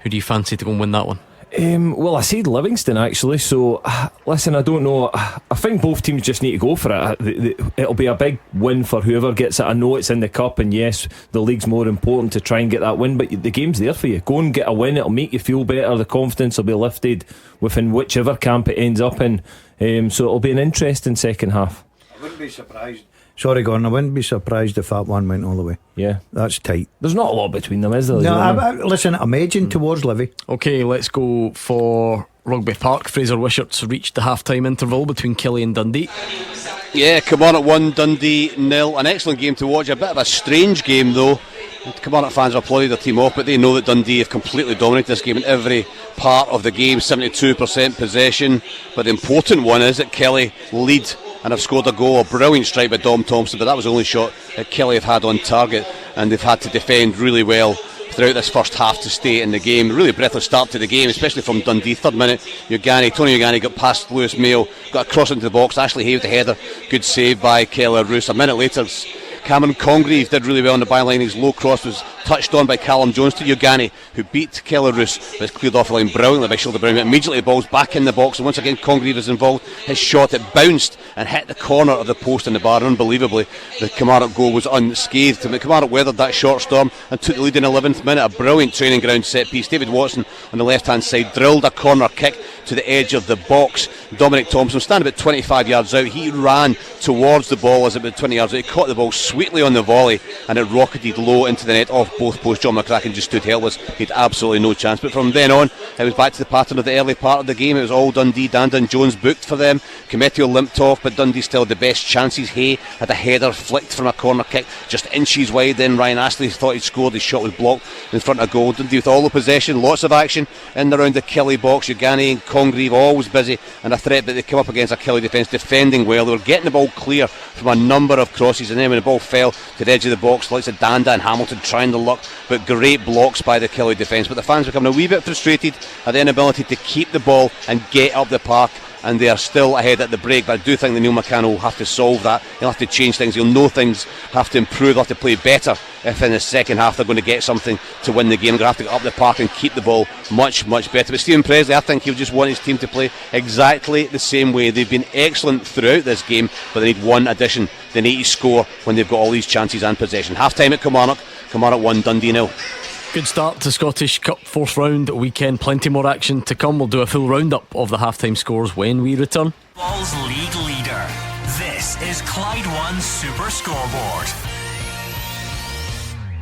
do you fancy to go and win that one? Well, I said Livingston actually, so listen, I don't know. I think both teams just need to go for it. It'll be a big win for whoever gets it. I know it's in the cup, and yes, the league's more important to try and get that win, but the game's there for you. Go and get a win, it'll make you feel better. The confidence will be lifted within whichever camp it ends up in. So it'll be an interesting second half. I wouldn't be surprised. Sorry, Gordon, I wouldn't be surprised if that one went all the way. Yeah, that's tight. There's not a lot between them, is there? No, listen, I'm edging towards Livy. Okay, let's go for Rugby Park. Fraser Wishart's reached the half-time interval between Killie and Dundee. Yeah, Kilmarnock 1, Dundee 0. An excellent game to watch. A bit of a strange game though. Kilmarnock fans are applauding their team off, but they know that Dundee have completely dominated this game in every part of the game. 72% possession, but the important one is that Killie lead and have scored a goal. A brilliant strike by Dom Thompson, but that was the only shot that Killie have had on target, and they've had to defend really well throughout this first half to stay in the game. Really breathless start to the game, especially from Dundee. Third minute, Tony Ugani got past Lewis Mayo, got a cross into the box. Ashley Hay with the header, good save by Keller Roos. A minute later, Cameron Congreve did really well on the byline. His low cross was touched on by Callum Jones to Ugani, who beat Keller Roos, but it's cleared off the line brilliantly by Shilda Brown. Immediately the ball's back in the box, and once again Congreve is involved. His shot, it bounced and hit the corner of the post in the bar. Unbelievably, the Kilmarnock goal was unscathed. Kilmarnock weathered that short storm and took the lead in the 11th minute. A brilliant training ground set piece. David Watson on the left hand side drilled a corner kick to the edge of the box. Dominic Thompson, standing about 25 yards out, he ran towards the ball as about 20 yards out. He caught the ball sweetly on the volley, and it rocketed low into the net off both posts. John McCracken just stood helpless. He had absolutely no chance. But from then on, it was back to the pattern of the early part of the game. It was all Dundee. Dandan Jones booked for them. Cometio limped off, but Dundee still had the best chances. Hay had a header flicked from a corner kick just inches wide. Then Ryan Astley thought he'd scored. His shot was blocked in front of goal. Dundee with all the possession, lots of action in and around the Killie box. Ugani and Congreve always busy, and a threat, but they come up against a Killie defence defending well. They were getting the ball clear from a number of crosses, and then when the ball fell to the edge of the box, lots of Danda and Hamilton trying the luck, but great blocks by the Killie defence. But the fans becoming a wee bit frustrated at the inability to keep the ball and get up the park, and they are still ahead at the break. But I do think that Neil McCann will have to solve that. He'll have to change things. He'll know things have to improve. They'll have to play better if in the second half they're going to get something to win the game. They're going to have to get up the park and keep the ball much, much better. But Stephen Presley, I think he'll just want his team to play exactly the same way. They've been excellent throughout this game, but they need one addition. They need to score when they've got all these chances and possession. Half time at Kilmarnock 1, Dundee 0. Good start to Scottish Cup fourth round weekend. Plenty more action to come. We'll do a full roundup of the half-time scores when we return. Ball's league leader. This is Clyde One Super Scoreboard.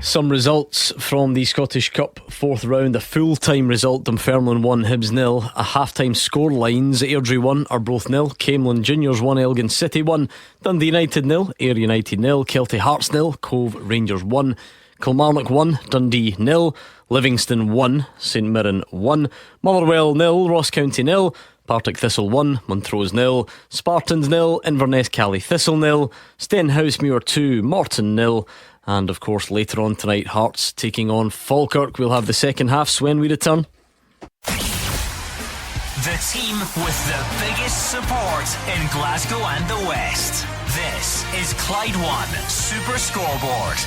Some results from the Scottish Cup 4th round. A full-time result: Dunfermline 1, Hibs 0. A half-time score lines: Airdrie 1, Arbroath 0, Camelon Juniors 1, Elgin City 1, Dundee United 0, Ayr United 0, Kelty Hearts 0, Cove Rangers 1, Kilmarnock 1, Dundee 0, Livingston 1, St Mirren 1, Motherwell 0, Ross County 0, Partick Thistle 1, Montrose 0, Spartans 0, Inverness Cally Thistle 0, Stenhousemuir 2, Morton 0. And of course later on tonight, Hearts taking on Falkirk. We'll have the second halfs when we return. The team with the biggest support in Glasgow and the West. This is Clyde One Super Scoreboard.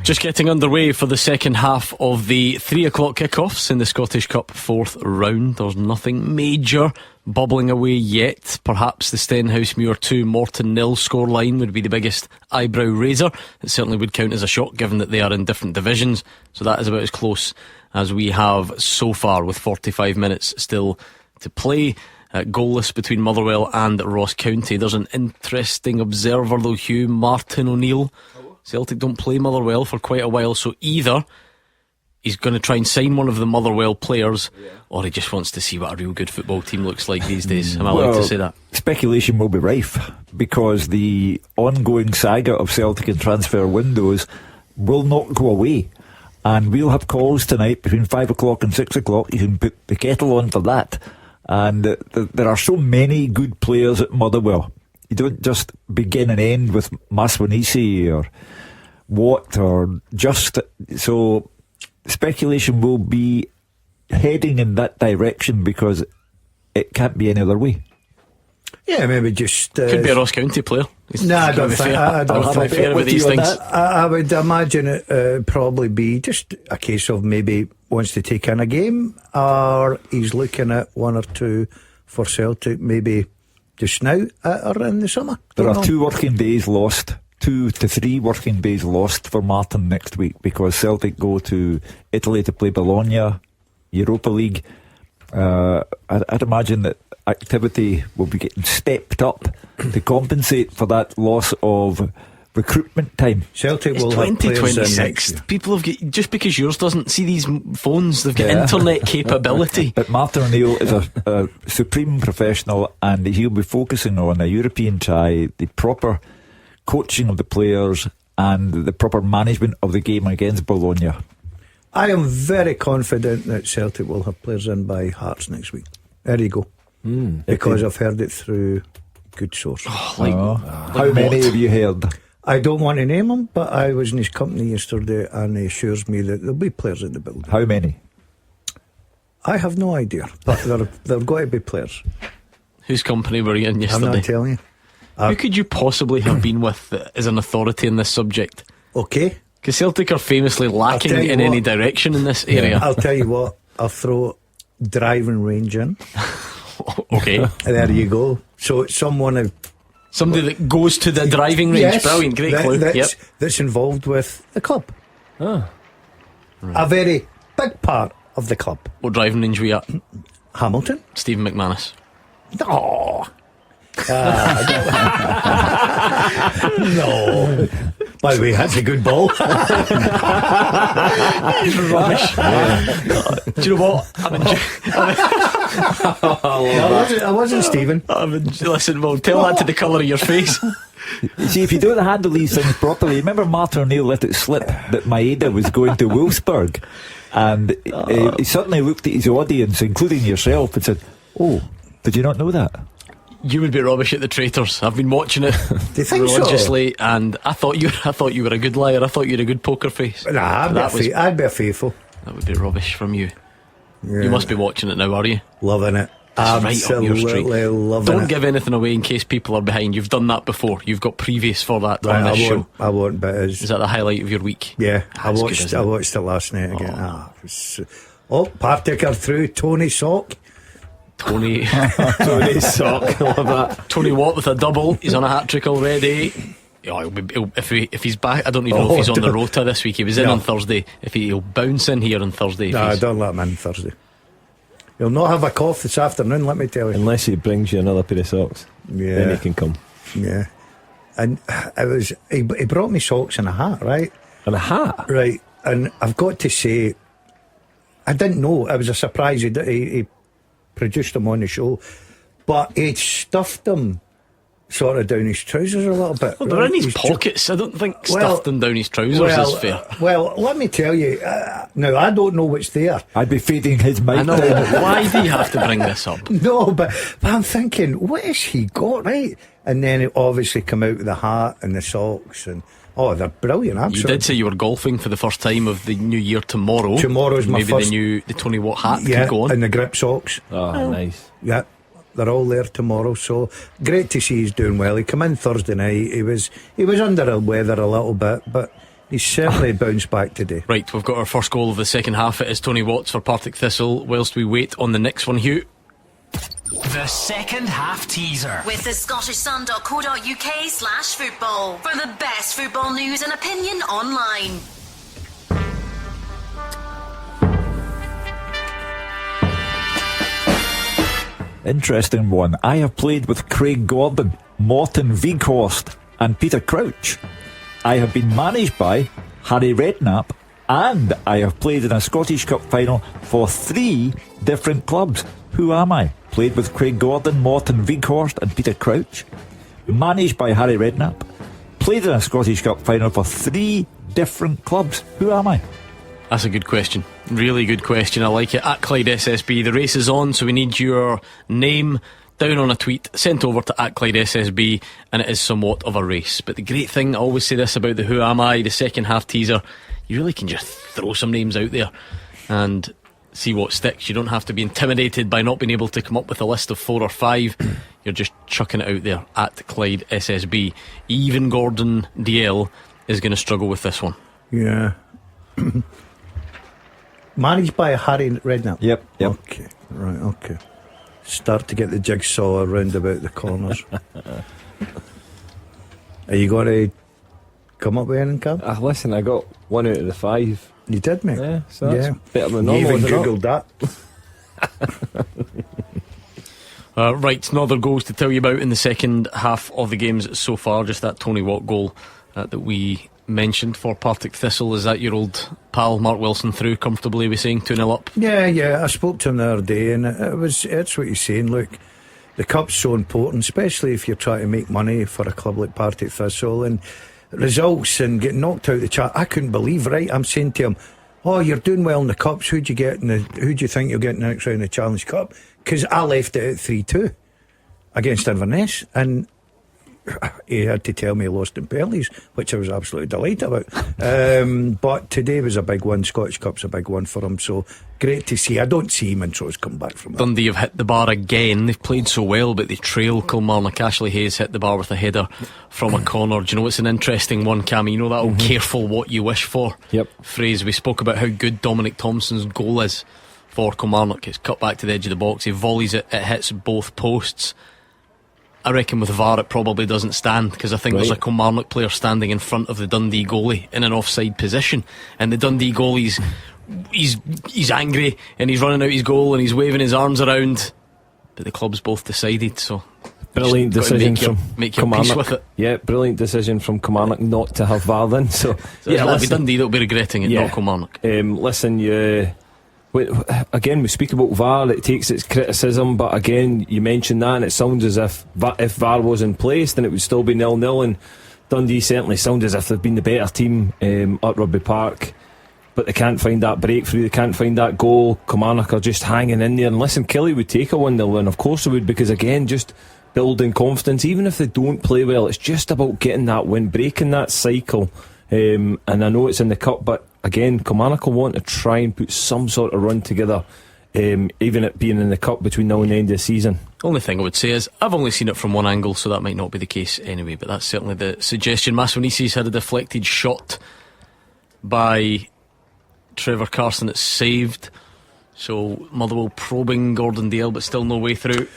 Just getting underway for the second half of the 3 o'clock kickoffs in the Scottish Cup 4th round. There's nothing major bubbling away yet. Perhaps the Stenhousemuir 2 Morton 0 scoreline would be the biggest eyebrow raiser. It certainly would count as a shock given that they are in different divisions. So that is about as close as we have so far, with 45 minutes still to play. Goalless between Motherwell and Ross County. There's an interesting observer though, Hugh. Martin O'Neill. Celtic don't play Motherwell for quite a while, so either he's going to try and sign one of the Motherwell players, or he just wants to see what a real good football team looks like these days. Am I allowed to say that? Speculation will be rife, because the ongoing saga of Celtic and transfer windows will not go away, and we'll have calls tonight between 5 o'clock and 6 o'clock. You can put the kettle on for that. And there are so many good players at Motherwell. You don't just begin and end with Maswanisi or Watt or Just. So speculation will be heading in that direction, because it can't be any other way. Yeah, maybe just could be a Ross County player. No, I don't think. I don't think fair with these things. I would imagine it probably be just a case of maybe wants to take in a game, or he's looking at one or two for Celtic, maybe just now or in the summer. There are 2 working days lost, 2 to 3 working days lost for Martin next week, because Celtic go to Italy to play Bologna, Europa League. I'd imagine that activity will be getting stepped up to compensate for that loss of recruitment time. Celtic it's will 2026. People have got, just because yours doesn't see these phones, they've got internet capability. But Martin O'Neill is a supreme professional, and he'll be focusing on a European tie, the proper coaching of the players, and the proper management of the game against Bologna. I am very confident that Celtic will have players in by Hearts next week. There you go. Because I've heard it through good sources. How many have you heard? I don't want to name him, but I was in his company yesterday, and he assures me that there'll be players in the building. How many? I have no idea, but there've got to be players. Whose company were you in yesterday? I'm not telling you. Who could you possibly have been with as an authority in this subject? Okay. Because Celtic are famously lacking in any direction in this area. I'll tell you what, I'll throw driving range in. Okay. There you go. So it's somebody that goes to the driving range. Yes, brilliant, great clue. That's involved with the club. Right. A very big part of the club. What driving range we at? Hamilton. Stephen McManus. No. No. By the way, that's a good ball. Rubbish. Do you know what? I wasn't Stephen. Listen, well, tell that to the colour of your face. You see, if you don't handle these things properly, remember Martin O'Neill let it slip that Maeda was going to Wolfsburg, and he suddenly looked at his audience, including yourself, and said, "Oh, did you not know that?" You would be rubbish at the traitors. I've been watching it religiously, and I thought you were a good liar. I thought you had a good poker face. Nah, I'd be a faithful. That would be rubbish from you. Yeah. You must be watching it now, are you? Loving it. That's absolutely right up your street. Loving Don't it. give anything away in case people are behind. You've done that before. You've got previous for that on this show. I won't, but is that the highlight of your week? Yeah, I watched it last night again. Partick are through. Tony Sock. Tony Sock, love that. Tony Watt with a double. He's on a hat-trick already. If he's back, I don't even know if he's on the rota this week. He was in on Thursday. If he'll bounce in here on Thursday. No, don't let him in Thursday. He'll not have a cough this afternoon, let me tell you. Unless he brings you another pair of socks. Yeah. Then he can come. Yeah. And it was he brought me socks and a hat, right? And a hat? Right, and I've got to say, I didn't know. It was a surprise. He produced them on the show, but he stuffed them sort of down his trousers a little bit. Well, they're in his pockets. I don't think stuffed them down his trousers is fair. Well, let me tell you, now I don't know what's there. I'd be feeding his mic. I know. Why do you have to bring this up? No, but I'm thinking, what has he got, right? And then it obviously come out with the hat and the socks, and they're brilliant. Absolutely. You did say you were golfing for the first time of the new year tomorrow. Tomorrow's my first. Maybe the Tony Watt hat yeah, can go on. And the grip socks. Oh, nice. Yeah. They're all there tomorrow, so great to see he's doing well. He came in Thursday night. He was under the weather a little bit, but he's certainly bounced back today. Right, we've got our first goal of the second half. It is Tony Watts for Partick Thistle. Whilst we wait on the next one, Hugh. The second half teaser with the scottishsun.co.uk/football for the best football news and opinion online. Interesting one. I have played with Craig Gordon, Morten Weghorst and Peter Crouch. I have been managed by Harry Redknapp, and I have played in a Scottish Cup final for 3 different clubs. Who am I? Played with Craig Gordon, Morten Weghorst and Peter Crouch. Managed by Harry Redknapp. Played in a Scottish Cup final for 3 different clubs. Who am I? That's a good question. Really good question. I like it. At Clyde SSB, the race is on, so we need your name down on a tweet sent over to at Clyde SSB, and it is somewhat of a race. But the great thing, I always say this about the Who Am I, the second half teaser, you really can just throw some names out there and see what sticks. You don't have to be intimidated by not being able to come up with a list of 4 or 5. You're just chucking it out there at Clyde SSB. Even Gordon DL is going to struggle with this one. Yeah. Managed by Harry Redknapp. Yep. Okay, right, okay. Start to get the jigsaw around about the corners. Are you going to come up with anything, Cam? Listen, I got 1 out of the 5. You did, mate? Yeah, so that's better than normal. You even Googled that. Right, no other goals to tell you about in the second half of the games so far. Just that Tony Watt goal that we mentioned for Partick Thistle. Is that your old pal Mark Wilson through comfortably, we're saying 2-0 up? Yeah, I spoke to him the other day, and it's what he's saying. Look, the cup's so important, especially if you're trying to make money for a club like Partick Thistle, and results and getting knocked out the chat. I couldn't believe, right? I'm saying to him, oh, you're doing well in the cups, who do you think you'll get in the next round of the Challenge Cup? Because I left it at 3-2 against Inverness, and he had to tell me he lost in penalties, which I was absolutely delighted about. But today was a big one. Scottish Cup's a big one for him, so great to see. I don't see Montrose come back from that. Dundee have hit the bar again. They've played so well, but they trail Kilmarnock. Ashley Hayes hit the bar with a header from a corner. Do you know it's an interesting one, Cammy? You know that old careful what you wish for phrase. We spoke about how good Dominic Thompson's goal is for Kilmarnock. It's cut back to the edge of the box, he volleys it, it hits both posts. I reckon with VAR it probably doesn't stand, because I think there's a Kilmarnock player standing in front of the Dundee goalie in an offside position, and the Dundee goalie's he's angry and he's running out his goal and he's waving his arms around, but the club's both decided, so brilliant decision from make your peace with it. Yeah, brilliant decision from Kilmarnock not to have VAR then. So yeah, it'll be Dundee that'll be regretting it, not Kilmarnock. Listen, again, we speak about VAR, it takes its criticism, but again, you mentioned that and it sounds as if VAR was in place, then it would still be 0-0, and Dundee certainly sound as if they've been the better team at Rugby Park, but they can't find that breakthrough, they can't find that goal. Kilmarnock are just hanging in there, and listen, Killie would take a 1-0 win, of course they would, because again, just building confidence, even if they don't play well, it's just about getting that win, breaking that cycle. And I know it's in the cup, but again, Kilmarnock will want to try and put some sort of run together, even it being in the cup between now and the end of the season. Only thing I would say is I've only seen it from one angle, so that might not be the case anyway, but that's certainly the suggestion. Masonissi's had a deflected shot by Trevor Carson that's saved, so Motherwell probing Gordon Dale, but still no way through.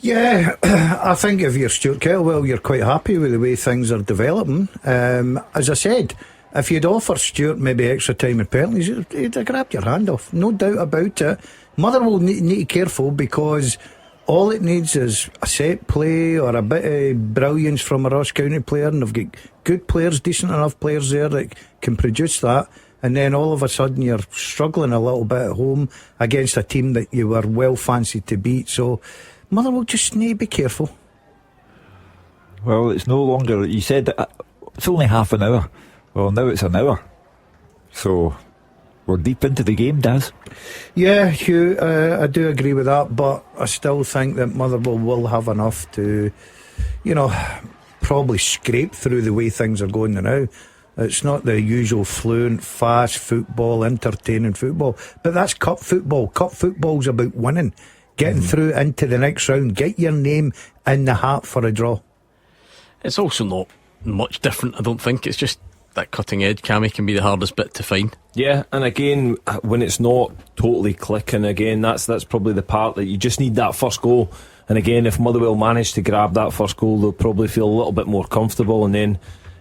Yeah, I think if you're Stuart Kettlewell, you're quite happy with the way things are developing. As I said, if you'd offer Stuart maybe extra time and penalties, he'd have grabbed your hand off, no doubt about it. Motherwell need to be careful, because all it needs is a set play or a bit of brilliance from a Ross County player, and they've got good players, decent enough players there that can produce that. And then all of a sudden you're struggling a little bit at home against a team that you were well fancied to beat. So Motherwell just need to be careful. Well, it's no longer, you said it's only half an hour. Well, now it's an hour. So we're deep into the game, Daz. Yeah, Hugh, I do agree with that, but I still think that Motherwell will have enough to, probably scrape through the way things are going now. It's not the usual fluent, fast football, entertaining football, but that's cup football. Cup football's about winning, getting through into the next round, get your name in the hat for a draw. It's also not much different, I don't think. It's just that cutting edge, Cammy, can be the hardest bit to find. Yeah, and again, when it's not totally clicking, again, that's probably the part that you just need that first goal. And again, if Motherwell manage to grab that first goal, they'll probably feel a little bit more comfortable, and then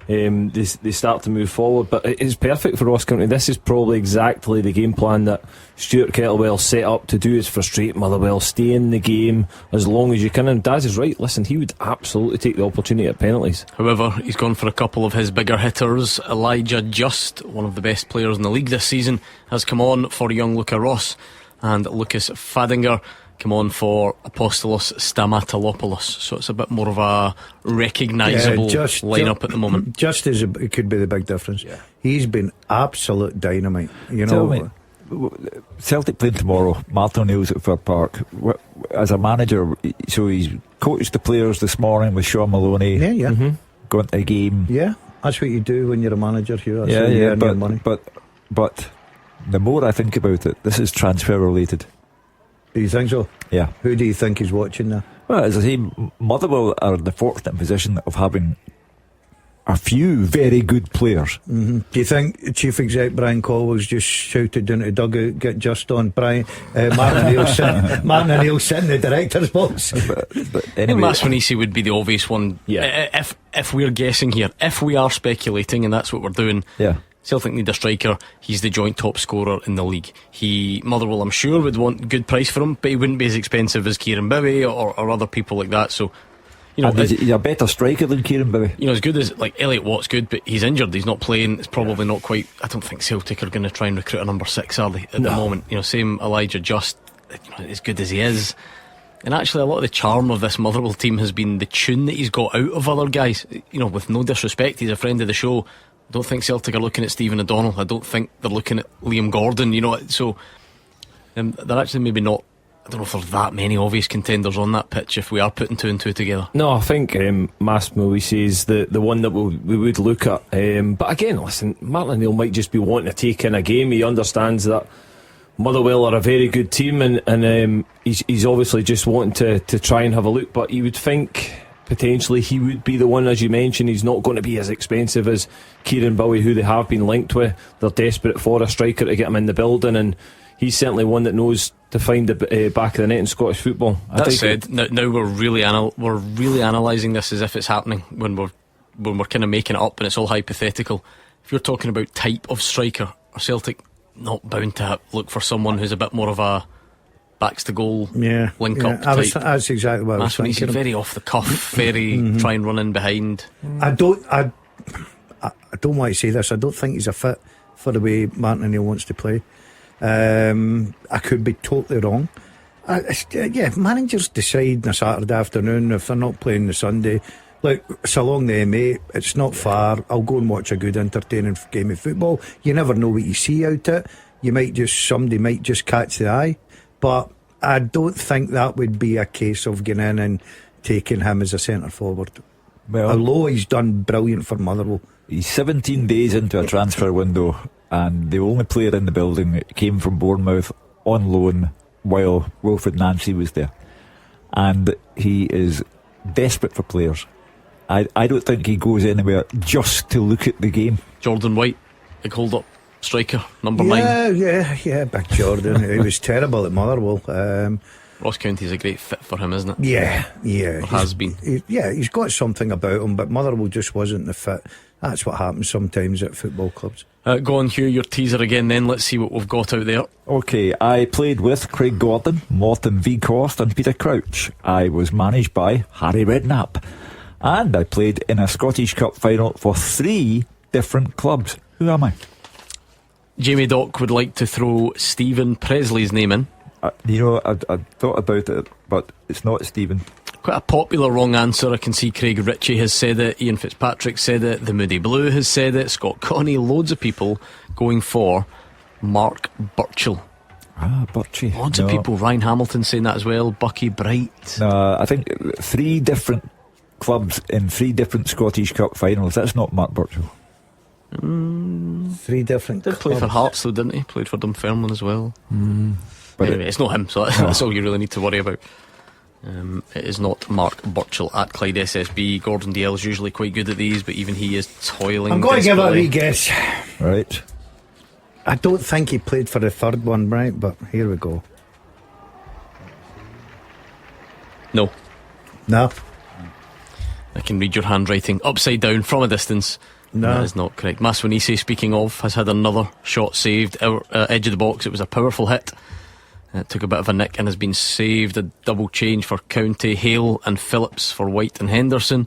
they start to move forward. But it's perfect for Ross County. This is probably exactly the game plan that Stuart Kettlewell set up to do, is frustrate Motherwell, stay in the game as long as you can. And Daz is right, listen, he would absolutely take the opportunity at penalties. However, he's gone for a couple of his bigger hitters. Elijah Just, one of the best players in the league this season, has come on for young Luca Ross, and Lucas Fadinger come on for Apostolos Stamatolopoulos. So it's a bit more of a recognisable lineup at the moment. Just as it could be the big difference. Yeah. He's been absolute dynamite. Tell me, Celtic playing tomorrow. Martin O'Neill's at Fir Park. As a manager, so he's coached the players this morning with Sean Maloney. Yeah. Mm-hmm. Going to a game. Yeah, that's what you do when you're a manager here. That's but the more I think about it, this is transfer related. Do you think so? Yeah. Who do you think is watching now? Well, as I say, Motherwell are in the fortunate position of having a few very good players. Mm-hmm. Do you think Chief Exec Brian Colwell's just shouted down to the dugout, get just on Martin O'Neill sitting in the director's box? But anyway, Masvanisi would be the obvious one. Yeah. If we're guessing here, if we are speculating, and that's what we're doing. Yeah. Celtic need a striker. He's the joint top scorer in the league. Motherwell, I'm sure, would want good price for him, but he wouldn't be as expensive as Kieran Bowie or other people like that. So, he's a better striker than Kieran Bowie. As good as Elliot Watt's good, but he's injured. He's not playing. It's probably not quite. I don't think Celtic are going to try and recruit a number 6, are they? At the moment, same Elijah Just, as good as he is. And actually, a lot of the charm of this Motherwell team has been the tune that he's got out of other guys. With no disrespect, he's a friend of the show. I don't think Celtic are looking at Stephen O'Donnell. I don't think they're looking at Liam Gordon. So they're actually maybe not. I don't know if there's that many obvious contenders on that pitch if we are putting 2 and 2 together. No, I think Masvanisi is the one that we would look at. But again, listen, Martin O'Neill might just be wanting to take in a game. He understands that Motherwell are a very good team, and he's obviously just wanting to try and have a look. But he would think potentially he would be the one, as you mentioned. He's not going to be as expensive as Kieran Bowie, who they have been linked with. They're desperate for a striker to get him in the building, and he's certainly one that knows to find the back of the net in Scottish football. That said, now we're really analysing this as if it's happening when we're kind of making it up and it's all hypothetical. If you're talking about type of striker, are Celtic not bound to look for someone who's a bit more of a backs to goal, link up type? That's exactly what I was thinking. He's very off the cuff, very try and run in behind. I don't want to say this. I don't think he's a fit for the way Martin O'Neill wants to play. I could be totally wrong. Managers decide on a Saturday afternoon if they're not playing the Sunday. Like, it's along the M8, it's not far. I'll go and watch a good entertaining game of football. You never know what you see out it. Somebody might just catch the eye. But I don't think that would be a case of getting in and taking him as a centre forward. Well, although he's done brilliant for Motherwell. He's 17 days into a transfer window, and the only player in the building came from Bournemouth on loan while Wilfred Nancy was there. And he is desperate for players. I don't think he goes anywhere just to look at the game. Jordan White, big hold up striker, number 9. Yeah, big Jordan. He was terrible at Motherwell. Ross County's a great fit for him, isn't it? Yeah. Or has been. He's got something about him, but Motherwell just wasn't the fit. That's what happens sometimes at football clubs. Go on, Hugh, your teaser again then. Let's see what we've got out there. Okay, I played with Craig Gordon, Morton Veekhorst and Peter Crouch. I was managed by Harry Redknapp. And I played in a Scottish Cup final for 3 different clubs. Who am I? Jamie Dock would like to throw Stephen Presley's name in. I thought about it, but it's not Stephen. Quite a popular wrong answer. I can see Craig Ritchie has said it, Ian Fitzpatrick said it, the Moody Blue has said it, Scott Connie, loads of people going for Mark Burchill. Burchie. Loads of people. Ryan Hamilton saying that as well. Bucky Bright. No, I think 3 different clubs in 3 different Scottish Cup finals. That's not Mark Burchill. 3 different Did play for Hearts though, didn't he? Played for Dunfermline as well. But anyway, it's not him, so that's all you really need to worry about. It is not Mark Burchill at Clyde SSB. Gordon DL is usually quite good at these, but even he is toiling. I'm going to give it a wee guess. Right. I don't think he played for the third one, right? But here we go. No. I can read your handwriting upside down from a distance. No. That is not correct. Maswanise, speaking of, has had another shot saved. Edge of the box. It was a powerful hit. It took a bit of a nick and has been saved. A double change for County. Hale and Phillips for White and Henderson.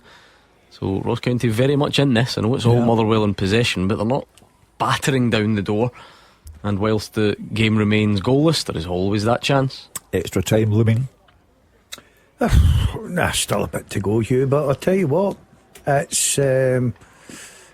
So Ross County very much in this. I know it's all Motherwell in possession, but they're not battering down the door. And whilst the game remains goalless, there is always that chance. Extra time looming. Still a bit to go, Hugh, but I'll tell you what, it's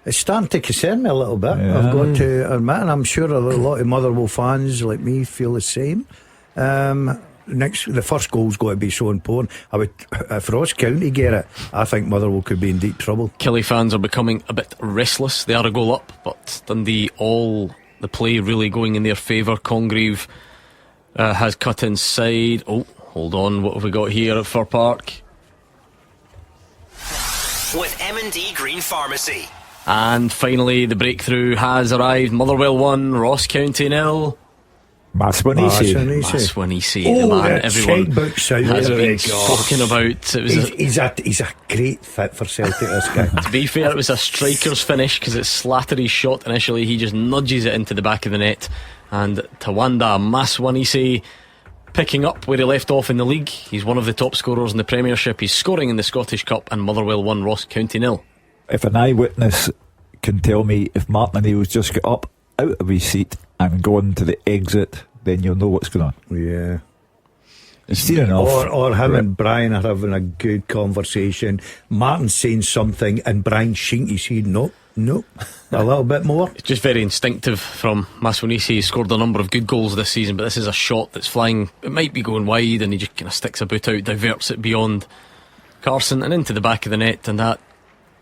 starting to concern me a little bit. I've got to admit, and I'm sure a lot of Motherwell fans like me feel the same. The first goal's got to be so important. If Ross County get it, I think Motherwell could be in deep trouble. Killie fans are becoming a bit restless. They are a goal up, but Dundee, all the play really going in their favour. Congreve has cut inside. Oh, hold on, what have we got here at Fir Park? With M&D Green Pharmacy. And finally the breakthrough has arrived. Motherwell 1, Ross County 0. Maswanise, the man everyone has been talking about. He's a great fit for Celtic, this guy. To be fair, it was a striker's finish because it's Slattery's shot initially. He just nudges it into the back of the net, and Tawanda Maswanise picking up where he left off in the league. He's one of the top scorers in the Premiership. He's scoring in the Scottish Cup, and Motherwell 1, Ross County 0. If an eyewitness can tell me if Martin O'Neill's just got up out of his seat and gone to the exit, then you'll know what's going on. Yeah. He's seen enough. Or him and Brian are having a good conversation. Martin's saying something and Brian shinks his head. Nope. A little bit more. It's just very instinctive from Maswanise. He scored a number of good goals this season, but this is a shot that's flying. It might be going wide, and he just kind of sticks a boot out, diverts it beyond Carson and into the back of the net, and that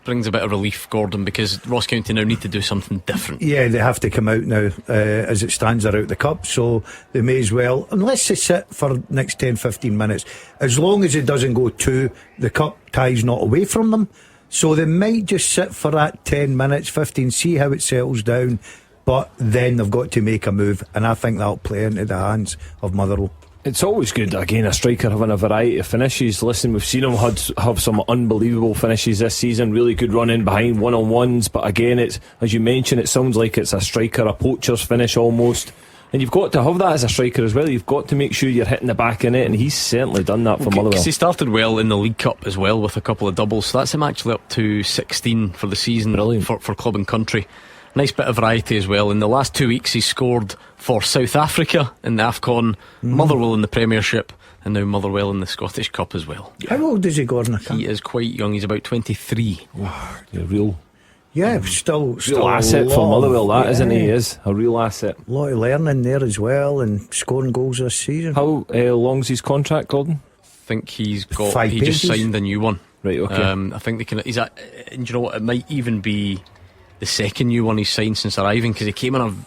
brings a bit of relief, Gordon, because Ross County now need to do something different. Yeah, they have to come out now. As it stands, they're out the cup, so they may as well, unless they sit for next 10-15 minutes, as long as it doesn't go to the cup tie's not away from them. So they might just sit for that 10 minutes, 15, see how it settles down, but then they've got to make a move, and I think that'll play into the hands of Motherwell. It's always good, again, a striker having a variety of finishes. Listen, we've seen him have some unbelievable finishes this season, really good run in behind one-on-ones, but again, it's, as you mentioned, it sounds like it's a striker, a poacher's finish almost. And you've got to have that as a striker as well. You've got to make sure you're hitting the back in it, and he's certainly done that for Motherwell. He started well in the League Cup as well with a couple of doubles, so that's him actually up to 16 for the season. Brilliant. For Club and Country. Nice bit of variety as well. In the last 2 weeks, he scored for South Africa in the AFCON, Motherwell in the Premiership, and now Motherwell in the Scottish Cup as well. How old is he, Gordon? He is quite young. He's about 23. Wow, real still asset for Motherwell, that isn't he? Is a real asset. A lot of learning there as well, and scoring goals this season. How long's his contract, Gordon? I think he's got 5 he pages. Just signed a new one. Right, okay. I think they can. And you know what? It might even be the second new one he's signed since arriving, because he came on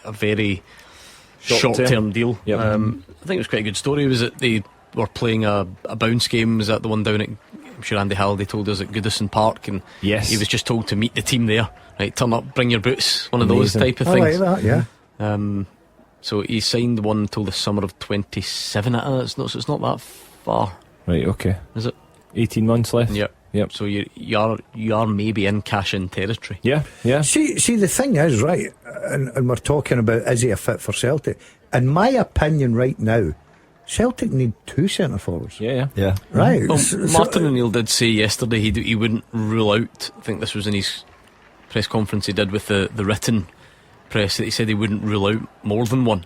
a very short-term deal. Yep. I think it was quite a good story. Was that they were playing a bounce game? Was that the one down at, I'm sure Andy Halliday told us, at Goodison Park, and yes, he was just told to meet the team there. Right, turn up, bring your boots, one of those type of things. I like that, yeah. So he signed one until the summer of 27. It's not that far. Right, okay. Is it? 18 months left? Yep. So you are maybe in cash-in territory. Yeah. See, the thing is, right, and we're talking about is he a fit for Celtic? In my opinion, right now, Celtic need 2 centre forwards. Yeah. Right. Well, Martin O'Neill did say yesterday he wouldn't rule out. I think this was in his press conference he did with the written press, that he said he wouldn't rule out more than one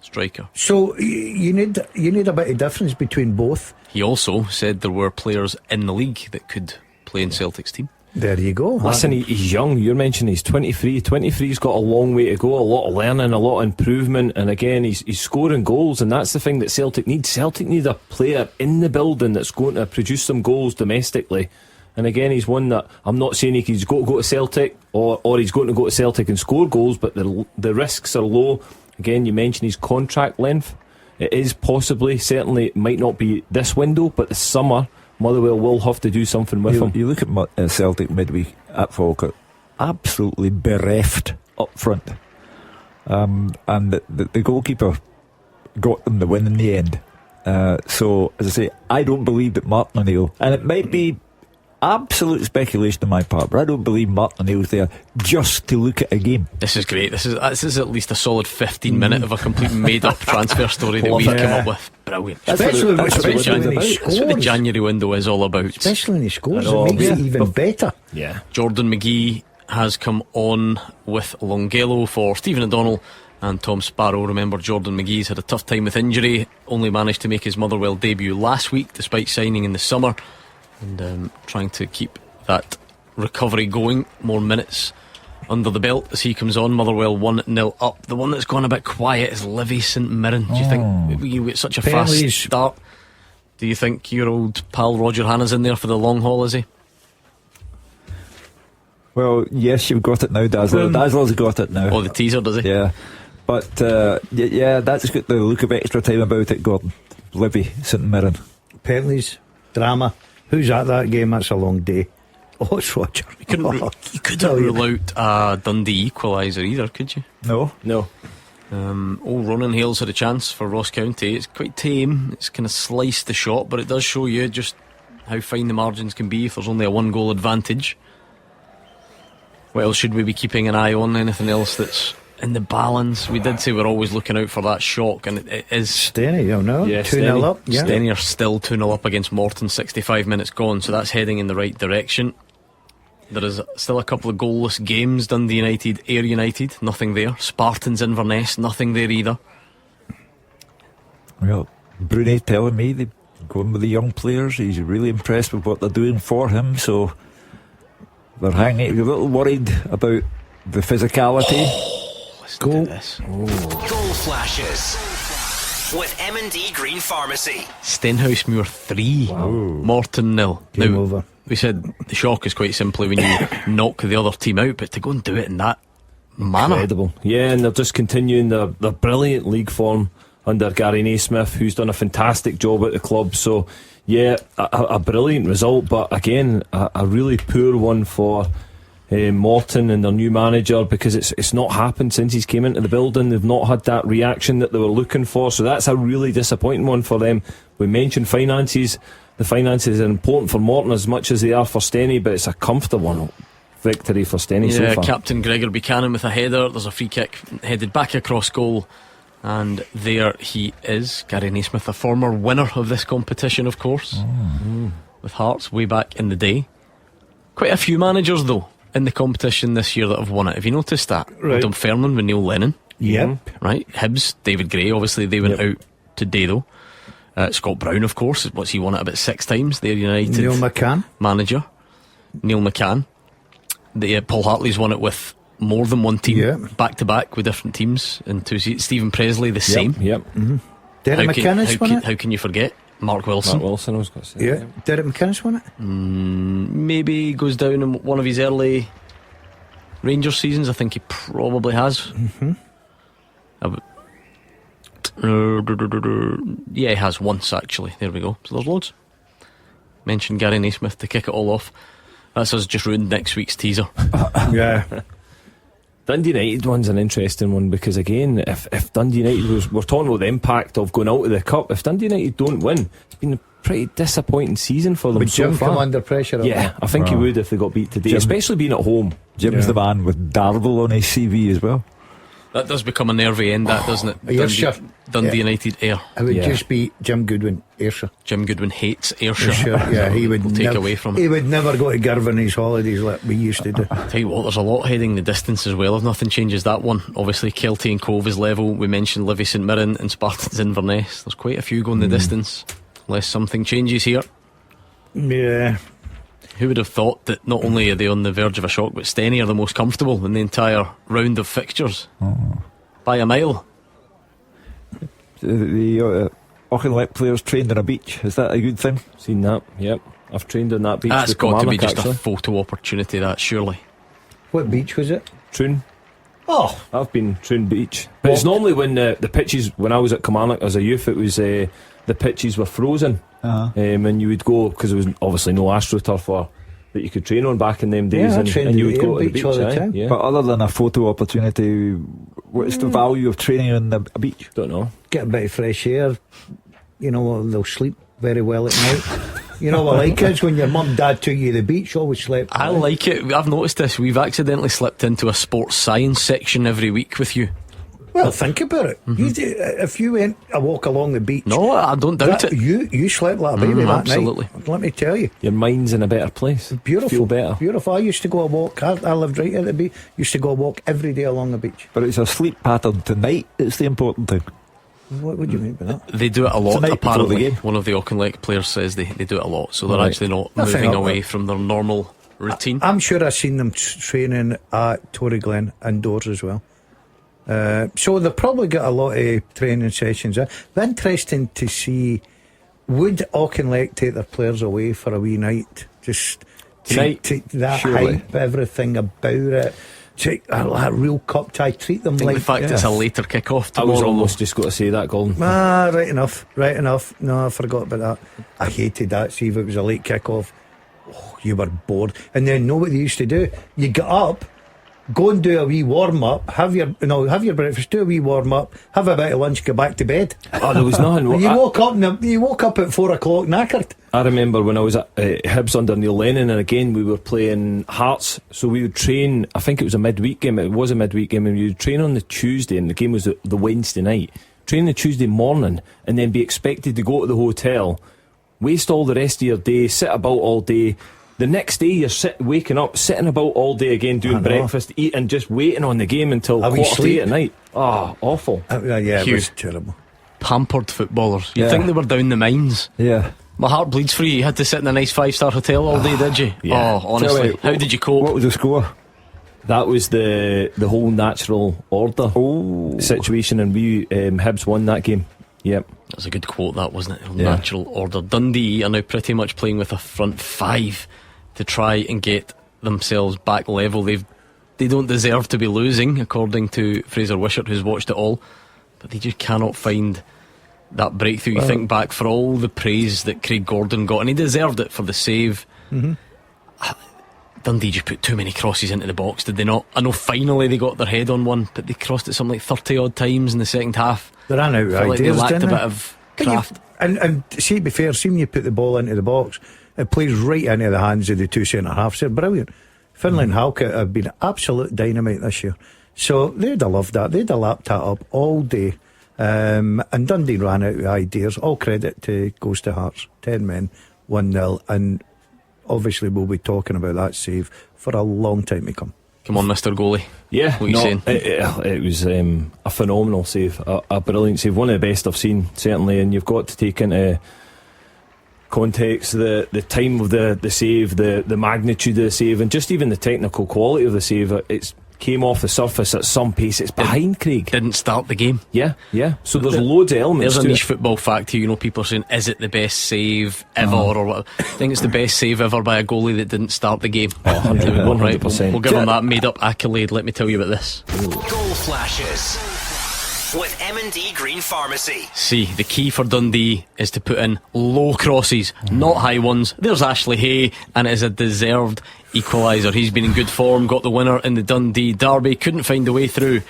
striker. So you need a bit of difference between both. He also said there were players in the league that could play in Celtic's team. There you go. Listen, he's young. You're mentioning he's 23. 23's got a long way to go, a lot of learning, a lot of improvement, and again he's scoring goals, and that's the thing that Celtic needs. Celtic need a player in the building that's going to produce some goals domestically. And again, he's one that I'm not saying he's got to go to Celtic or he's going to go to Celtic and score goals, but the risks are low. Again, you mentioned his contract length. It is possibly, certainly, it might not be this window, but the summer, Motherwell will have to do the with him. You look at Celtic midweek at Falkirk, absolutely bereft up front. And the goalkeeper got them the win in the end. So, as I say, I don't believe that Martin O'Neill, and it might be absolute speculation on my part, but I don't believe Martin O'Neill's there just to look at a game. This is great. This is at least a solid 15 minute of a complete made up transfer story that we come up with. Brilliant. Especially when That's what the January window is all about. Especially when he scores, it makes it even better. Yeah. Jordan McGee has come on with Longelo for Stephen O'Donnell and Tom Sparrow. Remember, Jordan McGee's had a tough time with injury, only managed to make his Motherwell debut last week despite signing in the summer, and trying to keep that recovery going. More minutes under the belt as he comes on. Motherwell 1-0 up. The one that's gone a bit quiet is Livy St Mirren. Do you think you get such a fast start? Do you think your old pal Roger Hanna's in there for the long haul, is he? Well, yes, you've got it now, Dazzler. Dazzler's got it now. Oh, the teaser, does he? Yeah. But that's got the look of extra time about it, Gordon. Livy St Mirren. Penalties, drama. Who's at that game? That's a long day. Oh, it's Roger. You couldn't rule out a Dundee equaliser either, could you? No. Old Ronan Hales had a chance for Ross County. It's quite tame. It's kind of sliced the shot, but it does show you just how fine the margins can be if there's only a 1-goal advantage. What else should we be keeping an eye on? Anything else that's in the balance? We did say we're always looking out for that shock, and it is Steny, you know, 2-0 up. Yeah. Steny are still 2-0 up against Morton, 65 minutes gone, so that's heading in the right direction. There is still a couple of goalless games. Dundee United, Ayr United, nothing there. Spartans Inverness, nothing there either. Well, Brunei telling me they're going with the young players. He's really impressed with what they're doing for him, so they're hanging. You're a little worried about the physicality. Go. This. Goal flashes with M&D Green Pharmacy. Stenhousemuir 3, Morton 0. Game over. We said the shock is quite simply when you knock the other team out, but to go and do it in that manner. Incredible. Yeah, and they're just continuing their brilliant league form under Gary Naismith, who's done a fantastic job at the club. So yeah, a brilliant result, but again a really poor one for Morton and their new manager, because it's not happened since he's came into the building. They've not had that reaction that they were looking for, so that's a really disappointing one for them. We mentioned finances. The finances are important for Morton as much as they are for Steny, but it's a comfortable victory for Steny so far. Captain Gregor Buchanan with a header. There's a free kick headed back across goal, and there he is, Gary Naismith, a former winner of this competition, of course, with Hearts way back in the day. Quite a few managers though in the competition this year that have won it. Have you noticed that? Right. Dunfermline with Neil Lennon. Yep. Right. Hibs, David Gray, obviously they went out today though. Scott Brown, of course, he won it about 6 times. They're United Neil McCann manager. Neil McCann. Paul Hartley's won it with more than one team, back to back with different teams. And Stephen Presley the same. Derek McInnes won it. How can you forget Mark Wilson? I was going to say. Yeah. Derek McInnes won it. Maybe he goes down in one of his early Rangers seasons. I think he probably has. Yeah, he has once actually. There we go. So there's loads. Mentioned Gary Naismith to kick it all off. That's us just ruined next week's teaser. Yeah. Dundee United one's an interesting one, because again, if Dundee United we're talking about the impact of going out of the cup, if Dundee United don't win, it's been a pretty disappointing season for them. Would so Jim far come under pressure? Yeah, I think he would if they got beat today, especially being at home. Jim's the man with Darvel on his CV as well. That does become a nervy end, that, doesn't it? Dundee United Ayr. It would just be Jim Goodwin, Ayrshire. Jim Goodwin hates Ayrshire. Yeah, he would take away from it. He would never go to Girvan his holidays like we used to do. Tell you what, there's a lot heading the distance as well if nothing changes that one. Obviously Kelty and Cove is level. We mentioned Livy St Mirren and Spartans Inverness. There's quite a few going the distance unless something changes here. Yeah. Who would have thought that not only are they on the verge of a shock, but Steny are the most comfortable in the entire round of fixtures by a mile. The Auchinleck players trained on a beach. Is that a good thing? Seen that, yep. I've trained on that beach. That's with got to be Kilmarnock, just actually. a photo opportunity, that, surely. What beach was it? Troon. Oh, I've been Troon Beach. But it's normally when the pitches, when I was at Kilmarnock as a youth, it was the pitches were frozen. And you would go, because there was obviously no AstroTurf or that you could train on back in them days, and you would go to the beach all the time. Yeah. But other than a photo opportunity, what's the value of training on a beach? Don't know. Get a bit of fresh air. You know, they'll sleep very well at night. You know what like kids, when your mum and dad took you to the beach, always slept. I like it. I've noticed this. We've accidentally slipped into a sports science section every week with you. Well, think about it. If you went a walk along the beach, no, I don't doubt it. You slept like a baby that absolutely. night. Let me tell you, your mind's in a better place. Beautiful, feel better. Beautiful. I used to go a walk. I lived right at the beach. Used to go a walk every day along the beach. But it's a sleep pattern tonight. It's the important thing. What would you mean by that? They do it a lot. Tonight apparently, before the game. One of the Auchinleck players says they do it a lot, so they're Right. actually not Nothing moving up away there. from their normal routine. I'm sure I've seen them training at Tory Glen indoors as well. So they've probably got a lot of training sessions. It's interesting to see, would Auchinleck take their players away for a wee night? Just Tonight, take that surely. hype, everything about it. Take a real cup tie, treat them I think like the fact it's a later kick-off I tomorrow. was almost just going to say that, Golden. right enough. No, I forgot about that. I hated that. See, if it was a late kick-off, you were bored. And then know what they used to do? You get up, go and do a wee warm-up, have your breakfast, do a wee warm-up, have a bit of lunch, go back to bed. Oh, there was nothing. You woke up at 4 o'clock knackered. I remember when I was at Hibs under Neil Lennon, and again we were playing Hearts, so we would train. I think it was a midweek game. It was a midweek game, and we would train on the Tuesday, and the game was the Wednesday night. Train the Tuesday morning, and then be expected to go to the hotel, waste all the rest of your day, sit about all day. The next day you're waking up, sitting about all day again, doing breakfast, eating, just waiting on the game until 8:15 at night. Oh, awful. Yeah, it Hugh. was terrible. Pampered footballers. You'd think they were down the mines. Yeah. My heart bleeds for you. You had to sit in a nice 5-star hotel all day, did you? Yeah. Oh, honestly. How did you cope? What was the score? That was the whole natural order situation, and we Hibs won that game. Yep. That was a good quote, that, wasn't it? Natural order. Dundee are now pretty much playing with a front five to try and get themselves back level. They don't deserve to be losing, according to Fraser Wishart, who's watched it all, but they just cannot find that breakthrough. You think back for all the praise that Craig Gordon got, and he deserved it for the save. Dundee just put too many crosses into the box, did they not? I know finally they got their head on one, but they crossed it something like 30 odd times in the second half. They ran out of Felt like they ideas, lacked didn't a they? bit of craft. And see, to be fair, seeing you put the ball into the box, it plays right into the hands of the two centre halves. They're brilliant. Finlay and Halkett have been absolute dynamite this year, so they'd have loved that. They'd have lapped that up all day. And Dundee ran out of ideas. All credit goes to Hearts. 10 men, 1-0, and obviously we'll be talking about that save for a long time to come. Come on, Mr. Goalie. Yeah, what are you saying? It was a phenomenal save, a brilliant save, one of the best I've seen, certainly. And you've got to take into context the time of the save, the magnitude of the save, and just even the technical quality of the save. It's came off the surface at some pace. It's behind Craig. Didn't start the game. Yeah. So there's loads of elements. There's a to niche it. football fact here. You know, people are saying, is it the best save ever or what? I think it's the best save ever by a goalie that didn't start the game. 100%. We'll give him that made up accolade. Let me tell you about this. Goal flashes with M&D Green Pharmacy. See, the key for Dundee is to put in low crosses, not high ones. There's Ashley Hay, and it is a deserved equaliser. He's been in good form, got the winner in the Dundee derby, couldn't find the way through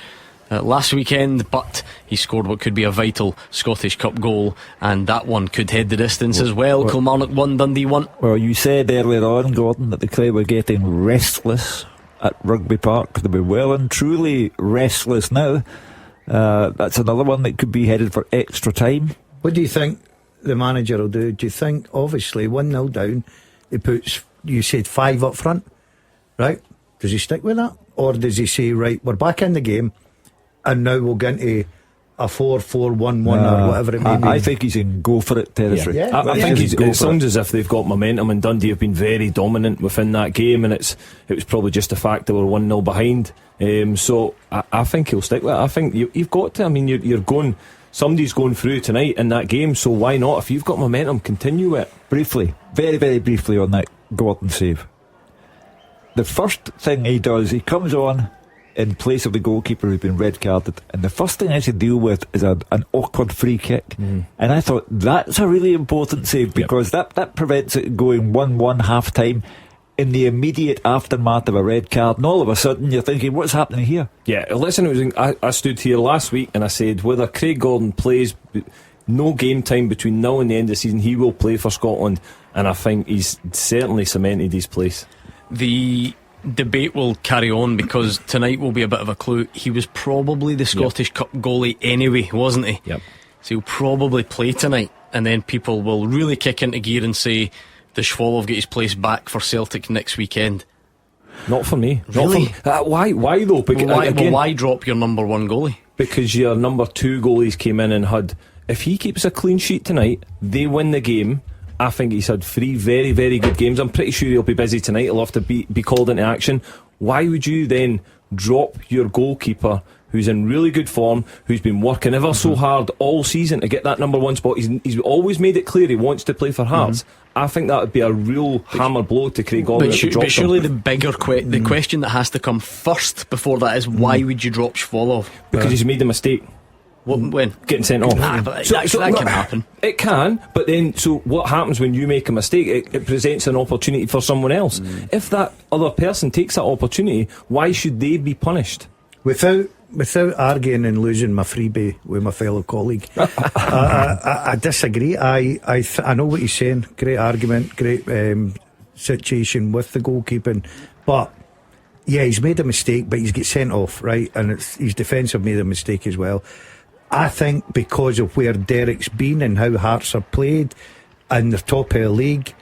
last weekend, but he scored what could be a vital Scottish Cup goal, and that one could head the distance as well. Kilmarnock 1, Dundee 1. Well, you said earlier on, Gordon, that the crowd were getting restless at Rugby Park. They were well and truly restless now. That's another one that could be headed for extra time. What do you think the manager will do? Do you think, obviously, 1-0 down, he puts, you said 5 up front, right? Does he stick with that? Or does he say, right, we're back in the game, and now we'll get into a 4-4-1-1 or whatever it may be? I think he's in go for it territory. I think it sounds as if they've got momentum, and Dundee have been very dominant within that game, and it was probably just the fact they were 1-0 behind. So I think he'll stick with it. I think you've got to. I mean, you're going. Somebody's going through tonight in that game, so why not? If you've got momentum, continue it. Briefly, very, very briefly on that Gordon save. The first thing he does, he comes on in place of the goalkeeper who's been red carded, and the first thing he has to deal with is an awkward free kick. And I thought that's a really important save, because that prevents it going 1-1 half time in the immediate aftermath of a red card, and all of a sudden you're thinking, what's happening here? Yeah, listen, I stood here last week and I said, whether Craig Gordon plays, no game time between now and the end of the season, he will play for Scotland, and I think he's certainly cemented his place. The debate will carry on, because tonight will be a bit of a clue. He was probably the Scottish Cup goalie anyway, wasn't he? Yep. So he'll probably play tonight, and then people will really kick into gear and say, does Schwalov get his place back for Celtic next weekend? Not for me. Really? Why though? Because, why drop your number one goalie? Because your number two goalies came in and had, if he keeps a clean sheet tonight, they win the game. I think he's had 3 very, very good games. I'm pretty sure he'll be busy tonight. He'll have to be called into action. Why would you then drop your goalkeeper, who's in really good form, who's been working ever so hard all season to get that number one spot? He's always made it clear he wants to play for Hearts. I think that would be a real hammer blow to Craig Gordon. But surely the bigger the question that has to come first before that is, why would you drop Schwalov? Because he's made a mistake. When? Getting sent off. But that can happen. It can, but then, so what happens when you make a mistake? It presents an opportunity for someone else. If that other person takes that opportunity, why should they be punished? Without arguing and losing my freebie with my fellow colleague, I disagree. I know what he's saying. Great argument, great situation with the goalkeeping, but yeah, he's made a mistake, but he's get sent off, right? And his defence have made a mistake as well. I think because of where Derek's been and how Hearts are played and the top of the league,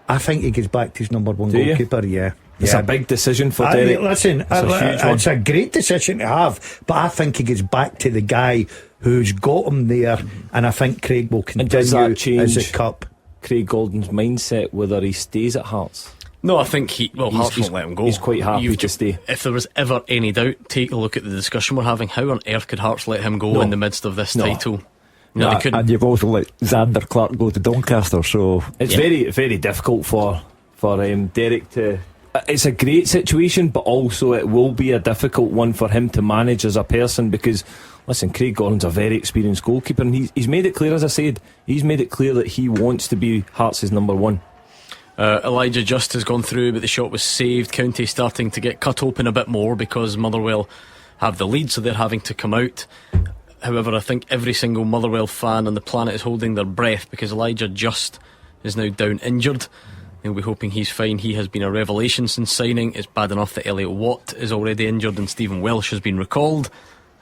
I think he gets back to his number one goalkeeper. Yeah. It's a big decision for Derek. Listen, it's a great decision to have, but I think he gets back to the guy who's got him there, and I think Craig will continue. And does that change as a cup? Craig Gordon's mindset whether he stays at Hearts? No, I think Hearts won't let him go. He's quite happy to stay. If there was ever any doubt, take a look at the discussion we're having. How on earth could Hearts let him go in the midst of this title? No, they couldn't. And you've also let Xander Clark go to Doncaster, so it's very, very difficult for Derek to. It's a great situation, but also it will be a difficult one for him to manage as a person, because listen, Craig Gordon's a very experienced goalkeeper, and he's made it clear, as I said, he's made it clear that he wants to be Hearts' number one. Elijah Just has gone through, but the shot was saved. County starting to get cut open a bit more because Motherwell have the lead, so they're having to come out. However, I think every single Motherwell fan on the planet is holding their breath, because Elijah Just is now down injured. They'll be hoping he's fine. He has been a revelation since signing. It's bad enough that Elliot Watt is already injured and Stephen Welsh has been recalled.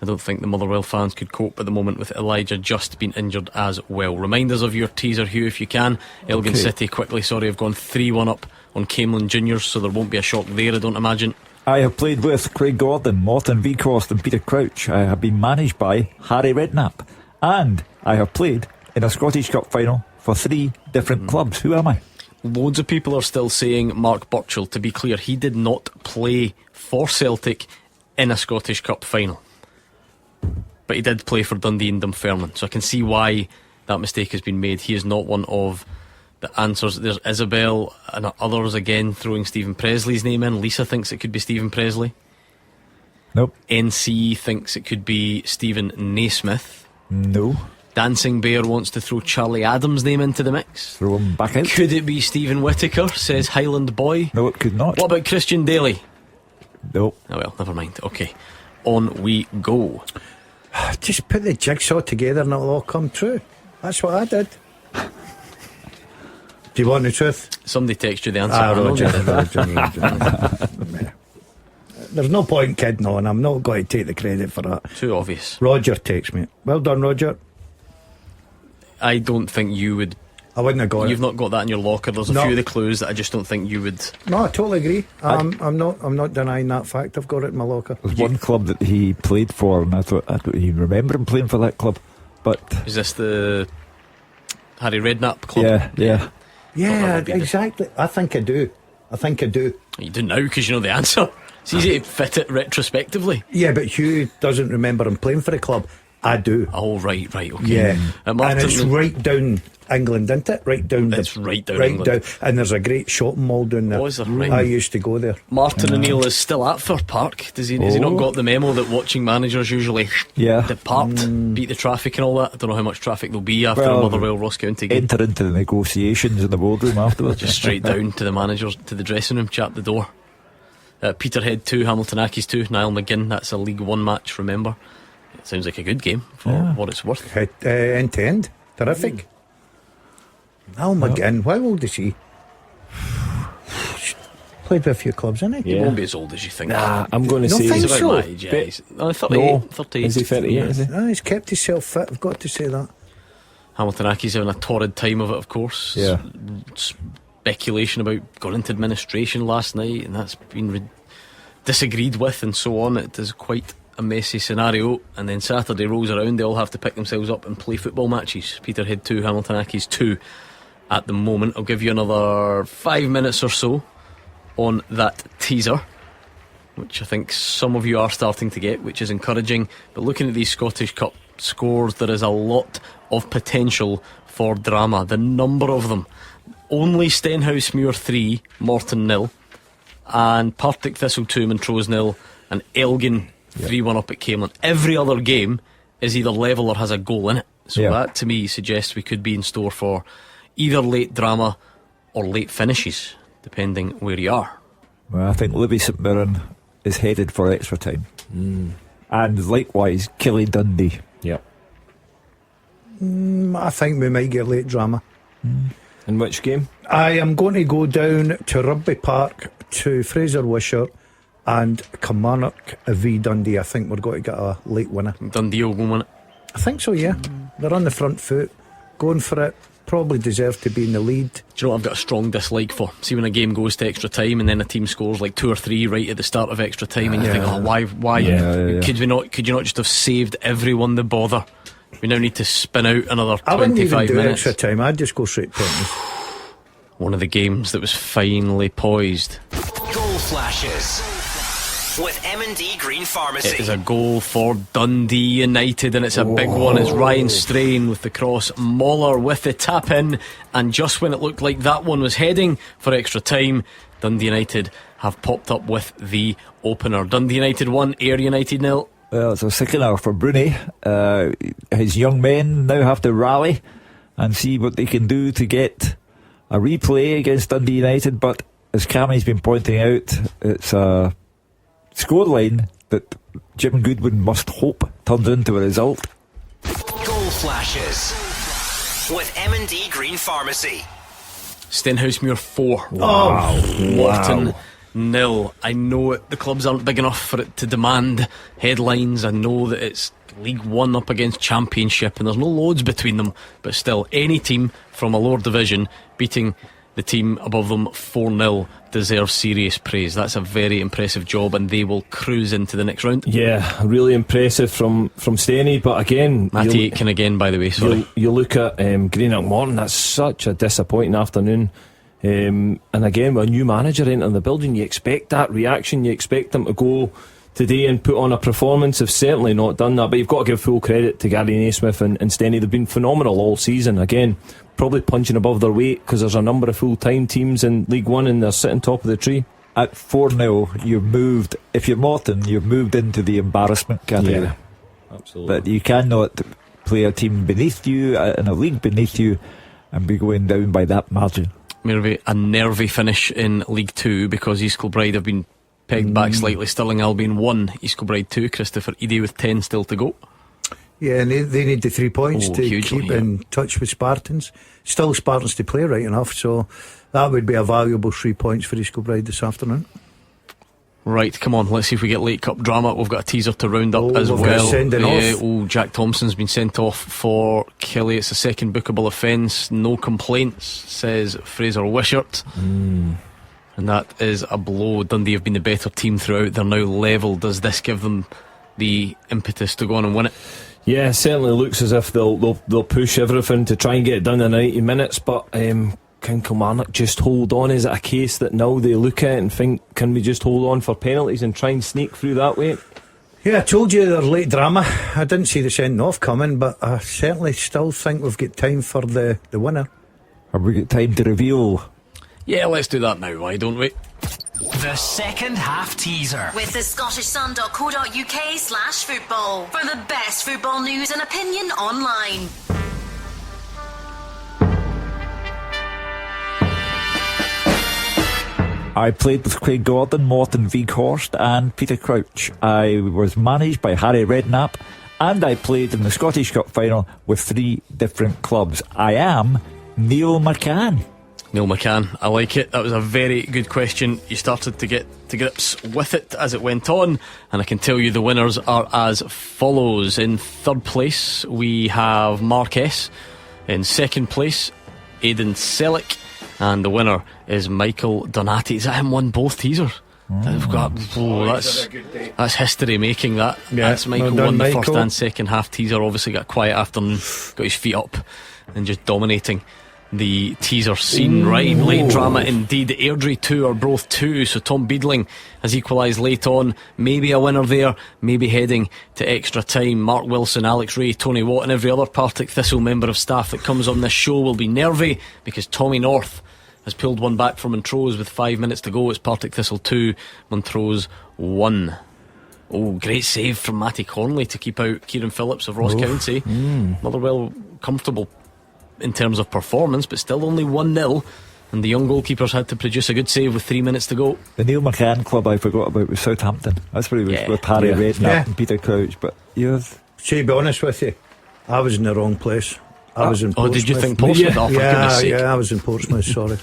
I don't think the Motherwell fans could cope at the moment with Elijah Just being injured as well. Remind us of your teaser, Hugh, if you can. Elgin City quickly, have gone 3-1 up on Camelin Juniors, so there won't be a shock there, I don't imagine. I have played with Craig Gordon, Morton Vicrost and Peter Crouch. I have been managed by Harry Redknapp, and I have played in a Scottish Cup final for 3 different clubs. Who am I? Loads of people are still saying Mark Burchell. To be clear, he did not play for Celtic in a Scottish Cup final, but he did play for Dundee and Dunfermline, so I can see why that mistake has been made. He is not one of the answers. There's Isabel and others again throwing Stephen Presley's name in. Lisa thinks it could be Stephen Presley. Nope. NC thinks it could be Stephen Naismith. No. Dancing Bear wants to throw Charlie Adams' name into the mix. Throw him back out. Could it be Stephen Whittaker, says Highland Boy? No, it could not. What about Christian Daly? No. Oh well, never mind. Okay, on we go. Just put the jigsaw together and it'll all come true. That's what I did. Do you want the truth? Somebody text you the answer. Roger. There's no point kidding on. I'm not going to take the credit for that. Too obvious. Roger texts me. Well done, Roger. I don't think you would. I wouldn't have got it. You've not got that in your locker. There's a few of the clues that I just don't think you would. No, I totally agree. I'm not denying that fact. I've got it in my locker. There's one club that he played for, and I don't even remember him playing for that club. But is this the Harry Redknapp club? Yeah, exactly. I think I do. You do now because you know the answer. It's easy to fit it retrospectively. Yeah, but Hugh doesn't remember him playing for the club. I do. Oh, right, okay. Yeah. And it's right down England, isn't it? Right down. It's right down England. And there's a great shopping mall down there. Was there? Right. I used to go there. Martin O'Neill is still at Fir Park. Has he not got the memo that watching managers usually depart, beat the traffic and all that? I don't know how much traffic there'll be after a Motherwell Ross County game. Enter into the negotiations in the boardroom afterwards. Just straight down to the managers, to the dressing room, chat the door. Peterhead 2, Hamilton Accies 2, Niall McGinn. That's a League One match, remember. It sounds like a good game for what it's worth. End to end. Terrific. Niall McGinn, how old is he? Played with a few clubs, hasn't he? He won't be as old as you think. Nah, I'm going to say he's about my age. Yeah, he's 38. Is he 38? Is he? He's kept himself fit, I've got to say that. Hamilton Accies having a torrid time of it, of course. Yeah. Speculation about going into administration last night, and that's been disagreed with and so on. It is quite a messy scenario. And then Saturday rolls around, they all have to pick themselves up and play football matches. Peterhead 2, Hamilton Accies 2 at the moment. I'll give you another 5 minutes or so on that teaser, which I think some of you are starting to get, which is encouraging. But looking at these Scottish Cup scores, there is a lot of potential for drama. The number of them: only Stenhousemuir 3, Morton 0, and Partick Thistle 2, Montrose 0, and Elgin 3-1 up at Camelon. Every other game is either level or has a goal in it. So that to me suggests we could be in store for either late drama or late finishes, depending where you are. Well, I think Libby St Mirren is headed for extra time. And likewise Killie Dundee. I think we might get late drama. In which game? I am going to go down to Rugby Park, to Fraser Wisher and Kilmarnock v Dundee. I think we're going to get a late winner. Dundee will go win it. I think so, yeah. They're on the front foot, going for it. Probably deserve to be in the lead. Do you know what I've got a strong dislike for? See, when a game goes to extra time and then a team scores like 2 or 3 right at the start of extra time, and you think, oh, why? Could you not just have saved everyone the bother? We now need to spin out another 25 minutes. I wouldn't even do extra time. I'd just go straight penalties. One of the games that was finally poised. Goal flashes with M&D Green Pharmacy. It is a goal for Dundee United, and it's a big one. It's Ryan Strain with the cross, Moller with the tap in, and just when it looked like that one was heading for extra time, Dundee United have popped up with the opener. Dundee United 1, Ayr United 0. Well, it's a sickener for Bruni. His young men now have to rally and see what they can do to get a replay against Dundee United. But as Cammy's been pointing out, it's a scoreline that Jim Goodwin must hope turns into a result. Goal flashes with M&D Green Pharmacy. Stenhousemuir 4. Morton 0. I know the clubs aren't big enough for it to demand headlines. I know that it's League One up against Championship and there's no loads between them, but still, any team from a lower division beating the team above them 4-0 deserves serious praise. That's a very impressive job, and they will cruise into the next round. Yeah, really impressive from Steny. But again, Matty Aitken again, by the way. Sorry. You look at Greenock Morton. That's such a disappointing afternoon. And again, with a new manager entering the building, you expect that reaction. You expect them to go today and put on a performance. Have certainly not done that, but you've got to give full credit to Gary Naismith and Steny. They've been phenomenal all season. Again, probably punching above their weight because there's a number of full-time teams in League One and they're sitting top of the tree. At 4-0, you've moved, if you're Morton, you've moved into the embarrassment category. Yeah, absolutely. But you cannot play a team beneath you, in a league beneath you, and be going down by that margin. Maybe a nervy finish in League 2 because East Kilbride have been pegged back slightly. Stirling Albion 1, East Kilbride 2. Christopher Eady with 10 still to go. Yeah, and they need the 3 points to hugely, keep in touch with Spartans. Still Spartans to play, right enough, so that would be a valuable 3 points for East Kilbride this afternoon. Right, come on, let's see if we get late cup drama. We've got a teaser to round up as well. Jack Thompson's been sent off for Kelly. It's a second bookable offence. No complaints, says Fraser Wishart. And that is a blow. Dundee have been the better team throughout. They're now level. Does this give them the impetus to go on and win it? Yeah, certainly looks as if they'll push everything to try and get it done in 90 minutes, but can Kilmarnock just hold on? Is it a case that now they look at it and think, can we just hold on for penalties and try and sneak through that way? Yeah, I told you there's late drama. I didn't see the sending off coming, but I certainly still think we've got time for the winner. Have we got time to reveal? Yeah, let's do that now, why don't we? The second half teaser with the scottishsun.co.uk/football for the best football news and opinion online. I played with Craig Gordon, Morton Weghorst and Peter Crouch. I was managed by Harry Redknapp, and I played in the Scottish Cup final with 3 different clubs. I am Neil McCann. Neil McCann, I like it. That was a very good question. You started to get to grips with it as it went on, and I can tell you the winners are as follows. In third place we have Mark S. In second place Aidan Selleck, and the winner is Michael Donati. Is that him won both teasers? That's history making that. Yeah, that's Michael won the first and second half teaser. Obviously got a quiet afternoon, got his feet up and just dominating the teaser scene. Right, late drama indeed. Airdrie 2 are both 2, so Tom Beadling has equalised late on. Maybe a winner there, maybe heading to extra time. Mark Wilson, Alex Ray, Tony Watt and every other Partick Thistle member of staff that comes on this show will be nervy because Tommy North has pulled one back from Montrose with 5 minutes to go. It's Partick Thistle 2, Montrose 1. Oh, great save from Matty Conley to keep out Kieran Phillips of Ross County. Motherwell comfortable in terms of performance, but still only 1-0, and the young goalkeepers had to produce a good save with 3 minutes to go. The Neil McCann club I forgot about was Southampton. That's where he was with Harry Redknapp and Peter Crouch. But to be honest with you, I was in the wrong place. I was in Portsmouth. Did you think Portsmouth? For goodness sake. I was in Portsmouth, sorry.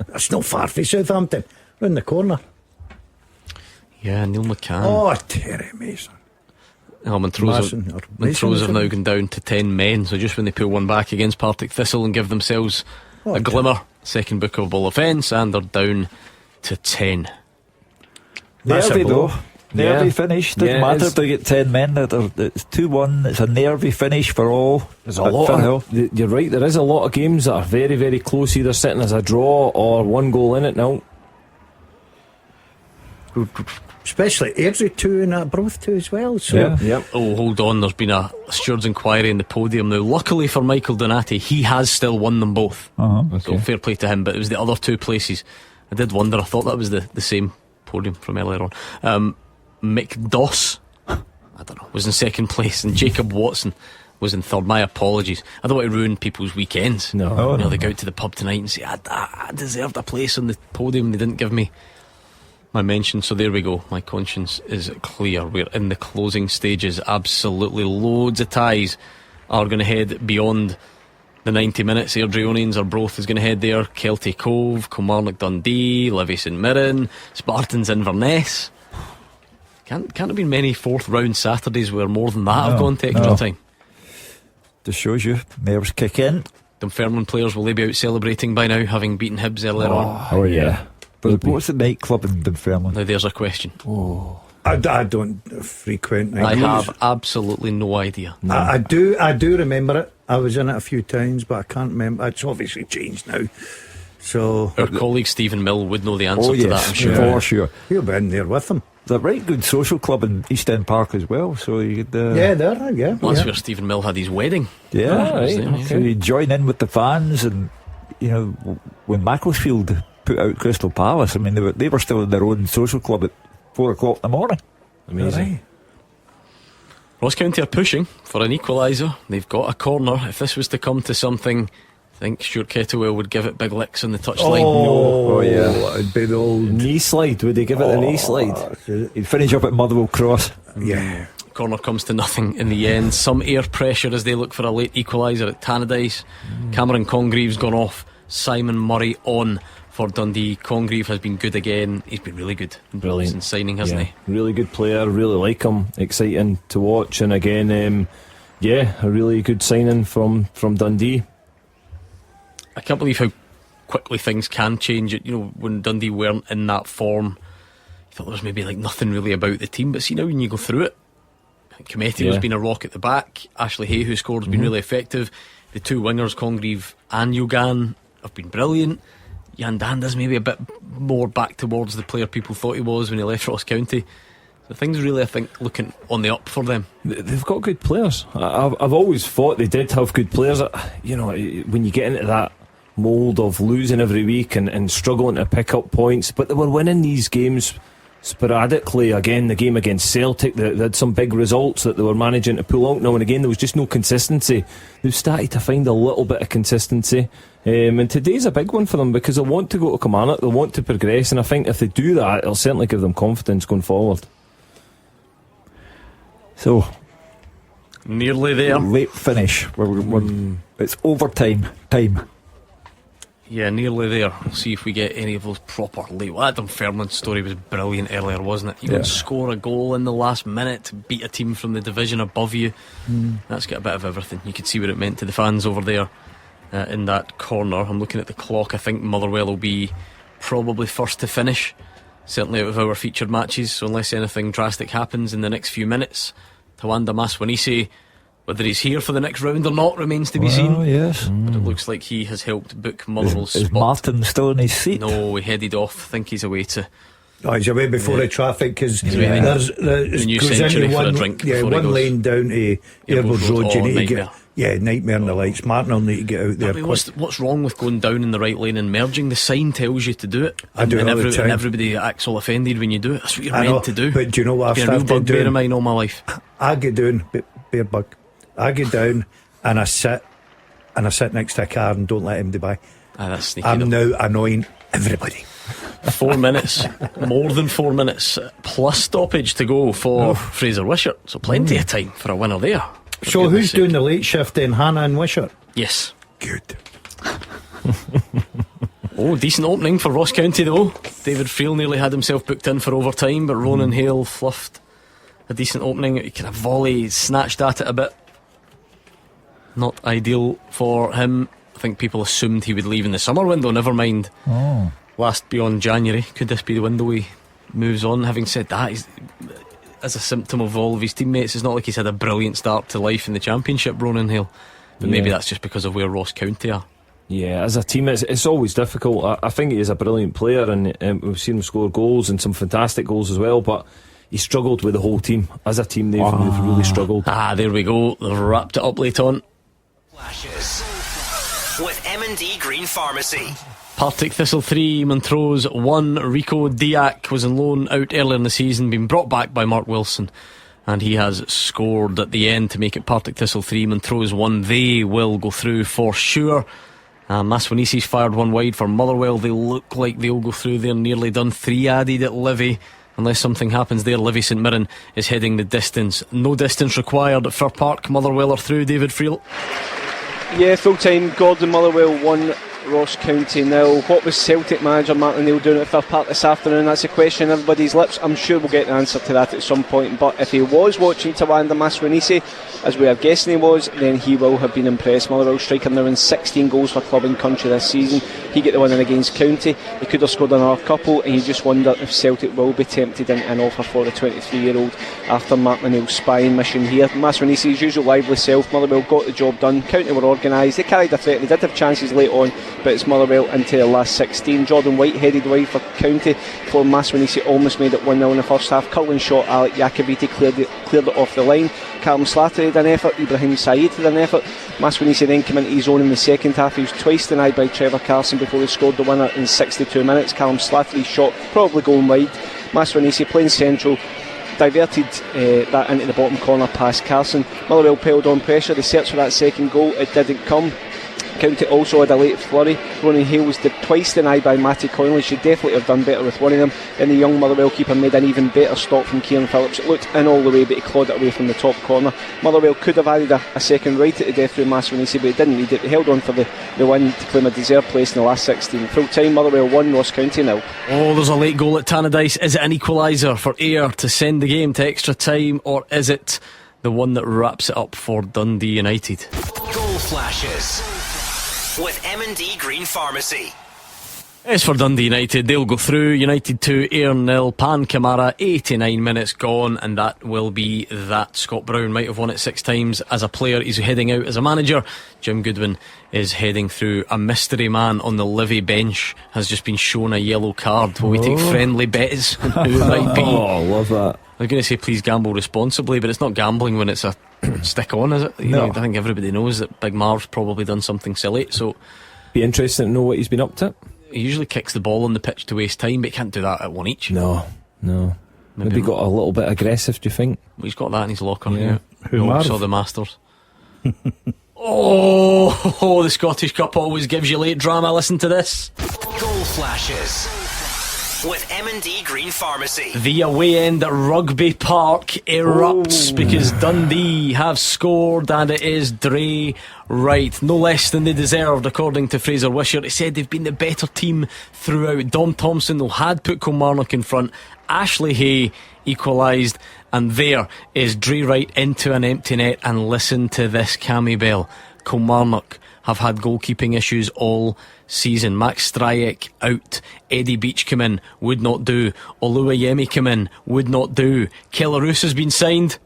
That's not far from Southampton, round the corner. Yeah, Neil McCann. Oh, Terry Mason. Montrose have now gone down to 10 men, so just when they pull one back against Partick Thistle and give themselves a glimmer, second bookable offence, and they're down to 10. Nervy though. Nervy finish. Doesn't matter if they get 10 men. It's 2-1. It's a nervy finish for all. There's a lot you're right, there is a lot of games that are very, very close, either sitting as a draw or 1 goal in it now. Especially Airdrie 2 and Arbroath 2 as well. So. Yeah. Oh, hold on, there's been a steward's inquiry in the podium now. Luckily for Michael Donati, he has still won them both. So fair play to him, but it was the other 2 places. I did wonder, I thought that was the same podium from earlier on. Mick Doss, I don't know, was in second place, and Jacob Watson was in third. My apologies. I don't want to ruin people's weekends. They go out to the pub tonight and say I deserved a place on the podium, they didn't give me my mention. So there we go, my conscience is clear. We're in the closing stages. Absolutely loads of ties are going to head beyond the 90 minutes. Airdrieonians or Arbroath is going to head there. Kelty Cove, Kilmarnock Dundee, Livy St Mirren, Spartans Inverness. Can't have been many 4th round Saturdays where more than that have gone to extra time. Just shows you nerves kick in. Dunfermline players, will they be out celebrating by now, having beaten Hibs earlier on? Oh yeah. But what's the nightclub in Dunfermline? Now there's a question. I don't frequent nightclubs. I have absolutely no idea. I do remember it. I was in it a few times, but I can't remember. It's obviously changed now. So our colleague Stephen Mill would know the answer to that, I'm sure. For sure. He'll be in there with them. There's a right good social club in East End Park as well, so you could that's where Stephen Mill had his wedding. So you join in with the fans, and you know, when Macclesfield put out Crystal Palace, I mean they were still in their own social club at 4 o'clock in the morning. Amazing. Ross County are pushing for an equaliser. They've got a corner. If this was to come to something, I think Stuart Kettlewell would give it big licks on the touchline. Oh yeah, it'd be the old knee slide. Would he give it the knee slide? He'd finish up at Motherwell Cross. Yeah. Corner comes to nothing in the end. Some air pressure as they look for a late equaliser at Tannadice. Cameron Congreve's gone off. Simon Murray on for Dundee. Congreve has been good again. He's been really good. Brilliant since signing, hasn't he? Really good player. Really like him. Exciting to watch. And again, a really good signing from Dundee. I can't believe how quickly things can change. When Dundee weren't in that form, you thought there was maybe like nothing really about the team. But see now when you go through it, Cometti has been a rock at the back. Ashley Hay, who scored, has been really effective. The two wingers, Congreve and Yogan, have been brilliant. Jan Danda's maybe a bit more back towards the player people thought he was when he left Ross County. So things really, I think, looking on the up for them. They've got good players. I've always thought they did have good players. When you get into that mould of losing every week and struggling to pick up points, but they were winning these games sporadically. Again, the game against Celtic, they had some big results that they were managing to pull out now and again. There was just no consistency. They've started to find a little bit of consistency, and today's a big one for them because they want to go to Kilmarnock, they want to progress, and I think if they do that, it'll certainly give them confidence going forward. So nearly there. Late finish. It's overtime time. Yeah, nearly there. We'll see if we get any of those proper late. Well, that Dunfermline story was brilliant earlier, wasn't it? You can score a goal in the last minute to beat a team from the division above you. That's got a bit of everything. You could see what it meant to the fans over there in that corner. I'm looking at the clock. I think Motherwell will be probably first to finish, certainly out of our featured matches. So unless anything drastic happens in the next few minutes, Tawanda Maswanise, whether he's here for the next round or not remains to be seen. Yes. But it looks like he has helped book Motherwell's Is spot. Martin still in his seat? No, he headed off. I think he's away to... Oh, he's away before the traffic because there's the new goes century into for a one, drink. one lane down to Airboards Road. You need to nightmare. get nightmare and the lights. Martin will need to get out there. I mean, what's wrong with going down in the right lane and merging? The sign tells you to do it. I do it all the time. And everybody acts all offended when you do it. That's what you're meant to do. But do you know what I've been a real started bugbear doing? of mine all my life. I get down, bear bug. I get down and I sit next to a car and don't let him by. That's sneaky. I'm now annoying everybody. 4 minutes, more than 4 minutes plus stoppage to go for Fraser Wishart. So plenty of time for a winner there. So who's doing the late shift then? Hannah and Wishart? Yes. Good. Decent opening for Ross County though. David Friel nearly had himself booked in for overtime, but Ronan Hale fluffed a decent opening. He kind of volley, snatched at it a bit. Not ideal for him. I think people assumed he would leave in the summer window, never mind last beyond January. Could this be the window he moves on? Having said that, he's, as a symptom of all of his teammates, it's not like he's had a brilliant start to life in the Championship, Ronan Hale. But maybe that's just because of where Ross County are. Yeah, as a team, it's always difficult. I think he is a brilliant player, and we've seen him score goals and some fantastic goals as well, but he struggled with the whole team. As a team, they've really struggled. There we go. They've wrapped it up late on. Flashes with M&D Green Pharmacy. Partick Thistle 3, Montrose 1. Rico Diak was on loan out earlier in the season, been brought back by Mark Wilson, and he has scored at the end to make it Partick Thistle 3, Montrose 1. They will go through for sure. Maswanisi's fired one wide for Motherwell. They look like they'll go through. They're nearly done. 3 added at Livy. Unless something happens there, Livy St Mirren is heading the distance. No distance required at Fir Park. Motherwell are through. David Friel. Yeah, full time. Gordon Motherwell 1, Ross County 0. What was Celtic manager Martin O'Neill doing at Fir Park this afternoon? That's a question on everybody's lips. I'm sure we'll get the answer to that at some point. But if he was watching Tawanda Maswanise, as we are guessing he was, then he will have been impressed. Motherwell striker now in 16 goals for club and country this season. He get the winner against County. He could have scored another couple, and you just wonder if Celtic will be tempted into an offer for the 23-year-old after Martin O'Neill's spying mission here. Maswanise's usual lively self. Motherwell got the job done. County were organised. They carried a threat. They did have chances late on, but it's Motherwell into the last 16. Jordan White headed wide for County before Maswanise almost made it 1-0 in the first half. Cullen shot. Alec Jakabiti cleared it off the line. Callum Slattery had an effort. Ibrahim Said had an effort. Maswanise then came into his own in the second half. He was twice denied by Trevor Carson before he scored the winner in 62 minutes. Callum Slattery's shot probably going wide. Maswanise playing central. diverted that into the bottom corner past Carson. Motherwell held on pressure, they searched for that second goal, it didn't come. County also had a late flurry. Ronan Hale was twice denied by Matty Conley. Should definitely have done better with one of them. Then the young Motherwell keeper made an even better stop from Kieran Phillips. It looked in all the way, but he clawed it away from the top corner. Motherwell could have added a second right at the death row Mass when he said, but he didn't need it. He held on for the win to claim a deserved place in the last 16. Full time, Motherwell 1, Ross County 0. Oh, there's a late goal at Tannadice. Is it an equaliser for Ayr to send the game to extra time, or is it the one that wraps it up for Dundee United? Goal flashes with M&D Green Pharmacy. It's for Dundee United. They'll go through. United 2, Ayr 0. Pan Kamara, 89 minutes gone, and that will be that. Scott Brown might have won it 6 times as a player. He's heading out as a manager. Jim Goodwin is heading through. A mystery man on the Livy bench has just been shown a yellow card. Will we take friendly bets who it might be? Oh, love that. I was going to say please gamble responsibly, but it's not gambling when it's a stick on, is it? You know, I think everybody knows that Big Marv's probably done something silly, so be interesting to know what he's been up to. He usually kicks the ball on the pitch to waste time, but he can't do that at one each. No. Maybe got a little bit aggressive, do you think? Well, he's got that in his locker. Yeah. Who saw the Masters? Oh, the Scottish Cup always gives you late drama. Listen to this. Goal flashes with M&D Green Pharmacy. The away end at Rugby Park erupts because Dundee have scored, and it is Dre Wright. No less than they deserved, according to Fraser Wishart. He said they've been the better team throughout. Dom Thompson, though, had put Kilmarnock in front. Ashley Hay equalised, and there is Dre Wright into an empty net. And listen to this, Cammy Bell. Kilmarnock have had goalkeeping issues all season. Max Stryek out. Eddie Beach come in, would not do. Oluwayemi come in, would not do. Kellaroos has been signed.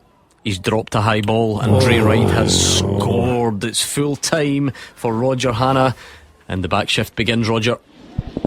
He's dropped a high ball, and Dre Wright has scored. It's full time for Roger Hanna, and the back shift begins. Roger.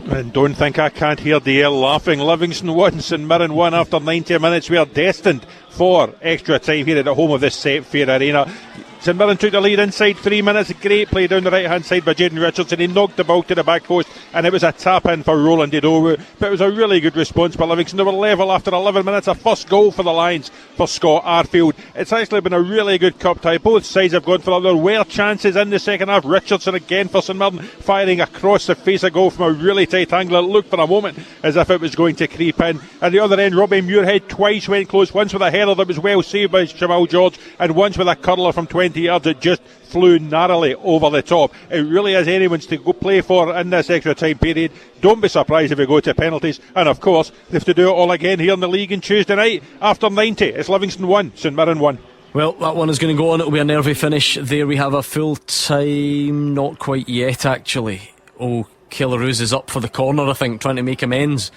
And don't think I can't hear DL laughing. Livingston 1, St Mirren 1 after 90 minutes. We are destined for extra time here at the home of this Set Fair Arena. St Mirren took the lead inside 3 minutes. Great play down the right hand side by Jaden Richardson. He knocked the ball to the back post, and it was a tap in for Roland Idowu. But it was a really good response by Livingston. They were level after 11 minutes. A first goal for the Lions for Scott Arfield. It's actually been a really good cup tie. Both sides have gone for it. There were chances in the second half. Richardson again for St Mirren, firing across the face of goal from a really tight angle. It looked for a moment as if it was going to creep in. At the other end, Robbie Muirhead twice went close. Once with a header that was well saved by Jamal George, and once with a curler from 20 yards. It just flew narrowly over the top. It really is anyone's to go play for in this extra time period. Don't be surprised if we go to penalties. And of course, they have to do it all again here in the league on Tuesday night. After 90, it's Livingston 1, St Mirren 1. Well, that one is going to go on. It'll be a nervy finish. There we have a full time. Not quite yet, actually. Oh, Kellaroos is up for the corner, I think, trying to make amends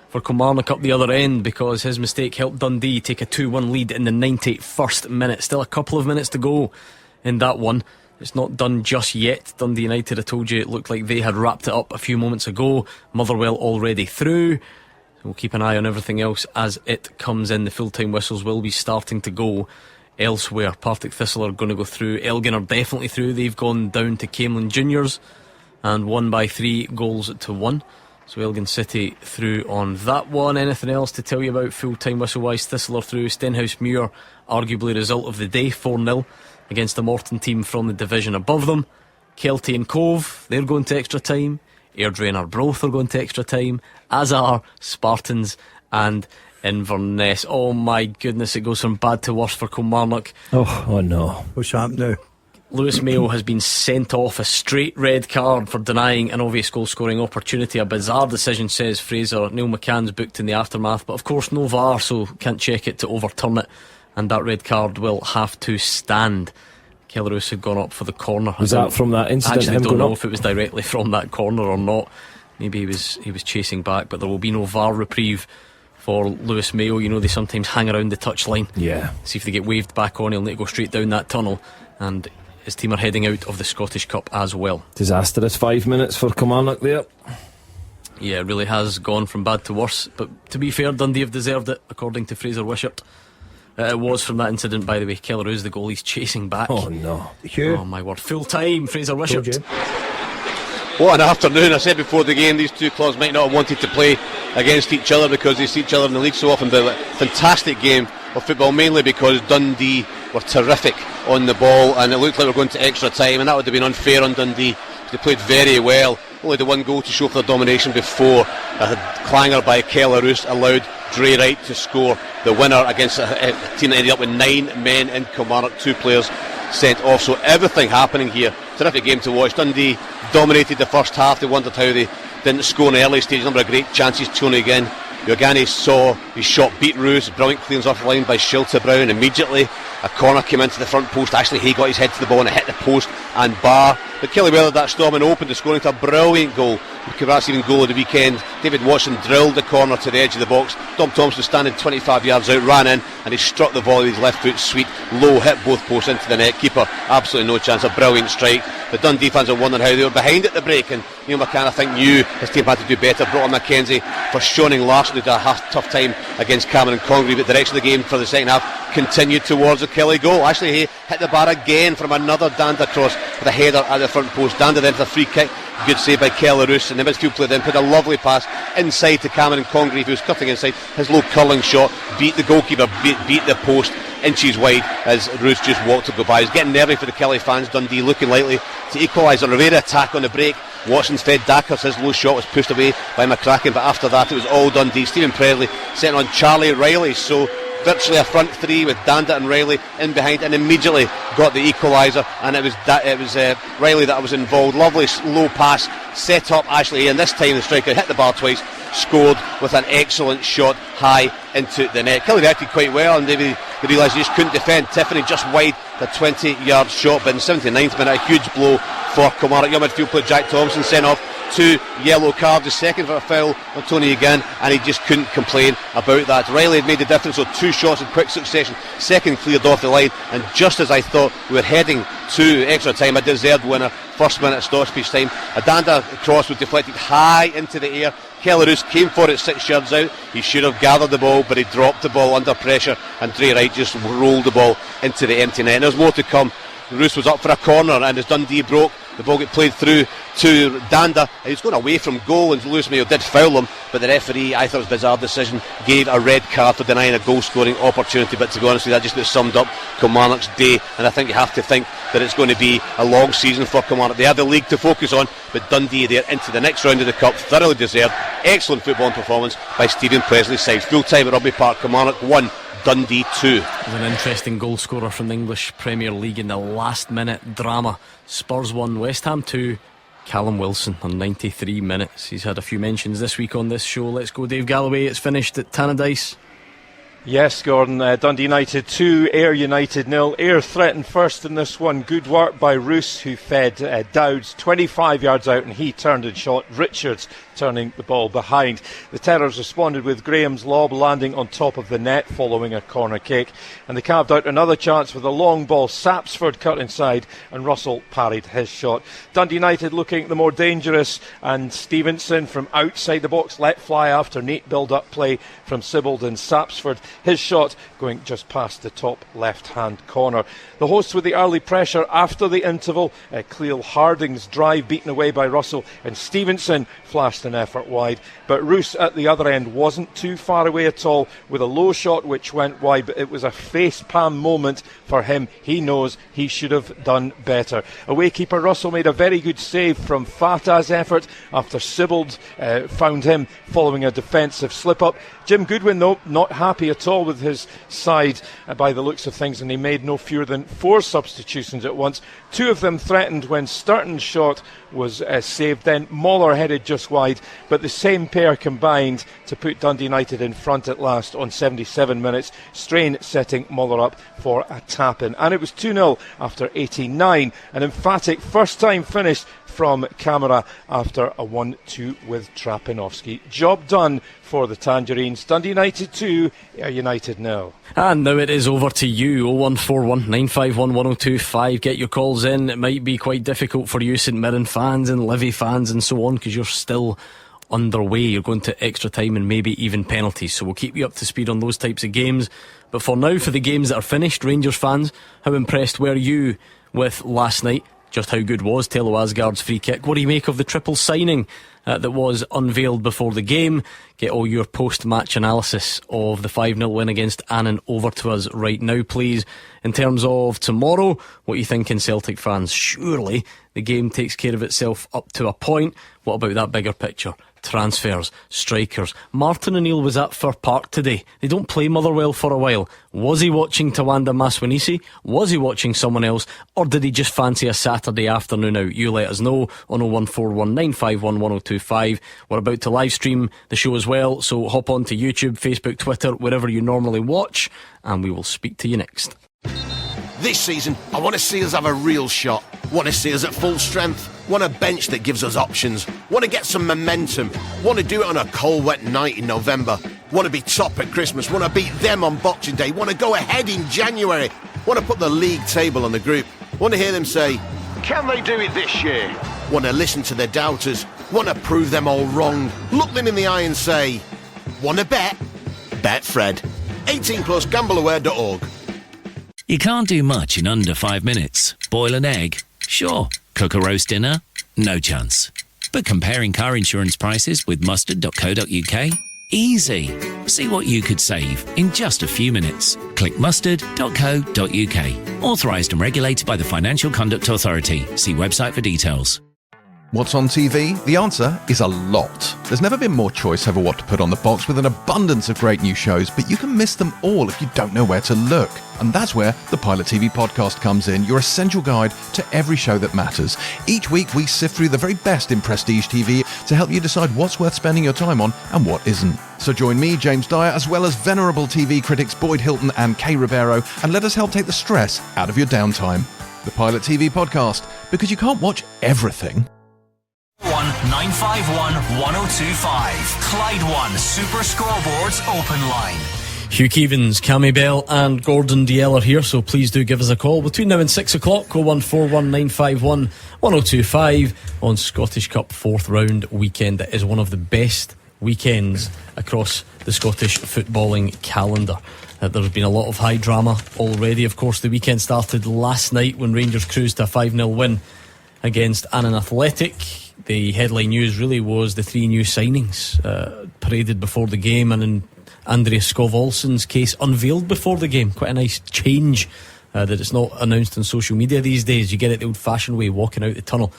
for Kilmarnock up the other end, because his mistake helped Dundee take a 2-1 lead in the 91st minute. Still a couple of minutes to go in that one. It's not done just yet. Dundee United, I told you, it looked like they had wrapped it up a few moments ago. Motherwell already through. We'll keep an eye on everything else as it comes in. The full-time whistles will be starting to go elsewhere. Partick Thistle are going to go through. Elgin are definitely through. They've gone down to Camelin Juniors and won by 3-1. So Elgin City through on that one. Anything else to tell you about full-time whistle-wise? Thistle are through. Stenhouse Muir, arguably result of the day, 4-0 against the Morton team from the division above them. Kelty and Cove, they're going to extra time. Airdrie and Arbroath are going to extra time, as are Spartans and Inverness. Oh my goodness, it goes from bad to worse for Kilmarnock. Oh no. What's happened now? Lewis Mayo has been sent off, a straight red card for denying an obvious goal scoring opportunity. A bizarre decision, says Fraser. Neil McCann's booked in the aftermath, but of course no VAR, so can't check it to overturn it, and that red card will have to stand. Kellaroos had gone up for the corner. Was that from that incident? I actually don't know if it was directly from that corner or not. Maybe he was chasing back, but there will be no VAR reprieve for Lewis Mayo. You know, they sometimes hang around the touchline. Yeah. See if they get waved back on, he'll need to go straight down that tunnel, and his team are heading out of the Scottish Cup as well. Disastrous 5 minutes for Kilmarnock there. Yeah, it really has gone from bad to worse. But to be fair, Dundee have deserved it, according to Fraser Wishart. It was from that incident, by the way. Kellaroos, the goalie's chasing back. Oh no. Hugh. Oh my word. Full time, Fraser Wishart. What an afternoon. I said before the game, these two clubs might not have wanted to play against each other because they see each other in the league so often, but fantastic game of football, mainly because Dundee were terrific on the ball, and it looked like we were going to extra time, and that would have been unfair on Dundee. They played very well. Only the one goal to show for their domination before a clanger by Keller Roos allowed Dre Wright to score the winner against a team that ended up with 9 men in Kilmarnock, 2 players sent off. So everything happening here. Terrific game to watch. Dundee dominated the first half. They wondered how they didn't score in the early stage. A number of great chances. Tony again. Yogani saw his shot beat Roos. Brilliant clearance off the line by Shilta Brown. Immediately a corner came into the front post. Ashley Hay got his head to the ball and it hit the post and bar. But Kelly weathered that storm and opened the scoring to a brilliant goal. Perhaps even goal of the weekend. David Watson drilled the corner to the edge of the box. Dom Thompson standing 25 yards out, ran in, and he struck the volley with his left foot sweet, low, hit both posts into the net. Keeper absolutely no chance. A brilliant strike. The Dundee fans are wondering how they were behind at the break, and Neil McCann I think knew his team had to do better. Brought on Mackenzie for Shoning Larson, who had a tough time against Cameron Congreve, but the direction of the game for the second half continued towards the Kelly goal. Ashley Hay hit the bar again from another Danda cross with a header at the front post. Danda then for a free kick. Good save by Keller Roos, and the midfield player then put a lovely pass inside to Cameron Congreve, who was cutting inside. His low curling shot beat the goalkeeper, beat the post inches wide as Roos just walked to go by. He's getting nervy for the Kelly fans. Dundee looking likely to equalise. A Rivera attack on the break. Watson's fed Dackers. His low shot was pushed away by McCracken, but after that it was all Dundee. Stephen Presley sent on Charlie Riley, so virtually a front three with Danda and Riley in behind, and immediately got the equaliser, and it was Riley that was involved. Lovely low pass set up Ashley, and this time the striker hit the bar twice, scored with an excellent shot high into the net. Kelly reacted quite well, and they realised they just couldn't defend. Tiffany just wide the 20-yard shot, but in the 79th minute a huge blow for Kilmarnock. Young midfield player Jack Thompson sent off 2 yellow cards, the second for a foul on Tony again, and he just couldn't complain about that. Riley had made the difference, so 2 shots in quick succession. Second cleared off the line, and just as I thought we were heading to extra time, a deserved winner. First minute stoppage time. A Danda cross was deflected high into the air. Keller Roos came for it 6 yards out. He should have gathered the ball, but he dropped the ball under pressure, and Dre Wright just rolled the ball into the empty net. And there's more to come. Roos was up for a corner, and as Dundee broke, the ball got played through to Danda. He was going away from goal, and Lewis Mayo did foul him, but the referee, I thought it was a bizarre decision, gave a red card for denying a goal scoring opportunity. But to be honest with you, that just about summed up Kilmarnock's day, and I think you have to think that it's going to be a long season for Kilmarnock. They have the league to focus on, but Dundee there into the next round of the Cup, thoroughly deserved. Excellent football performance by Stephen Presley's side. Full time at Rugby Park. Kilmarnock 1, Dundee 2. There's an interesting goal scorer from the English Premier League in the last minute drama. Spurs 1, West Ham 2. Callum Wilson on 93 minutes. He's had a few mentions this week on this show. Let's go Dave Galloway. It's finished at Tannadice. Yes, Gordon. Dundee United 2, Ayr United 0. Ayr threatened first in this one. Good work by Roos, who fed Dowds 25 yards out, and he turned and shot Richards, turning the ball behind. The Terrors responded with Graham's lob landing on top of the net following a corner kick, and they carved out another chance with a long ball. Sapsford cut inside and Russell parried his shot. Dundee United looking the more dangerous, and Stevenson from outside the box let fly after neat build-up play from Sibbald and Sapsford. His shot going just past the top left-hand corner. The hosts with the early pressure after the interval. Cleel Harding's drive beaten away by Russell, and Stevenson flashed an effort wide. But Roos at the other end wasn't too far away at all with a low shot which went wide, but it was a face-palm moment for him. He knows he should have done better. Away keeper Russell made a very good save from Fatah's effort after Sibbald found him following a defensive slip-up. Jim Goodwin, though, not happy at all with his side by the looks of things, and he made no fewer than 4 substitutions at once. 2 of them threatened when Sturton's shot was saved. Then Moller headed just wide, but the same pair combined to put Dundee United in front at last on 77 minutes. Strain setting Moller up for a tap-in. And it was 2-0 after 89. An emphatic first-time finish from Camera after a 1-2 with Trapinovsky. Job done for the Tangerines. Dundee United 2, Ayr United 0. And now it is over to you. 0141 951 1025. Get your calls in. It might be quite difficult for you St Mirren fans and Livy fans and so on, because you're still underway. You're going to extra time and maybe even penalties, so we'll keep you up to speed on those types of games. But for now, for the games that are finished, Rangers fans, how impressed were you with last night? Just how good was Telo Asgard's free kick? What do you make of the triple signing that was unveiled before the game? Get all your post-match analysis of the 5-0 win against Annan over to us right now, please. In terms of tomorrow, what are you thinking, Celtic fans? Surely the game takes care of itself up to a point. What about that bigger picture? Transfers, strikers. Martin O'Neill was at Fir Park today. They don't play Motherwell for a while. Was he watching Tawanda Maswanisi? Was he watching someone else? Or did he just fancy a Saturday afternoon out? You let us know on 01419511025. We're about to live stream the show as well, so hop on to YouTube, Facebook, Twitter, wherever you normally watch, and we will speak to you next. This season, I want to see us have a real shot. Want to see us at full strength. Want a bench that gives us options. Want to get some momentum. Want to do it on a cold, wet night in November. Want to be top at Christmas. Want to beat them on Boxing Day. Want to go ahead in January. Want to put the league table on the group. Want to hear them say, can they do it this year? Want to listen to their doubters. Want to prove them all wrong. Look them in the eye and say, want to bet? Bet Fred. 18 plus, gambleaware.org. You can't do much in under 5 minutes. Boil an egg? Sure. Cook a roast dinner? No chance. But comparing car insurance prices with mustard.co.uk? Easy. See what you could save in just a few minutes. Click mustard.co.uk. Authorised and regulated by the Financial Conduct Authority. See website for details. What's on TV? The answer is a lot. There's never been more choice over what to put on the box with an abundance of great new shows, but you can miss them all if you don't know where to look. And that's where the Pilot TV podcast comes in, your essential guide to every show that matters. Each week we sift through the very best in prestige TV to help you decide what's worth spending your time on and what isn't. So join me, James Dyer, as well as venerable TV critics Boyd Hilton and Kay Ribeiro, and let us help take the stress out of your downtime. The Pilot TV podcast, because you can't watch everything. 951 1025. Clyde One Super Scoreboard's open line. Hugh Keevins, Cammy Bell and Gordon Dalziel are here, so please do give us a call between now and 6 o'clock. 0141951 1025 on Scottish Cup 4th round weekend. It is one of the best weekends across the Scottish footballing calendar. There's been a lot of high drama already. Of course, the weekend started last night when Rangers cruised to a 5-0 win against Annan Athletic. The headline news really was the 3 new signings paraded before the game, and in Andreas Skov Olsen's case, unveiled before the game. Quite a nice change that it's not announced on social media these days. You get it the old-fashioned way, walking out the tunnel.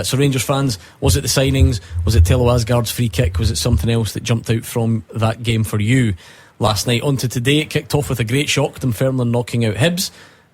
So Rangers fans, was it the signings? Was it Telo Asgard's free kick? Was it something else that jumped out from that game for you last night? On to today, it kicked off with a great shock, Dunfermline knocking out Hibs.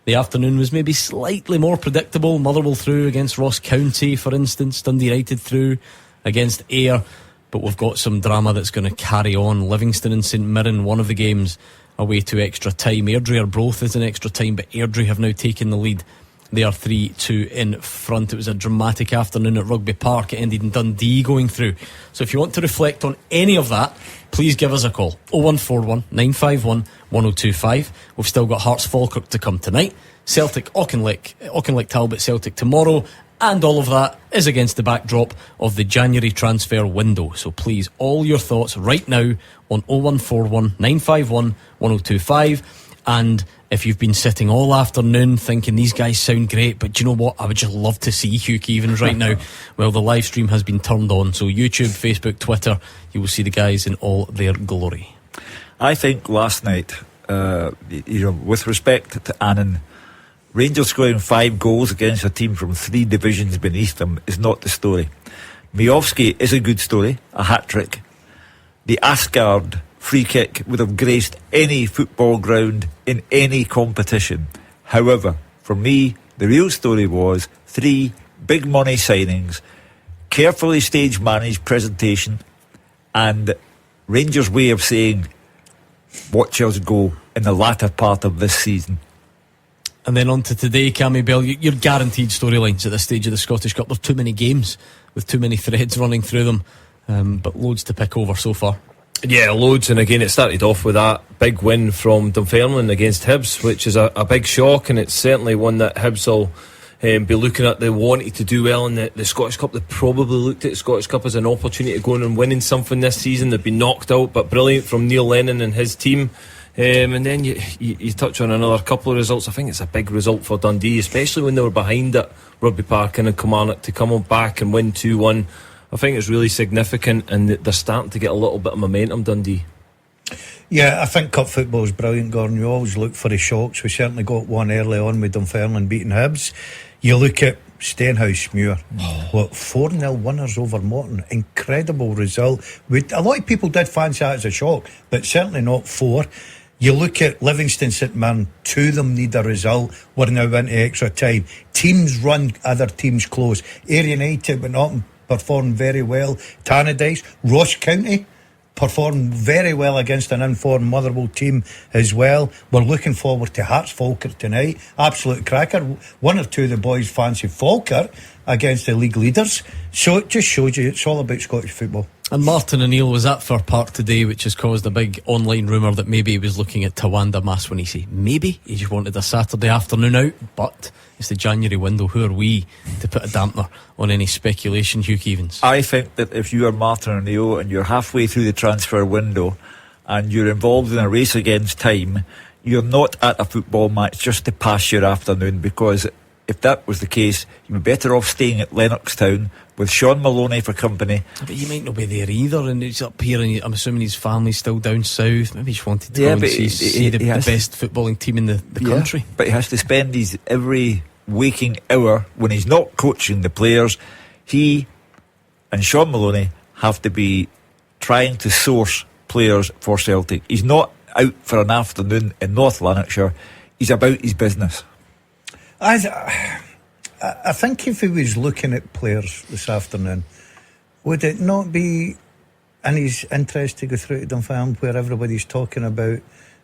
The afternoon was maybe slightly more predictable. Motherwell through against Ross County, for instance. Dundee United through against Ayr. But we've got some drama that's going to carry on. Livingston and St Mirren, one of the games away to extra time. Airdrie are both is in extra time, but Airdrie have now taken the lead. They are 3-2 in front. It was a dramatic afternoon at Rugby Park. It ended in Dundee going through. So if you want to reflect on any of that, please give us a call. 0141 951 1025. We've still got Hearts Falkirk to come tonight. Celtic Auchinleck Talbot Celtic tomorrow. And all of that is against the backdrop of the January transfer window. So please, all your thoughts right now on 0141 951 1025. And if you've been sitting all afternoon thinking these guys sound great, but do you know what, I would just love to see Hugh Keevins right now, well, the live stream has been turned on. So YouTube, Facebook, Twitter, you will see the guys in all their glory. I think last night, with respect to Annan, Rangers scoring 5 goals against a team from 3 divisions beneath them is not the story. Miovski is a good story, a hat-trick. The Asgard free kick would have graced any football ground in any competition. However, for me, the real story was 3 big money signings, carefully stage managed presentation, and Rangers' way of saying, watch us go in the latter part of this season. And then on to today, Cammy Bell, you're guaranteed storylines at this stage of the Scottish Cup. There's too many games with too many threads running through them, but loads to pick over so far. Yeah, loads, and again it started off with that big win from Dunfermline against Hibs, which is a big shock, and it's certainly one that Hibs will be looking at. They wanted to do well in the Scottish Cup. They probably looked at the Scottish Cup as an opportunity to go in and winning something this season. They've been knocked out, but brilliant from Neil Lennon and his team And then you touch on another couple of results. I think it's a big result for Dundee, especially when they were behind at Rugby Park and in Kilmarnock, to come on back and win 2-1. I think it's really significant, and they're starting to get a little bit of momentum, Dundee. Yeah, I think cup football is brilliant, Gordon. You always look for the shocks. We certainly got one early on with Dunfermline beating Hibs. You look at Stenhouse-Muir, 4-0 winners over Morton. Incredible result. A lot of people did fancy that as a shock, but certainly not 4. You look at Livingston St Mirren, 2 of them need a result. We're now into extra time. Teams run other teams close. Ayr United went up and performed very well. Tannadice, Ross County performed very well against an informed Motherwell team as well. We're looking forward to Hearts Falkirk tonight. Absolute cracker. One or two of the boys fancy Falkirk against the league leaders. So it just shows you it's all about Scottish football. And Martin O'Neill was at Fir Park today, which has caused a big online rumour that maybe he was looking at Tawanda Mass when he said maybe he just wanted a Saturday afternoon out, but it's the January window. Who are we to put a dampener on any speculation, Hugh Keevins? I think that if you are Martin O'Neill and you're halfway through the transfer window and you're involved in a race against time, you're not at a football match just to pass your afternoon, because if that was the case, you'd be better off staying at Lennoxtown with Sean Maloney for company. But he might not be there either, and he's up here, and I'm assuming his family's still down south. Maybe he just wanted to go and see the best footballing team in the country. But he has to spend his every waking hour when he's not coaching the players. He and Sean Maloney have to be trying to source players for Celtic. He's not out for an afternoon in North Lanarkshire. He's about his business. I think if he was looking at players this afternoon, would it not be in his interest to go through to Dunfermline where everybody's talking about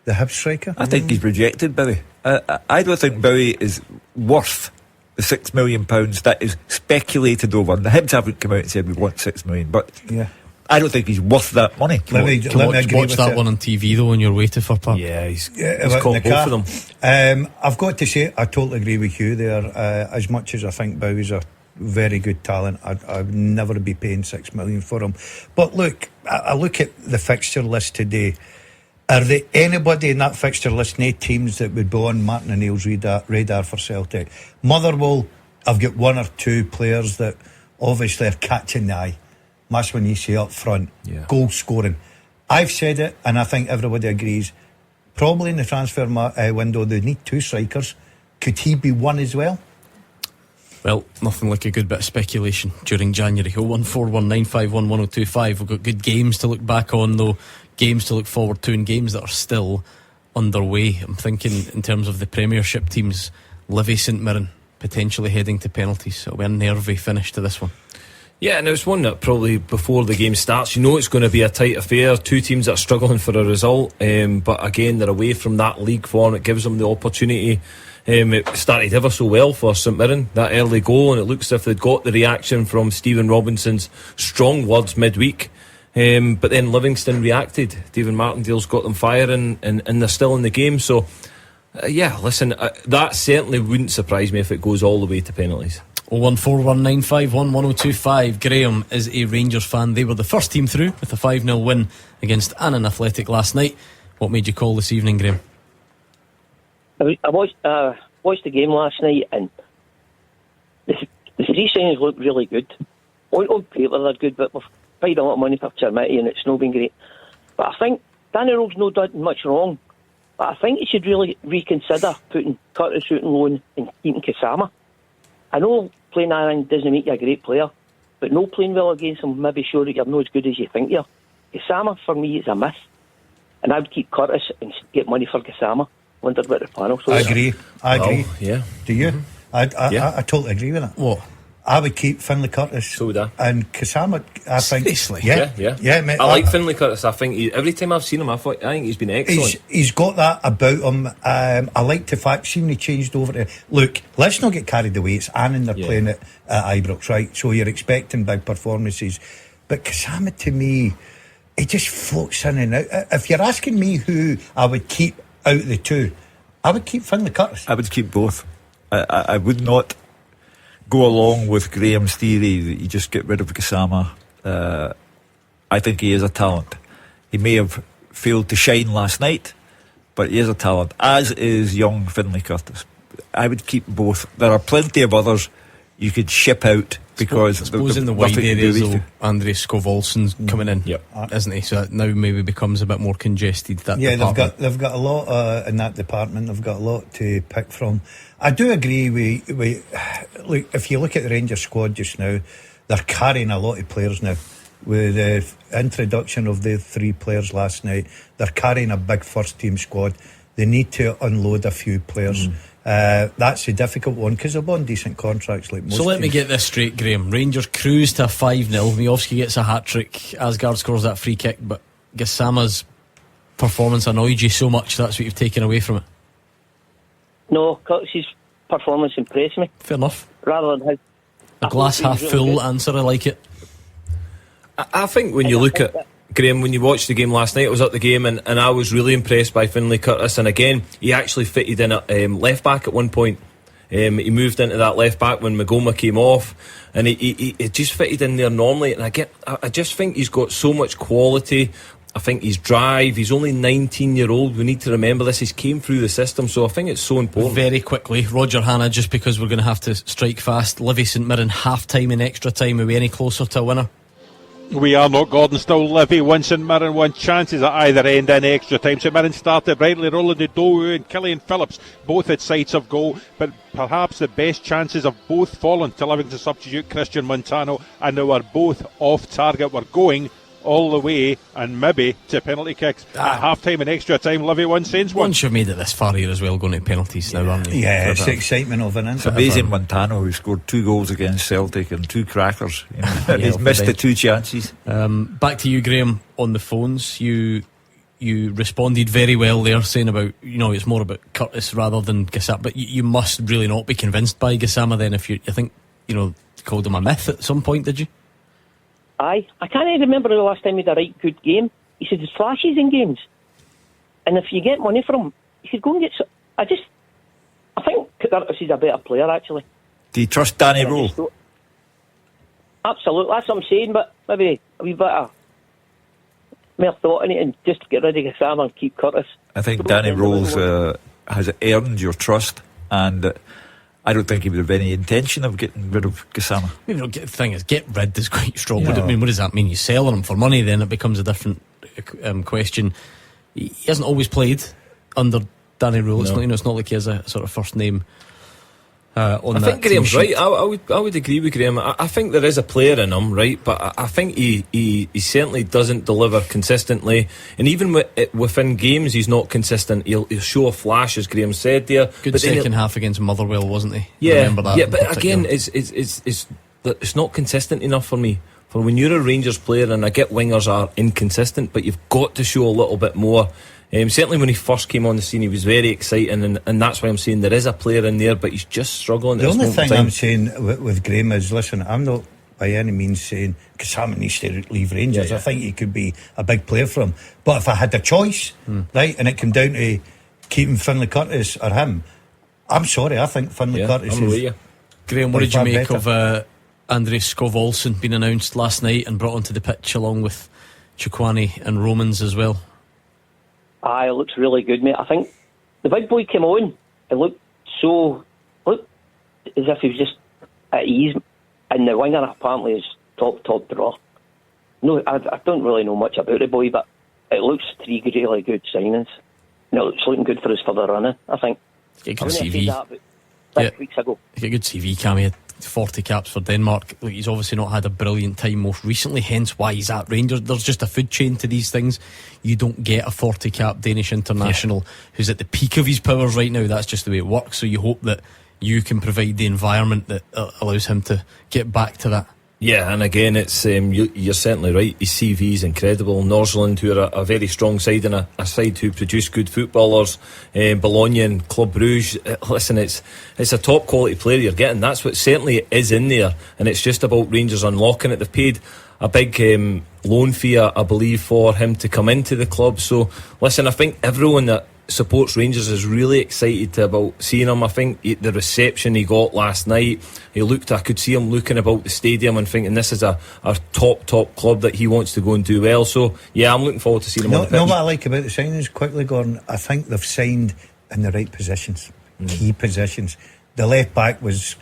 the Hibs striker? I think he's rejected Bowie. I don't think Bowie is worth the £6 million that is speculated over. And the Hibs haven't come out and said we want $6 million, but yeah, I don't think he's worth that money. Let me watch that one on TV though on your way to Fir Park. Yeah, he's caught both of them. I've got to say, I totally agree with you there. As much as I think Bowie's a very good talent, I'd never be paying $6 million for him. But look, I look at the fixture list today. Are there anybody in that fixture list, no teams that would be on Martin O'Neill's radar for Celtic? Motherwell, I've got one or two players that obviously are catching the eye. Maswanisi up front, goal scoring. I've said it, and I think everybody agrees. Probably in the transfer window, they need 2 strikers. Could he be one as well? Well, nothing like a good bit of speculation during January. 01419511025. We've got good games to look back on, though. Games to look forward to, and games that are still underway. I'm thinking in terms of the Premiership teams. Livy St Mirren potentially heading to penalties. So it'll be a nervy finish to this one. Yeah, and it's one that probably before the game starts, you know it's going to be a tight affair. 2 teams that are struggling for a result, but again, they're away from that league form. It gives them the opportunity. It started ever so well for St Mirren, that early goal, and it looks as if they'd got the reaction from Stephen Robinson's strong words midweek. But then Livingston reacted. David Martindale's got them firing, and they're still in the game. So, listen, that certainly wouldn't surprise me if it goes all the way to penalties. 01419511025. Graham is a Rangers fan. They were the first team through with a 5-0 win against Annan Athletic last night. What made you call this evening, Graham? I watched the game last night, and the 3 signings look really good. On paper they're good, but we've paid a lot of money for Chermiti and it's not been great. But I think Danny Rowe's not done much wrong, but I think he should really reconsider putting Curtis out on loan and keeping Kasama. I know playing Ireland doesn't make you a great player, but no playing well against him maybe show that you're not as good as you think you are. Kasama for me is a miss, and I would keep Curtis and get money for Kasama. Wondered what the panel. I agree. Yeah. Do you? Mm-hmm. I totally agree with that. What? I would keep Finlay Curtis. So would I. And Kasama, I think. Seriously? Yeah, mate, I like Finlay Curtis. I think every time I've seen him, I think he's been excellent. He's got that about him. I like the fact, see when he changed over to. Look, let's not get carried away. It's Annan they're playing at Ibrox, right? So you're expecting big performances. But Kasama, to me, he just floats in and out. If you're asking me who I would keep out of the 2, I would keep Finlay Curtis. I would keep both. I would not go along with Graham's theory that you just get rid of Kasama. I think he is a talent. He may have failed to shine last night, but he is a talent, as is young Finlay Curtis. I would keep both. There are plenty of others you could ship out because I suppose in the wide areas though, Andrei Skov-Olsen's coming in, isn't he? So that now maybe becomes a bit more congested. That department. they've got a lot in that department. They've got a lot to pick from. I do agree with look, if you look at the Rangers squad just now, they're carrying a lot of players now. With the introduction of the 3 players last night, they're carrying a big first team squad. They need to unload a few players. That's a difficult one because they're on decent contracts like most. So let me teams. get this straight, Graham. Rangers cruise to a 5-0. Miovski gets a hat-trick. Asgard scores that free kick, but Gassama's performance annoyed you so much that's what you've taken away from it. No, Curtis's performance impressed me. Fair enough. Rather than a glass half full answer, I like it. I think when you look at Graham, when you watched the game last night, I was at the game and I was really impressed by Finlay Curtis, and again he actually fitted in at left back at one point. He moved into that left back when Magoma came off, and he just fitted in there normally, and I just think he's got so much quality. I think his drive, he's only 19-year-old, we need to remember this, he's came through the system, so I think it's so important. Very quickly, Roger Hanna, just because we're going to have to strike fast, Livy St Mirren half time and extra time, are we any closer to a winner? We are not, Gordon. Still Livy, one St Mirren, one. Chances at either end in extra time. St Mirren started rightly, Roland Dowu and Killian Phillips both at sights of goal, but perhaps the best chances have both fallen to Livingston substitute Christian Montano, and they were both off target. We're going all the way and maybe to penalty kicks. At half time and extra time, Livy won, Saints won. Once you've made it this far here as well, going to penalties now, aren't you? Yeah, it's the excitement of an It's amazing Montano, who scored 2 goals against Celtic and 2 crackers. He's missed the 2 chances. Back to you, Graham, on the phones. You responded very well there, saying about, it's more about Curtis rather than Gassama, but you must really not be convinced by Gassama then, if you think, called him a myth at some point, did you? Aye, I can't even remember the last time he had a right good game. He said there's flashes in games, and if you get money from him, you should go and get. I think Curtis is a better player actually. Do you trust Danny Rowe? Absolutely, that's what I'm saying. But maybe a wee bit of more thought in it, and just get rid of Gassama and keep Curtis. I think Danny Rose has earned your trust, and I don't think he would have any intention of getting rid of Gassama. Maybe the thing is, get rid is quite strong. No. What does that mean? You're selling him for money, then it becomes a different question. He hasn't always played under Danny Rule. No. It's not like he has a sort of first name on that. I think Graham's right. I would agree with Graham. I think there is a player in him, right? But I think he certainly doesn't deliver consistently. And even within games, he's not consistent. He'll show a flash, as Graham said there. Good second half against Motherwell, wasn't he? Yeah, I remember that. Yeah, but again, it's not consistent enough for me. For when you're a Rangers player, and I get wingers are inconsistent, but you've got to show a little bit more. Certainly when he first came on the scene, he was very exciting, and that's why I'm saying there is a player in there, but he's just struggling. The only thing I'm saying with Graham is, listen, I'm not by any means saying Gassama needs to leave Rangers. I think he could be a big player for him. But if I had the choice, right, and it came down to keeping Finlay Curtis or him, I'm sorry, I think Finlay Curtis is. Graham, what did you make of Andrei Skov-Olsen being announced last night and brought onto the pitch along with Chukwani and Romans as well? It looks really good, mate. I think the big boy came on. It looked as if he was just at ease, and the winger apparently is top draw. No, I don't really know much about the boy, but it looks 3 really good signings. No, it's looking good for us for the running, I think. Get a good CV. That about 6 weeks ago. Get a good CV, Cammy. Had 40 caps for Denmark. Look, he's obviously not had a brilliant time most recently, hence why he's at Rangers. There's just a food chain to these things. You don't get a 40 cap Danish international who's at the peak of his powers right now. That's just the way it works. So you hope that you can provide the environment that allows him to get back to that. Yeah, and again, it's you're certainly right. His CV is incredible. Nordsjælland, who are a very strong side, and a side who produce good footballers. Bologna and Club Brugge. Listen, it's a top quality player you're getting. That's what certainly is in there, and it's just about Rangers unlocking it. They've paid a big loan fee, I believe, for him to come into the club. So, listen, I think everyone that supports Rangers is really excited about seeing him. I think the reception he got last night, I could see him looking about the stadium and thinking this is a top club that he wants to go and do well. So yeah, I'm looking forward to seeing him on the pitch. What I like about the signings, quickly, Gordon, I think they've signed in the right positions, key positions. The left back has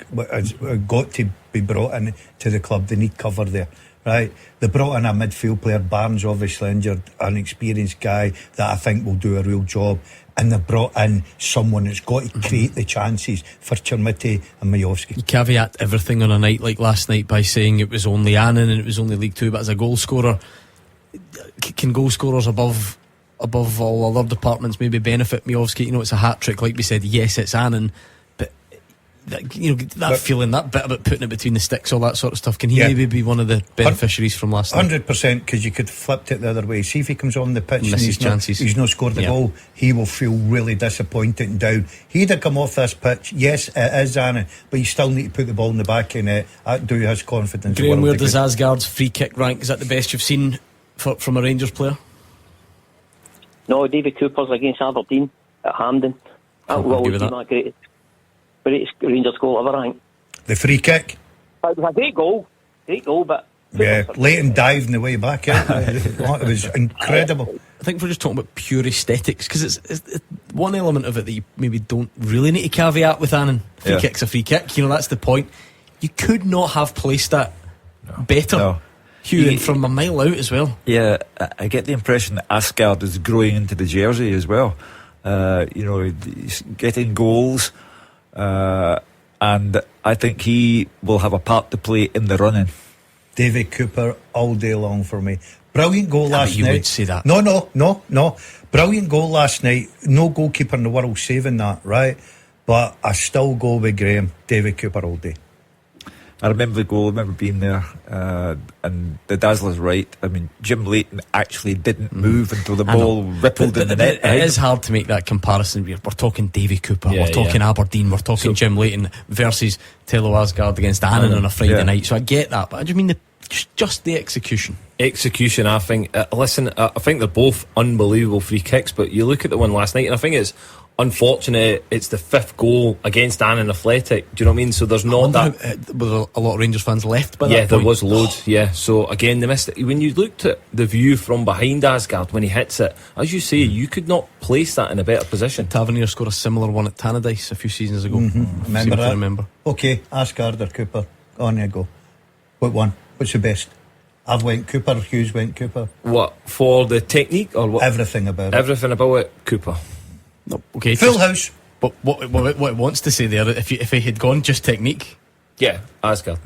got to be brought in to the club. They need cover there, right? They brought in a midfield player, Barnes obviously injured, an experienced guy that I think will do a real job. And they brought in someone that's got to create the chances for Chermiti and Majowski. You caveat everything on a night like last night by saying it was only Annan and it was only League 2, but as a goal scorer, can goal scorers above all other departments maybe benefit Majowski? You know, it's a hat-trick, like we said. Yes, it's Annan, but that feeling, that bit about putting it between the sticks, all that sort of stuff, can he maybe be one of the beneficiaries from last night? 100%, because you could have flipped it the other way. See if he comes on the pitch and he's not scored the goal, he will feel really disappointed and down. He'd have come off this pitch, yes, it is Annan, but you still need to put the ball in the back of net. That do his confidence. Graham, where does Asgard's free kick rank? Is that the best you've seen from a Rangers player? No, David Cooper's against Aberdeen at Hampden. That will always be my greatest Rangers goal ever, I think. The free kick? It was a great goal, but... Yeah, Leighton dived in the way back out. It was incredible. I think we're just talking about pure aesthetics, because it's one element of it that you maybe don't really need to caveat with Annan. Free kick's a free kick, you know, that's the point. You could not have placed that better. No. Hugh, from a mile out as well. Yeah, I get the impression that Asgard is growing into the jersey as well. He's getting goals, and I think he will have a part to play in the running. David Cooper all day long for me. Brilliant goal last night. You would say that. No. Brilliant goal last night. No goalkeeper in the world saving that, right? But I still go with Graham. David Cooper all day. I remember the goal, I remember being there, and the Dazzler's right. I mean, Jim Leighton actually didn't move until the ball rippled in the net. It is hard to make that comparison. We're talking Davy Cooper, we're talking Aberdeen, we're talking Jim Leighton versus Tello Asgard against Annan on a Friday night. So I get that, but I just mean just the execution. Execution, I think. I think they're both unbelievable free kicks, but you look at the one last night, and I think it's unfortunate it's the fifth goal against Annan Athletic. Do you know what I mean? So there's not that. Were a lot of Rangers fans left by that point? Yeah, there was loads. Yeah. So again, they missed it. When you looked at the view from behind Asgard when he hits it, as you say, you could not place that in a better position. Tavernier scored a similar one at Tannadice a few seasons ago. Remember? Okay, Asgard or Cooper. On you go. What one? What's the best? I've went Cooper. Hughes went Cooper. What, for the technique or what? Everything about it. Everything about it. Cooper. No, okay. Full house. But what it wants to say there, if he had gone just technique, yeah, Asgard.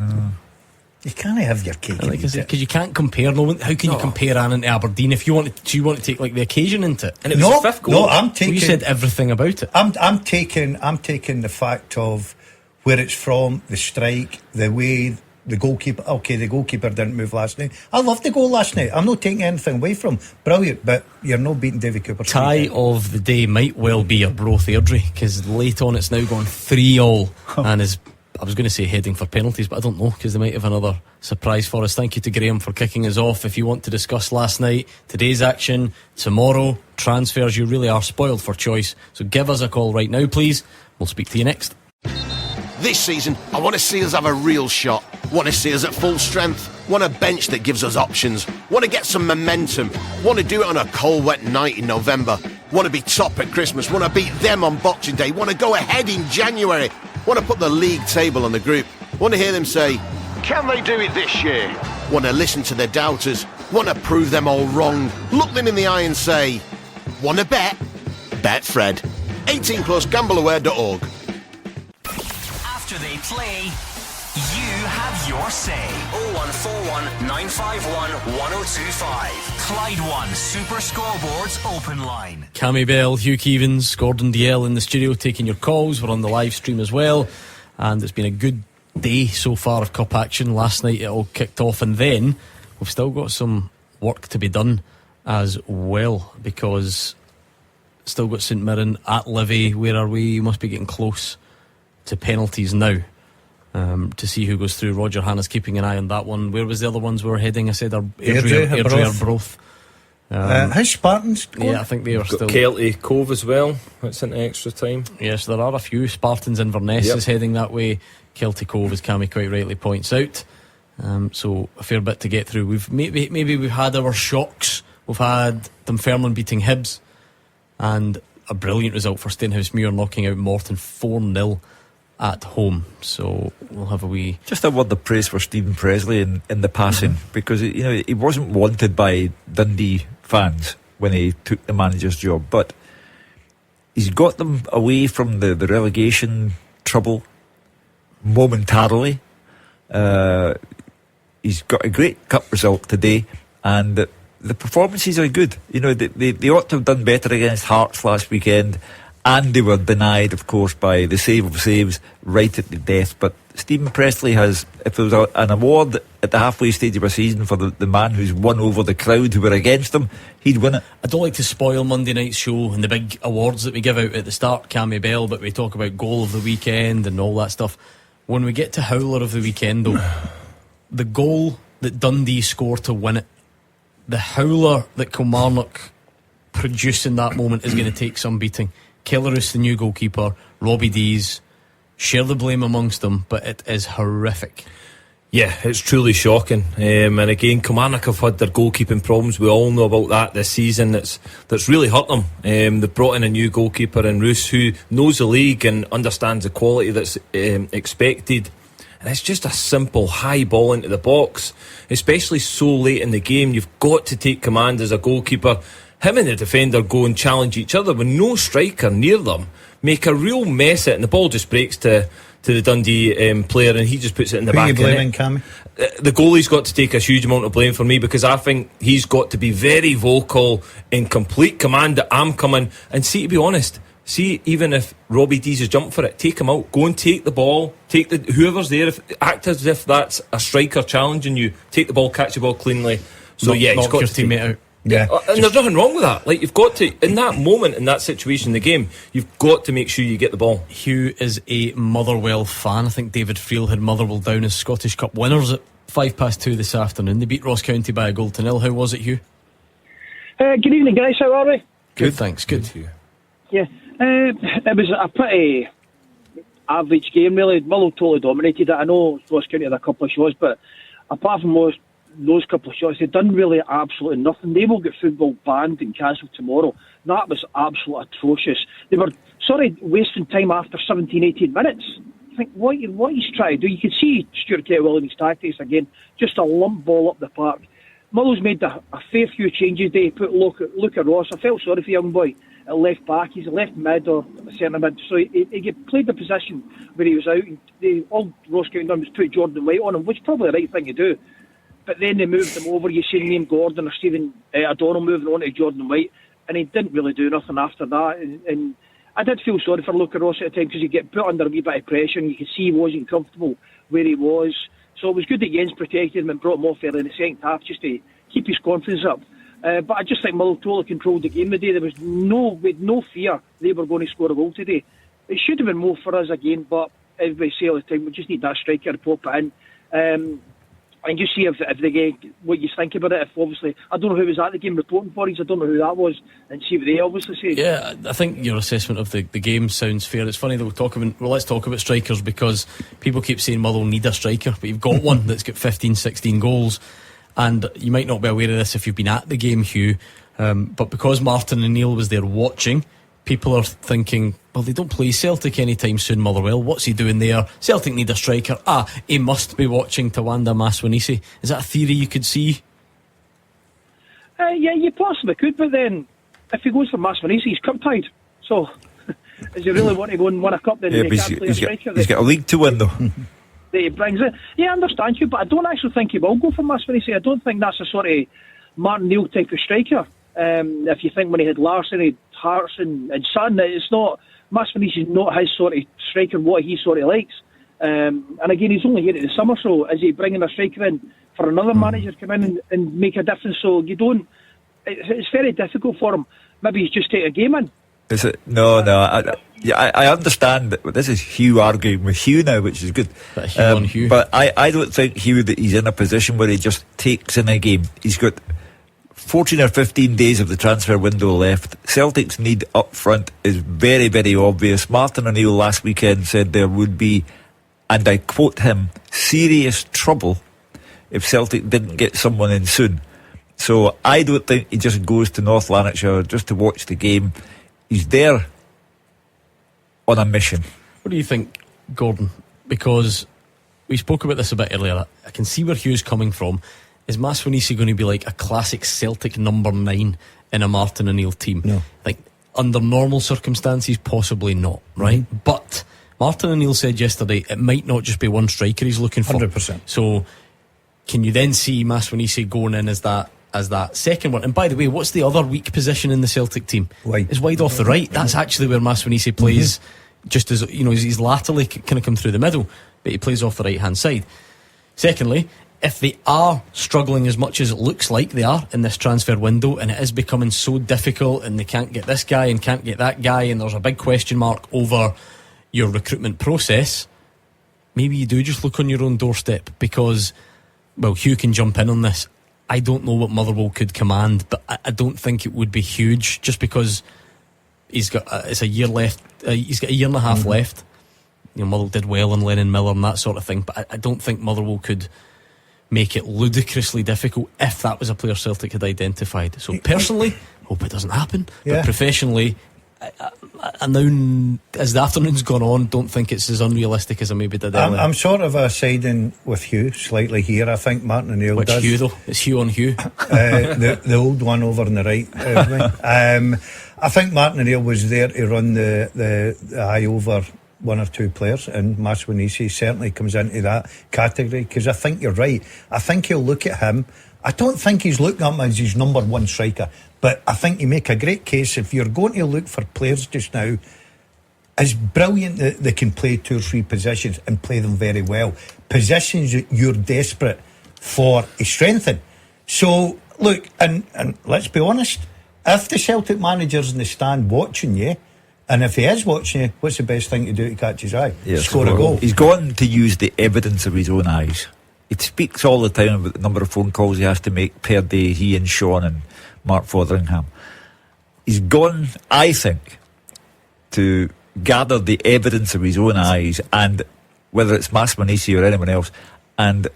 You can't have your cake. Because you can't compare. How can you compare Annan to Aberdeen if you want to take like the occasion into it? And it was the fifth goal. No, I'm taking. You said everything about it. I'm taking the fact of where it's from, the strike, the way. The goalkeeper, the goalkeeper didn't move last night. I loved the goal last night. I'm not taking anything away from him. Brilliant, but you're not beating David Cooper. Tie of the day might well be a Broth Airdrie, because late on it's now gone 3-3 and is, I was going to say heading for penalties, but I don't know, because they might have another surprise for us. Thank you to Graham for kicking us off. If you want to discuss last night, today's action, tomorrow, transfers, you really are spoiled for choice. So give us a call right now, please. We'll speak to you next. This season, I want to see us have a real shot. Want to see us at full strength. Want a bench that gives us options. Want to get some momentum. Want to do it on a cold, wet night in November. Want to be top at Christmas. Want to beat them on Boxing Day. Want to go ahead in January. Want to put the league table on the group. Want to hear them say, can they do it this year? Want to listen to their doubters. Want to prove them all wrong. Look them in the eye and say, want to bet? Bet Fred. 18 plus, gambleaware.org. After they play, you have your say. 0141 951 1025. Clyde One Super Scoreboard's open line. Cammy Bell, Hugh Keevins, Gordon Dalziel in the studio taking your calls. We're on the live stream as well, and it's been a good day so far of cup action. Last night it all kicked off, and then we've still got some work to be done as well, because still got St Mirren at Livy. Where are we? You must be getting close to penalties now, to see who goes through. Roger Hanna's keeping an eye on that one. Where was the other ones we were heading? I said Airdrie or Broth. His Spartans going? Yeah, I think they were still. Kelty Cove as well. That's into extra time. Yes, there are a few. Spartans Inverness is heading that way. Kelty Cove, as Cammy quite rightly points out. So a fair bit to get through. Maybe we've had our shocks. We've had Dunfermline beating Hibs, and a brilliant result for Stenhousemuir knocking out Morton 4-0 at home. So we'll have a wee. Just a word of praise for Stephen Presley in the passing, because he wasn't wanted by Dundee fans when he took the manager's job, but he's got them away from the relegation trouble momentarily. He's got a great cup result today, and the performances are good. They ought to have done better against Hearts last weekend, and they were denied, of course, by the save of saves right at the death. But Stephen Presley has, if there was an award at the halfway stage of a season for the man who's won over the crowd who were against him, he'd win it. I don't like to spoil Monday night's show and the big awards that we give out at the start, Cammy Bell, but we talk about goal of the weekend and all that stuff. When we get to howler of the weekend, though, the goal that Dundee score to win it, the howler that Kilmarnock produce in that moment is going to take some beating. Kellerus, the new goalkeeper, Robbie Dees, share the blame amongst them, but it is horrific. Yeah, it's truly shocking. And again, Kilmarnock have had their goalkeeping problems. We all know about that this season. That's really hurt them. They've brought in a new goalkeeper in Roos who knows the league and understands the quality that's expected. And it's just a simple high ball into the box, especially so late in the game. You've got to take command as a goalkeeper. Him and the defender go and challenge each other with no striker near them, make a real mess of it, and the ball just breaks to the Dundee player, and he just puts it in the back of it. Who are you blaming, Cammy? The goalie's got to take a huge amount of blame for me, because I think he's got to be very vocal, in complete command that I'm coming. And see, to be honest, even if Robbie Dees has jumped for it, take him out, go and take the ball, whoever's there, act as if that's a striker challenging you, take the ball, catch the ball cleanly. So he's got your to teammate out. Yeah, and there's nothing wrong with that. Like, you've got to, in that moment, in that situation in the game, you've got to make sure you get the ball. Hugh is a Motherwell fan. I think David Friel had Motherwell down as Scottish Cup winners at 2:05 this afternoon. They beat Ross County by 1-0. How was it, Hugh? Good evening, guys. How are we? Good, thanks. Good. Yeah, it was a pretty average game, really. Motherwell totally dominated it. I know Ross County had a couple of shots, but apart from those couple of shots, they've done really absolutely nothing. They will get football banned and cancelled tomorrow. That was absolutely atrocious. They were wasting time after 17-18 minutes. I think what he's trying to do, you can see Stuart Kettle-Williams' tactics again, just a lump ball up the park. Motherwell's made a fair few changes. They put Luca Ross. I felt sorry for the young boy at left back. He's a left mid or a centre mid, so he played the position where he was out. All Ross County done was put Jordan White on him, which is probably the right thing to do. But then they moved him over. You see Liam Gordon or Stephen O'Donnell moving on to Jordan White, and he didn't really do nothing after that. And I did feel sorry for Luca Ross at the time, because he get put under a wee bit of pressure, and you could see he wasn't comfortable where he was. So it was good that Jens protected him and brought him off early in the second half just to keep his confidence up. But I just think Motherwell totally controlled the game today. There was no fear they were going to score a goal today. It should have been more for us again, but everybody say all the time, we just need that striker to pop it in. And you see if they get what you think about it. If obviously, I don't know who was at the game reporting for us, I don't know who that was, and see what they obviously say. Yeah, I think your assessment of the game sounds fair. It's funny that let's talk about strikers, because people keep saying Motherwell need a striker, but you've got one that's got 15-16 goals, and you might not be aware of this if you've been at the game, Hugh, but because Martin O'Neill was there watching, people are thinking, well, they don't play Celtic anytime soon, Motherwell. What's he doing there? Celtic need a striker. He must be watching Tawanda Maswanisi. Is that a theory you could see? Yeah, you possibly could, but then if he goes for Maswanisi, he's cup tied. So, does he really want to go and win a cup? Then he can't play a striker. He's got a league to win, though. That he brings it. Yeah, I understand you, but I don't actually think he will go for Maswanisi. I don't think that's a sort of Martin Neal type of striker. If you think when he had Larson, he had Hearts and Sutton, it's not. Maswanisi is not his sort of striker, what he sort of likes. And again, he's only here at the summer, so is he bringing a striker in for another manager to come in and make a difference? So you don't. It's very difficult for him. Maybe he's just take a game in. Is it? No. I understand that this is Hugh arguing with Hugh now, which is good. Hugh. But I don't think Hugh that he's in a position where he just takes in a game. He's got 14 or 15 days of the transfer window left. Celtic's need up front is very, very obvious. Martin O'Neill last weekend said there would be, and I quote him, serious trouble if Celtic didn't get someone in soon. So I don't think he just goes to North Lanarkshire just to watch the game. He's there on a mission. What do you think, Gordon? Because we spoke about this a bit earlier. I can see where Hugh's coming from. Is Maswanisi going to be like a classic Celtic number 9 in a Martin O'Neill team? No. Like, under normal circumstances, possibly not, right? Mm-hmm. But Martin O'Neill said yesterday it might not just be one striker he's looking for. 100%. So can you then see Maswanisi going in as that second one? And by the way, what's the other weak position in the Celtic team? Wide. It's wide off the right. That's actually where Maswanisi plays. Just as, you know, he's laterally kind of come through the middle, but he plays off the right hand side. Secondly, if they are struggling as much as it looks like they are in this transfer window, and it is becoming so difficult, and they can't get this guy and can't get that guy, and there's a big question mark over your recruitment process, maybe you do just look on your own doorstep. Because, well, Hugh can jump in on this, I don't know what Motherwell could command, but I don't think it would be huge, just because he's got it's a year left. He's got a year and a half left. You know, Motherwell did well on Lennon Miller and that sort of thing, but I don't think Motherwell could make it ludicrously difficult if that was a player Celtic had identified. So personally, hope it doesn't happen. Yeah. But professionally, I now, as the afternoon's gone on, don't think it's as unrealistic as I maybe did earlier. I'm sort of siding with Hugh slightly here. I think Martin O'Neill Which does. Hugh though? It's Hugh on Hugh. The old one over on the right. I think Martin O'Neill was there to run the eye over one or two players, and Maswanisi certainly comes into that category, because I think you're right. I think he'll look at him. I don't think he's looking at him as his number one striker, but I think you make a great case if you're going to look for players just now. It's brilliant that they can play 2 or 3 positions and play them very well. Positions that you're desperate for a strengthen. So look, and let's be honest, if the Celtic manager's in the stand watching you, and if he is watching you, what's the best thing to do to catch his eye? Score a goal. He's gone to use the evidence of his own eyes. He speaks all the time about the number of phone calls he has to make per day, he and Sean and Mark Fotheringham. He's gone, I think, to gather the evidence of his own eyes, and whether it's Maswanisi or anyone else, and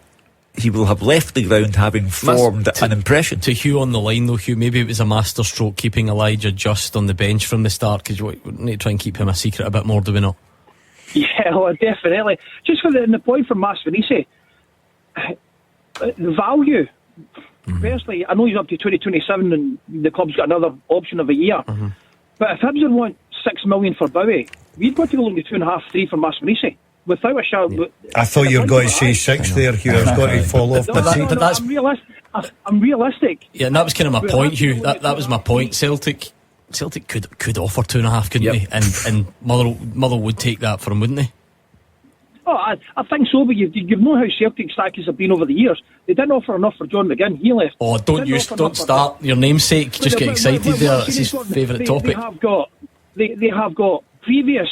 he will have left the ground having formed an impression. To Hugh on the line though, Hugh, maybe it was a masterstroke keeping Elijah just on the bench from the start, because we need to try and keep him a secret a bit more, do we not? Yeah, well, definitely. Just for the point from Maswanisi, the value, personally, I know he's up to 2027 and the club's got another option of a year, but if Hibs want 6 million for Bowie, we've got to go looking at 2.5, 3 for Maswanisi. Without a shout. I thought you were going to say 6 there, Hugh. I was going to fall off. I'm realistic. Yeah, and that was kind of my point, Hugh. That was my point. Celtic could offer 2.5, couldn't they? And Motherwell would take that for him, wouldn't they? Oh, I think so, but you know how Celtic stackers have been over the years. They didn't offer enough for John McGinn. He left. Oh, don't start your namesake. Just get excited there. It's his favourite topic. They have got previous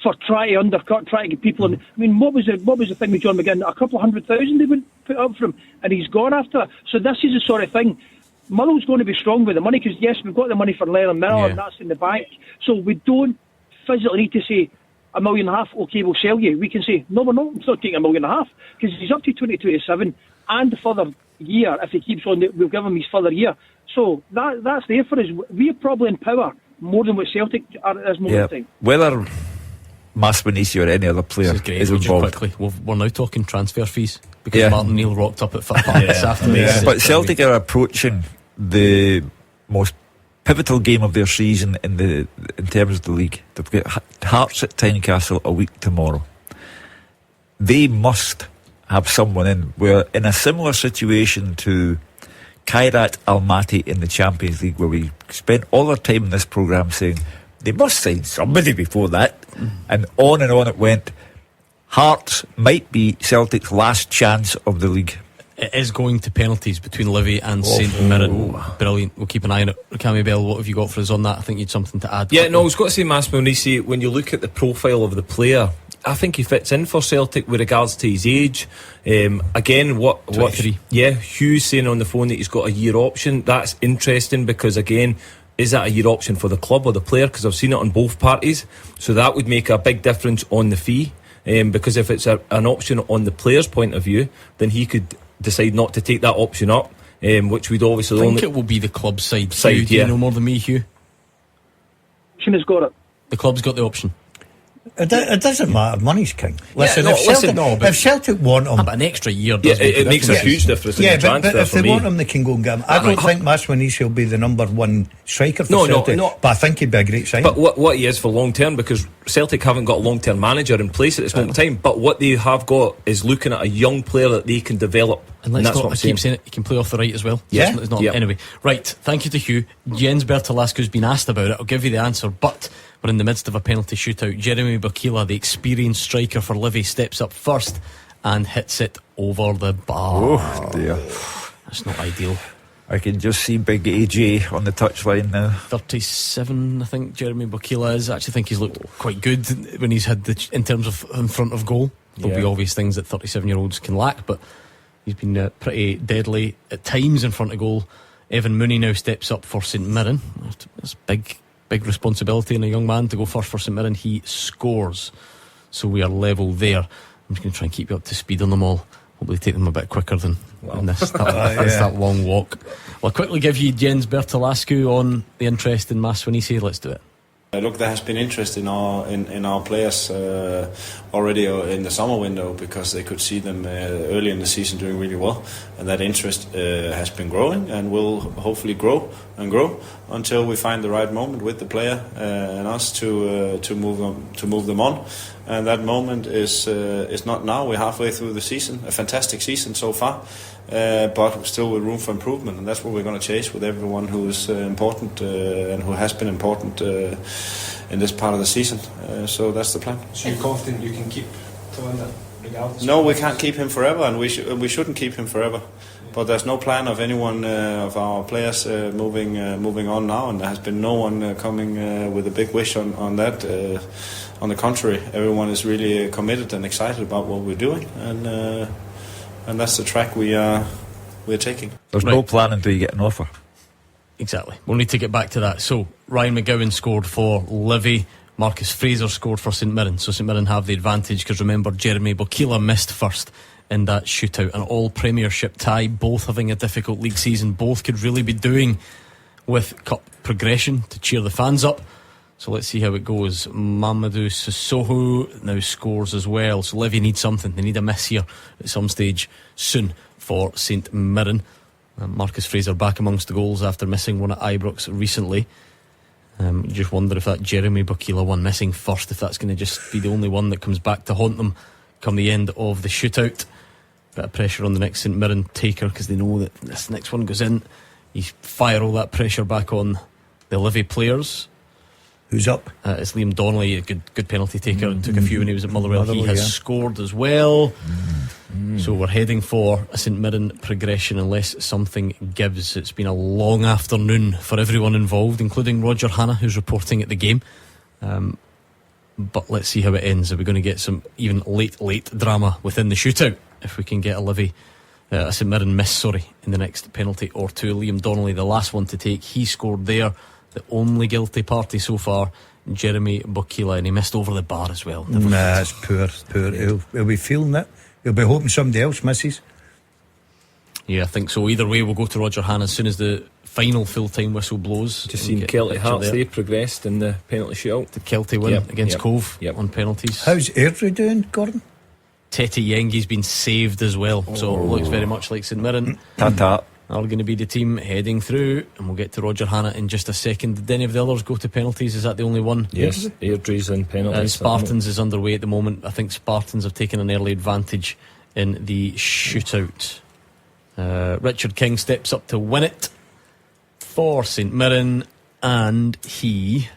for trying to undercut, trying to get people in. I mean, what was the thing with John McGinn? A couple of 100,000 they would put up for him, and he's gone after it. So this is the sort of thing. Motherwell's going to be strong with the money, because yes, we've got the money for Lennon Miller, and that's in the bank. So we don't physically need to say $1.5 million. Okay, we'll sell you. We can say no, we're not. It's not taking $1.5 million, because he's up to 2027 and the further year. If he keeps on, we'll give him his further year. So that's there for us. We're probably in power more than what Celtic are at this moment in time. Whether Maswanisi or any other player is involved. Quickly, we're now talking transfer fees, because Martin Neal rocked up at Park this afternoon. But Celtic are approaching the most pivotal game of their season in terms of the league. They've got Hearts at Tynecastle a week tomorrow. They must have someone in. We're in a similar situation to Kairat Almaty in the Champions League, where we spent all our time in this programme saying they must sign somebody before that, and on it went. Hearts might be Celtic's last chance of the league. It is going to penalties between Livy and St Mirren. Brilliant. We'll keep an eye on it. Cammy Bell, what have you got for us on that? I think you had something to add. Yeah, no, I was going to say Maswanisi, when you look at the profile of the player, I think he fits in for Celtic with regards to his age. Again, what 23. Hugh's saying on the phone that he's got a year option. That's interesting because, again, is that a year option for the club or the player? Because I've seen it on both parties. So that would make a big difference on the fee. Because if it's an option on the player's point of view, then he could decide not to take that option up, which would obviously I think it will be the club's side. Do yeah. you know more than me, Hugh? Sheena's got it. The club's got the option. It doesn't matter. Money's king. Listen, Yeah, if Celtic want him, but an extra year Yeah, does make it makes a huge difference in the transfer. But if for they me. want him, they can go and get him. I don't think Maswinishi will be the number one striker for No, Celtic, no. but I think he'd be a great signing. But what he is for long term, because Celtic haven't got a long term manager in place at this moment in time. But what they have got is looking at a young player that they can develop. And that's not, what I'm I keep saying. saying it, he can play off the right as well. Yeah. It's not, Yeah. Anyway, right, thank you to Hugh. Jens Bertolascu's been asked about it. I'll give you the answer, but we're in the midst of a penalty shootout. Jeremy Bokila, the experienced striker for Livy, steps up first and hits it over the bar. Oh dear, that's not ideal. I can just see big AJ on the touchline now. 37, I think Jeremy Bokila is. I actually think he's looked quite good when he's had in terms of in front of goal. There'll be obvious things that 37-year-olds can lack, but he's been pretty deadly at times in front of goal. Evan Mooney now steps up for St Mirren. That's big responsibility in a young man to go first for St Mirren. He scores, so we are level there. I'm just going to try and keep you up to speed on them all. Hopefully take them a bit quicker than that long walk. Well, I'll quickly give you Jens Bertolascu on the interest in Maswinishi. Let's do it. Look, there has been interest in our players already in the summer window because they could see them early in the season doing really well, and that interest has been growing and will hopefully grow until we find the right moment with the player and us to move them on. And that moment is not now. We're halfway through the season, a fantastic season so far, but still with room for improvement, and that's what we're going to chase with everyone who is important and who has been important in this part of the season. So that's the plan. So you're confident you can keep Toanda regardless? No, we can't keep him forever, and we shouldn't keep him forever. But there's no plan of anyone of our players moving on now, and there has been no one coming with a big wish on that. On the contrary, everyone is really committed and excited about what we're doing, and that's the track we're taking. There's no plan until you get an offer. Exactly. We'll need to get back to that. So Ryan McGowan scored for Livy. Marcus Fraser scored for St Mirren. So St Mirren have the advantage because remember Jeremy Bokila missed first in that shootout. An all Premiership tie, both having a difficult league season. Both could really be doing with cup progression to cheer the fans up. So let's see how it goes. Mamadou Sissoko now scores as well. So Livy need something. They need a miss here at some stage soon for St Mirren. Marcus Fraser back amongst the goals after missing one at Ibrox recently. You just wonder if that Jeremy Bokila one missing first, if that's going to just be the only one that comes back to haunt them come the end of the shootout. Bit of pressure on the next St Mirren taker because they know that this next one goes in. You fire all that pressure back on the Livy players. Who's up? It's Liam Donnelly, a good penalty taker. Took a few when he was at Motherwell. He has scored as well. So we're heading for a St Mirren progression unless something gives. It's been a long afternoon for everyone involved, including Roger Hanna, who's reporting at the game. But let's see how it ends. Are we going to get some even late drama within the shootout if we can get a St Mirren miss in the next penalty or two? Liam Donnelly, the last one to take, he scored there. The only guilty party so far, Jeremy Bokila, and he missed over the bar as well. Nah, it's poor. He'll be feeling it. He'll be hoping somebody else misses. Yeah, I think so. Either way, we'll go to Roger Hanna as soon as the final full-time whistle blows. Just seen Kelty Hearts, they progressed in the penalty shootout. The Kelty win against Cove on penalties. How's Airdrie doing, Gordon? Tete Yengi's been saved as well, so it looks very much like St Mirren. Ta-ta. Are going to be the team heading through, and we'll get to Roger Hanna in just a second. Did any of the others go to penalties? Is that the only one? Yes, Airdrie's in penalties. Spartans is underway at the moment. I think Spartans have taken an early advantage in the shootout. Richard King steps up to win it for St Mirren, and he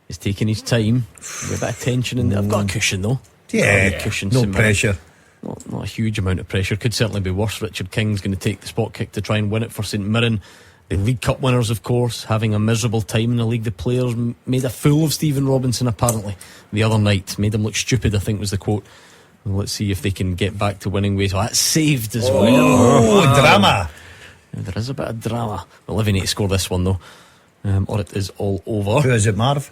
is taking his time. A bit of tension in there. I've got a cushion though. Yeah, cushion, no pressure. Not a huge amount of pressure. Could certainly be worse. Richard King's going to take the spot kick to try and win it for St Mirren. The League Cup winners, of course, having a miserable time in the league. The players made a fool of Stephen Robinson, apparently, the other night. Made him look stupid, I think was the quote. Well, let's see if they can get back to winning ways. Oh, that's saved as well. Oh, drama. Yeah, there is a bit of drama. Well, Livy need to score this one, though, or it is all over. Who is it, Marv?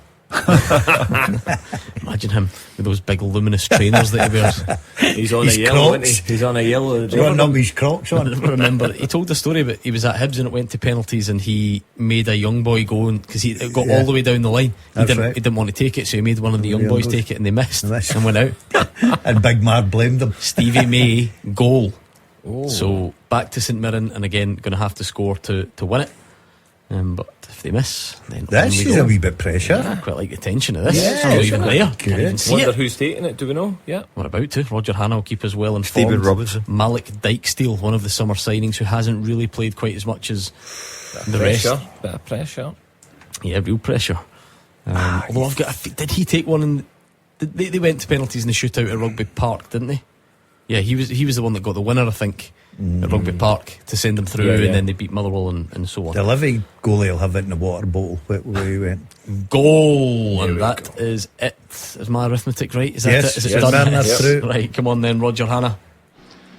Imagine him with those big luminous trainers that he wears. He's on a yellow, isn't he? He's on a yellow. Running up his Crocs on. I remember he told the story about he was at Hibs and it went to penalties and he made a young boy go because he got all the way down the line. He didn't want to take it, so he made one of the young boys take it and they missed and went out. And Big Marv blamed him. Stevie May goal. So back to St Mirren, and again going to have to score to win it. But if they miss, then this is a wee bit pressure. I quite like the tension of this. Yeah, it's not even there. Can't even see Wonder it. who's taking it. Do we know? Yeah, we're about to. Roger Hannah will keep us well informed. Stephen Robinson. Malik Dykesteel, one of the summer signings, who hasn't really played quite as much as the rest. Bit of pressure. Yeah, real pressure. Although I've got, did he take one? They went to penalties in the shootout at Rugby Park, didn't they? Yeah, he was the one that got the winner, I think. At Rugby Park to send them through, and then they beat Motherwell and so on. The Livy goalie will have it in the water bottle where he went. Goal, and that is it. Is my arithmetic right? Is that yes, it? Is it done? That's through. Right, come on then, Roger Hannah.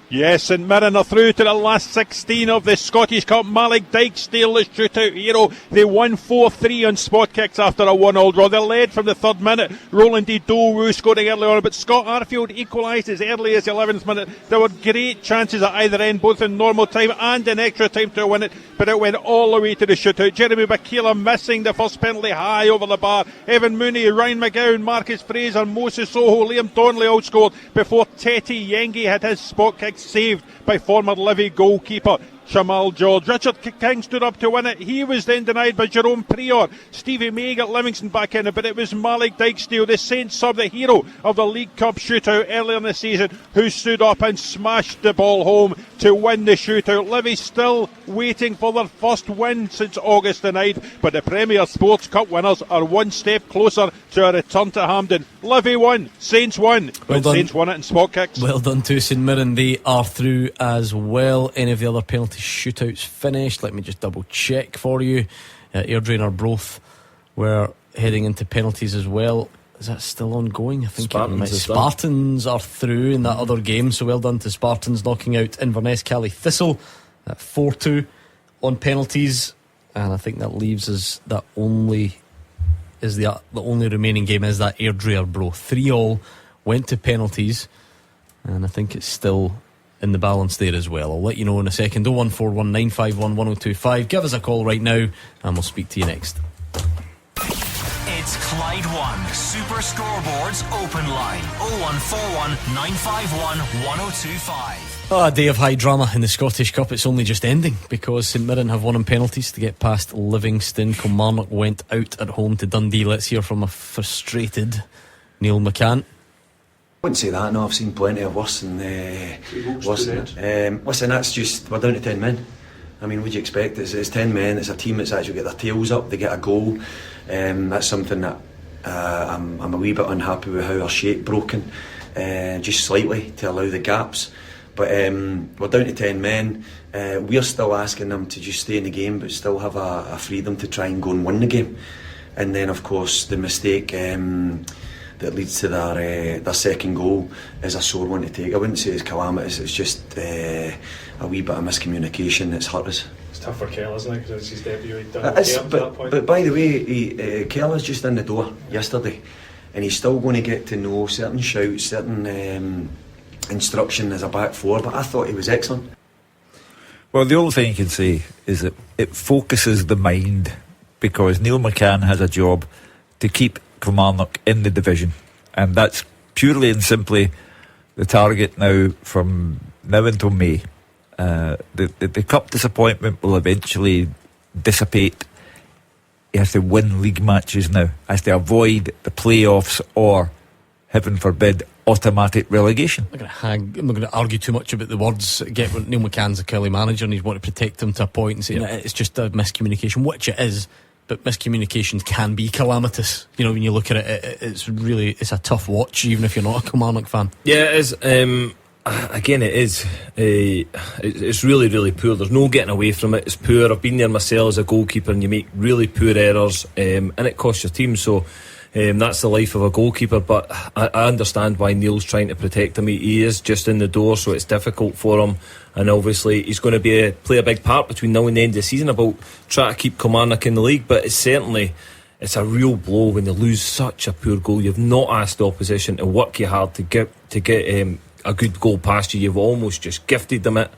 Yes, St Mirren are through to the last 16 of the Scottish Cup. Malik Dykesteel, the shootout hero. They won 4-3 on spot kicks after a 1-1 draw. They led from the 3rd minute. Roland Dowu scoring early on, but Scott Arfield equalised as early as the 11th minute. There were great chances at either end, both in normal time and in extra time to win it, but it went all the way to the shootout. Jeremy Bakila missing the first penalty high over the bar. Evan Mooney, Ryan McGowan, Marcus Fraser, Moses Soho, Liam Donnelly all scored before Teti Yengi had his spot kick saved by former Livy goalkeeper Shamal George. Richard King stood up to win it. He was then denied by Jerome Prior. Stevie May got Livingston back in it, but it was Malik Dykesteel, the Saints sub, the hero of the League Cup shootout earlier in the season, who stood up and smashed the ball home to win the shootout. Livy still waiting for their first win since August the 9th, but the Premier Sports Cup winners are one step closer to a return to Hampden. Livy won, Saints won, but Saints won it in spot kicks. Well done to St Mirren. They are through as well. Any of the other penalty shootouts finished? Let me just double check for you. Airdrie and Arbroath were heading into penalties as well. Is that still ongoing? I think Spartans are through in that other game, so well done to Spartans, knocking out Inverness Cally Thistle at 4-2 on penalties. And I think that leaves us the only remaining game is that Airdrie Arbroath. 3-3 went to penalties, and I think it's still in the balance there as well. I'll let you know in a second. 01419511025. Give us a call right now and we'll speak to you next. It's Clyde One Super Scoreboard's open line 0141 951 1025. A day of high drama in the Scottish Cup. It's only just ending because St Mirren have won on penalties to get past Livingston. Kilmarnock went out at home to Dundee. Let's hear from a frustrated Neil McCann. I wouldn't say that, no, I've seen plenty of worse than listen, that's just, we're down to 10 men. I mean, what do you expect? It's 10 men, it's a team that's actually got their tails up, they get a goal. That's something that I'm a wee bit unhappy with, how our shape broken just slightly to allow the gaps. But we're down to 10 men. We're still asking them to just stay in the game but still have a freedom to try and go and win the game. And then of course the mistake that leads to their second goal is a sore one to take. I wouldn't say it's calamitous, it's just a wee bit of miscommunication that's hurt us. It's tough for Kell, isn't it? Because it's his debut. But by the way, Kella's just in the door yesterday and he's still going to get to know certain shouts, certain instruction as a back four, but I thought he was excellent. Well, the only thing you can say is that it focuses the mind, because Neil McCann has a job to keep Kilmarnock in the division, and that's purely and simply the target now from now until May. The cup disappointment will eventually dissipate. He has to win league matches now, has to avoid the playoffs or, heaven forbid, automatic relegation. I'm not going to argue too much about the words. Get Neil McCann's a Kelly manager and he's want to protect him to a point and say it's just a miscommunication, which it is. But miscommunications can be calamitous. You know, when you look at it, it's a tough watch, even if you're not a Kilmarnock fan. Yeah, it is. again, it is. It's really, really poor. There's no getting away from it. It's poor. I've been there myself as a goalkeeper, and you make really poor errors, and it costs your team. So that's the life of a goalkeeper. But I understand why Neil's trying to protect him. He is just in the door, so it's difficult for him. And obviously, he's going to play a big part between now and the end of the season about trying to keep Kilmarnock in the league. But it's a real blow when they lose such a poor goal. You've not asked the opposition to work you hard to get a good goal past you. You've almost just gifted them it.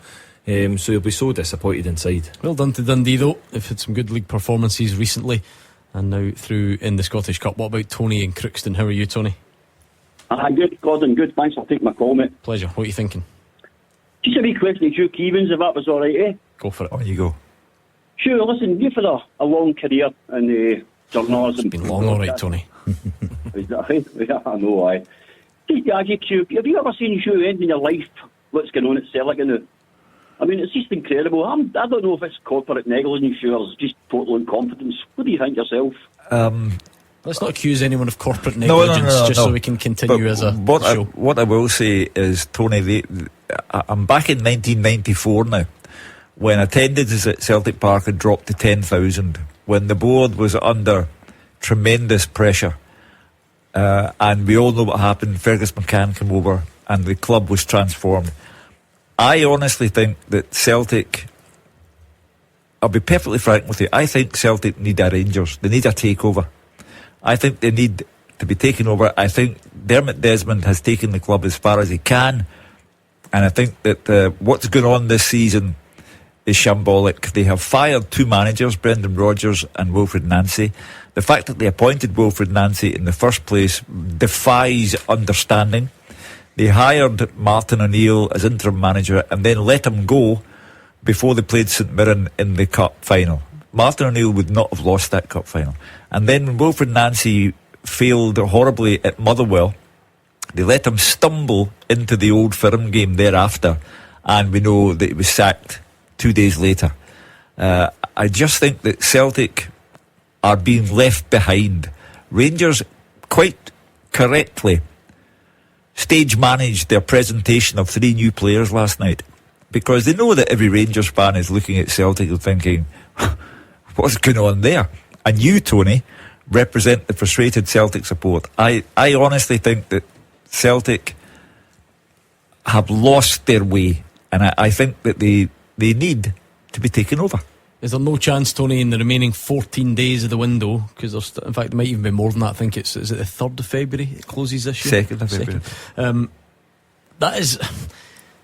So you'll be so disappointed inside. Well done to Dundee though. They've had some good league performances recently and now through in the Scottish Cup. What about Tony in Crookston? How are you, Tony? Good, Gordon, good. Thanks for taking my call, mate. Pleasure. What are you thinking? Just a wee question to Hugh Keevins, if that was alright, eh? Go for it. On you go. Hugh, listen, you've had a long career in journalism. It's been long, alright, Tony. Yeah, I know, aye. Just to ask you, Hugh, have you ever seen Hugh end in your life what's going on at Celtic now? I mean, it's just incredible. I don't know if it's corporate negligence, Hugh, or it's just total incompetence. What do you think yourself? Let's not accuse anyone of corporate negligence, so we can continue as a show. What I will say is, Tony, I'm back in 1994 now, when attendance at Celtic Park had dropped to 10,000, when the board was under tremendous pressure. And we all know what happened. Fergus McCann came over and the club was transformed. I honestly think that Celtic, I'll be perfectly frank with you, I think Celtic need a Rangers. They need a takeover. I think they need to be taken over. I think Dermot Desmond has taken the club as far as he can, and I think that what's going on this season is shambolic. They have fired two managers, Brendan Rodgers and Wilfred Nancy. The fact that they appointed Wilfred Nancy in the first place defies understanding. They hired Martin O'Neill as interim manager and then let him go before they played St Mirren in the cup final. Martin O'Neill would not have lost that cup final. And then when Wilfred Nancy failed horribly at Motherwell, they let him stumble into the Old Firm game thereafter, and we know that he was sacked 2 days later. I just think that Celtic are being left behind. Rangers quite correctly stage managed their presentation of 3 new players last night, because they know that every Rangers fan is looking at Celtic and thinking, what's going on there? And you, Tony, represent the frustrated Celtic support. I honestly think that Celtic have lost their way, and I think that they need to be taken over. Is there no chance, Tony, in the remaining 14 days of the window, because in fact it might even be more than that, I think is it the 3rd of February it closes this year? 2nd of February. There's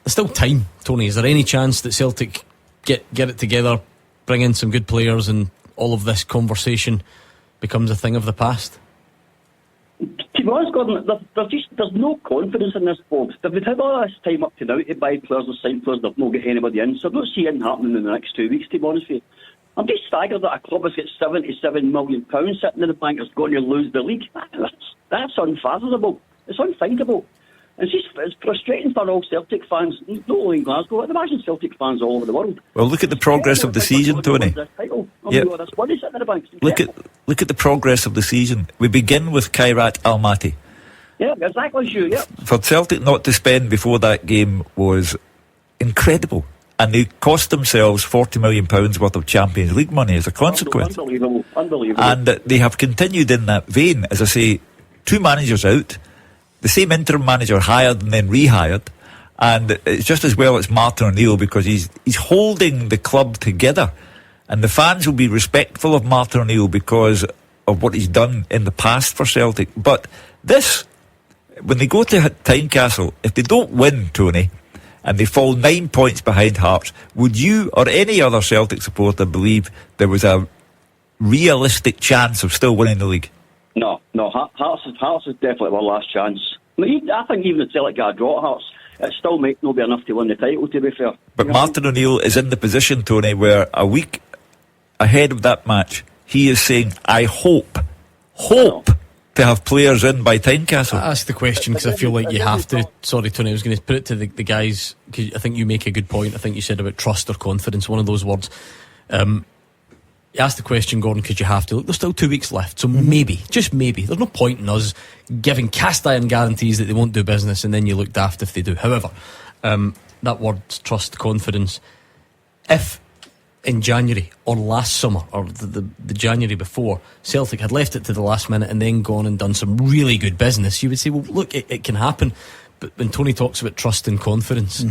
still time, Tony. Is there any chance that Celtic get it together, bring in some good players, and all of this conversation becomes a thing of the past? To be honest, Gordon, there's no confidence in this board. They've had all this time up to now to buy players or sign players. They've not got anybody in, so I don't see it happening in the next 2 weeks, to be honest with you. I'm just staggered that a club has got £77 million sitting in the bank that's going to lose the league. That's unfathomable. It's unthinkable. It's frustrating for all Celtic fans, not only in Glasgow, I'd imagine Celtic fans all over the world. Well, look at the progress of the season, Tony. Look at the progress of the season. We begin with Kairat Almaty. Yeah, exactly, Hugh, yeah. For Celtic not to spend before that game was incredible. And they cost themselves £40 million worth of Champions League money as a consequence. Unbelievable. And they have continued in that vein. As I say, 2 managers out, the same interim manager hired and then rehired, and it's just as well it's Martin O'Neill, because he's holding the club together, and the fans will be respectful of Martin O'Neill because of what he's done in the past for Celtic. But this, when they go to Tynecastle, if they don't win, Tony, and they fall 9 points behind Hearts, would you or any other Celtic supporter believe there was a realistic chance of still winning the league? No, Hearts is definitely our last chance. I think even if Celtic got a draw at Hearts, it still might not be enough to win the title, to be fair. But Martin O'Neill is in the position, Tony, where a week ahead of that match, he is saying, I hope to have players in by Tynecastle. I ask the question because I feel like you have to. Sorry, Tony, I was going to put it to the guys, because I think you make a good point. I think you said about trust or confidence, one of those words. You asked the question, Gordon, because you have to. Look, there's still 2 weeks left, so maybe, just maybe, there's no point in us giving cast iron guarantees that they won't do business and then you look daft if they do. However, that word, trust, confidence. If in January or last summer or the January before, Celtic had left it to the last minute and then gone and done some really good business, you would say, well, look, it can happen. But when Tony talks about trust and confidence,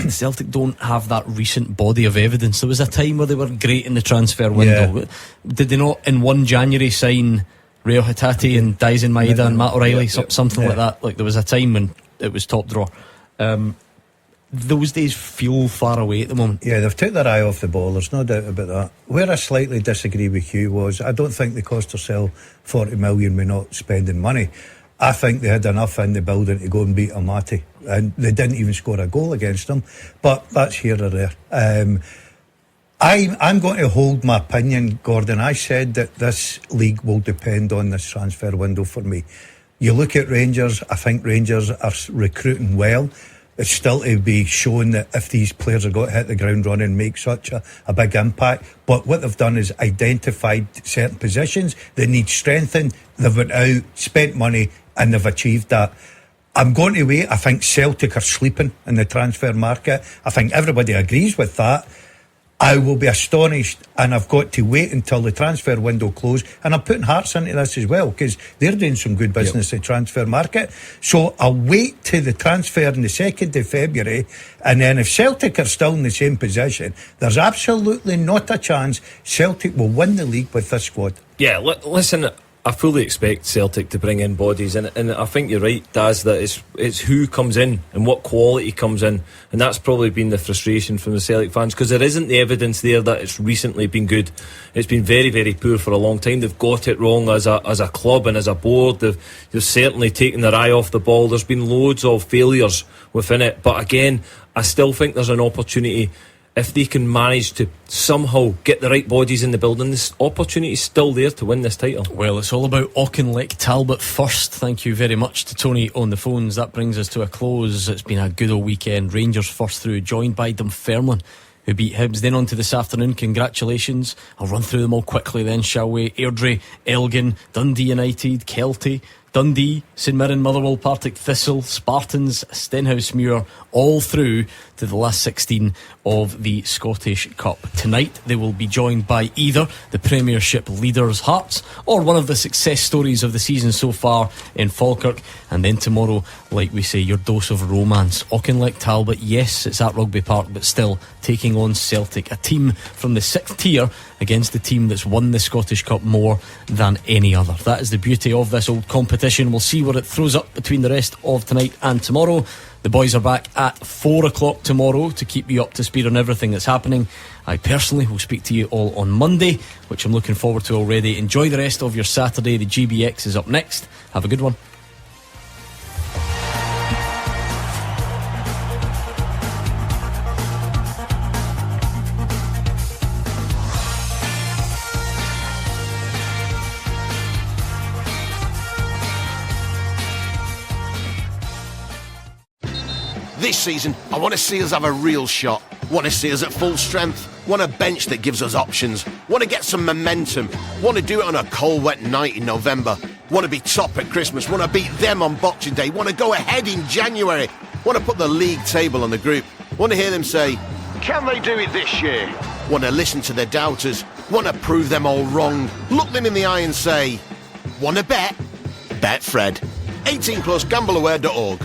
Celtic don't have that recent body of evidence. There was a time where they were great in the transfer window. Did they not in 1 January sign Reo Hatate and Daisen Maeda and Matt O'Reilly, something like that? Like, there was a time when it was top drawer. Those days feel far away at the moment. Yeah, they've took their eye off the ball, there's no doubt about that. Where I slightly disagree with Hugh was, I don't think they cost themselves 40 million with not spending money. I think they had enough in the building to go and beat Amati, and they didn't even score a goal against them, but that's here or there. I'm going to hold my opinion, Gordon. I said that this league will depend on this transfer window for me. You look at Rangers, I think Rangers are recruiting well. It's still to be shown that if these players are going to hit the ground running and make such a big impact. But what they've done is identified certain positions that need strengthening. They've went out, spent money, and they've achieved that. I'm going to wait. I think Celtic are sleeping in the transfer market. I think everybody agrees with that. I will be astonished, and I've got to wait until the transfer window closes. And I'm putting Hearts into this as well, because they're doing some good business in the transfer market. So I'll wait to the transfer on the 2nd of February, and then if Celtic are still in the same position, there's absolutely not a chance Celtic will win the league with this squad. Yeah, listen, I fully expect Celtic to bring in bodies, and I think you're right, Daz, that it's who comes in and what quality comes in, and that's probably been the frustration from the Celtic fans, because there isn't the evidence there that it's recently been good. It's been very, very poor for a long time. They've got it wrong as a club and as a board. They've certainly taken their eye off the ball. There's been loads of failures within it, but again, I still think there's an opportunity. If they can manage to somehow get the right bodies in the building, this opportunity is still there to win this title. Well, it's all about Auchinleck Talbot first. Thank you very much to Tony on the phones. That brings us to a close. It's been a good old weekend. Rangers first through, joined by Dunfermline, who beat Hibs. Then on to this afternoon. Congratulations. I'll run through them all quickly then, shall we? Airdrie, Elgin, Dundee United, Kelty, Dundee, St Mirren, Motherwell, Partick Thistle, Spartans, Stenhousemuir, all through to the last 16 of the Scottish Cup. Tonight they will be joined by either the Premiership leaders Hearts or one of the success stories of the season so far in Falkirk. And then tomorrow, like we say, your dose of romance. Auchinleck Talbot, yes, it's at Rugby Park, but still taking on Celtic, a team from the 6th tier against the team that's won the Scottish Cup more than any other. That is the beauty of this old competition. We'll see what it throws up between the rest of tonight and tomorrow. The boys are back at 4 o'clock tomorrow to keep you up to speed on everything that's happening. I personally will speak to you all on Monday, which I'm looking forward to already. Enjoy the rest of your Saturday. The GBX is up next. Have a good one. This season, I want to see us have a real shot. Want to see us at full strength. Want a bench that gives us options. Want to get some momentum. Want to do it on a cold, wet night in November. Want to be top at Christmas. Want to beat them on Boxing Day. Want to go ahead in January. Want to put the league table on the group. Want to hear them say, can they do it this year? Want to listen to their doubters. Want to prove them all wrong. Look them in the eye and say, want to bet? Bet Fred. 18 plus, gambleaware.org.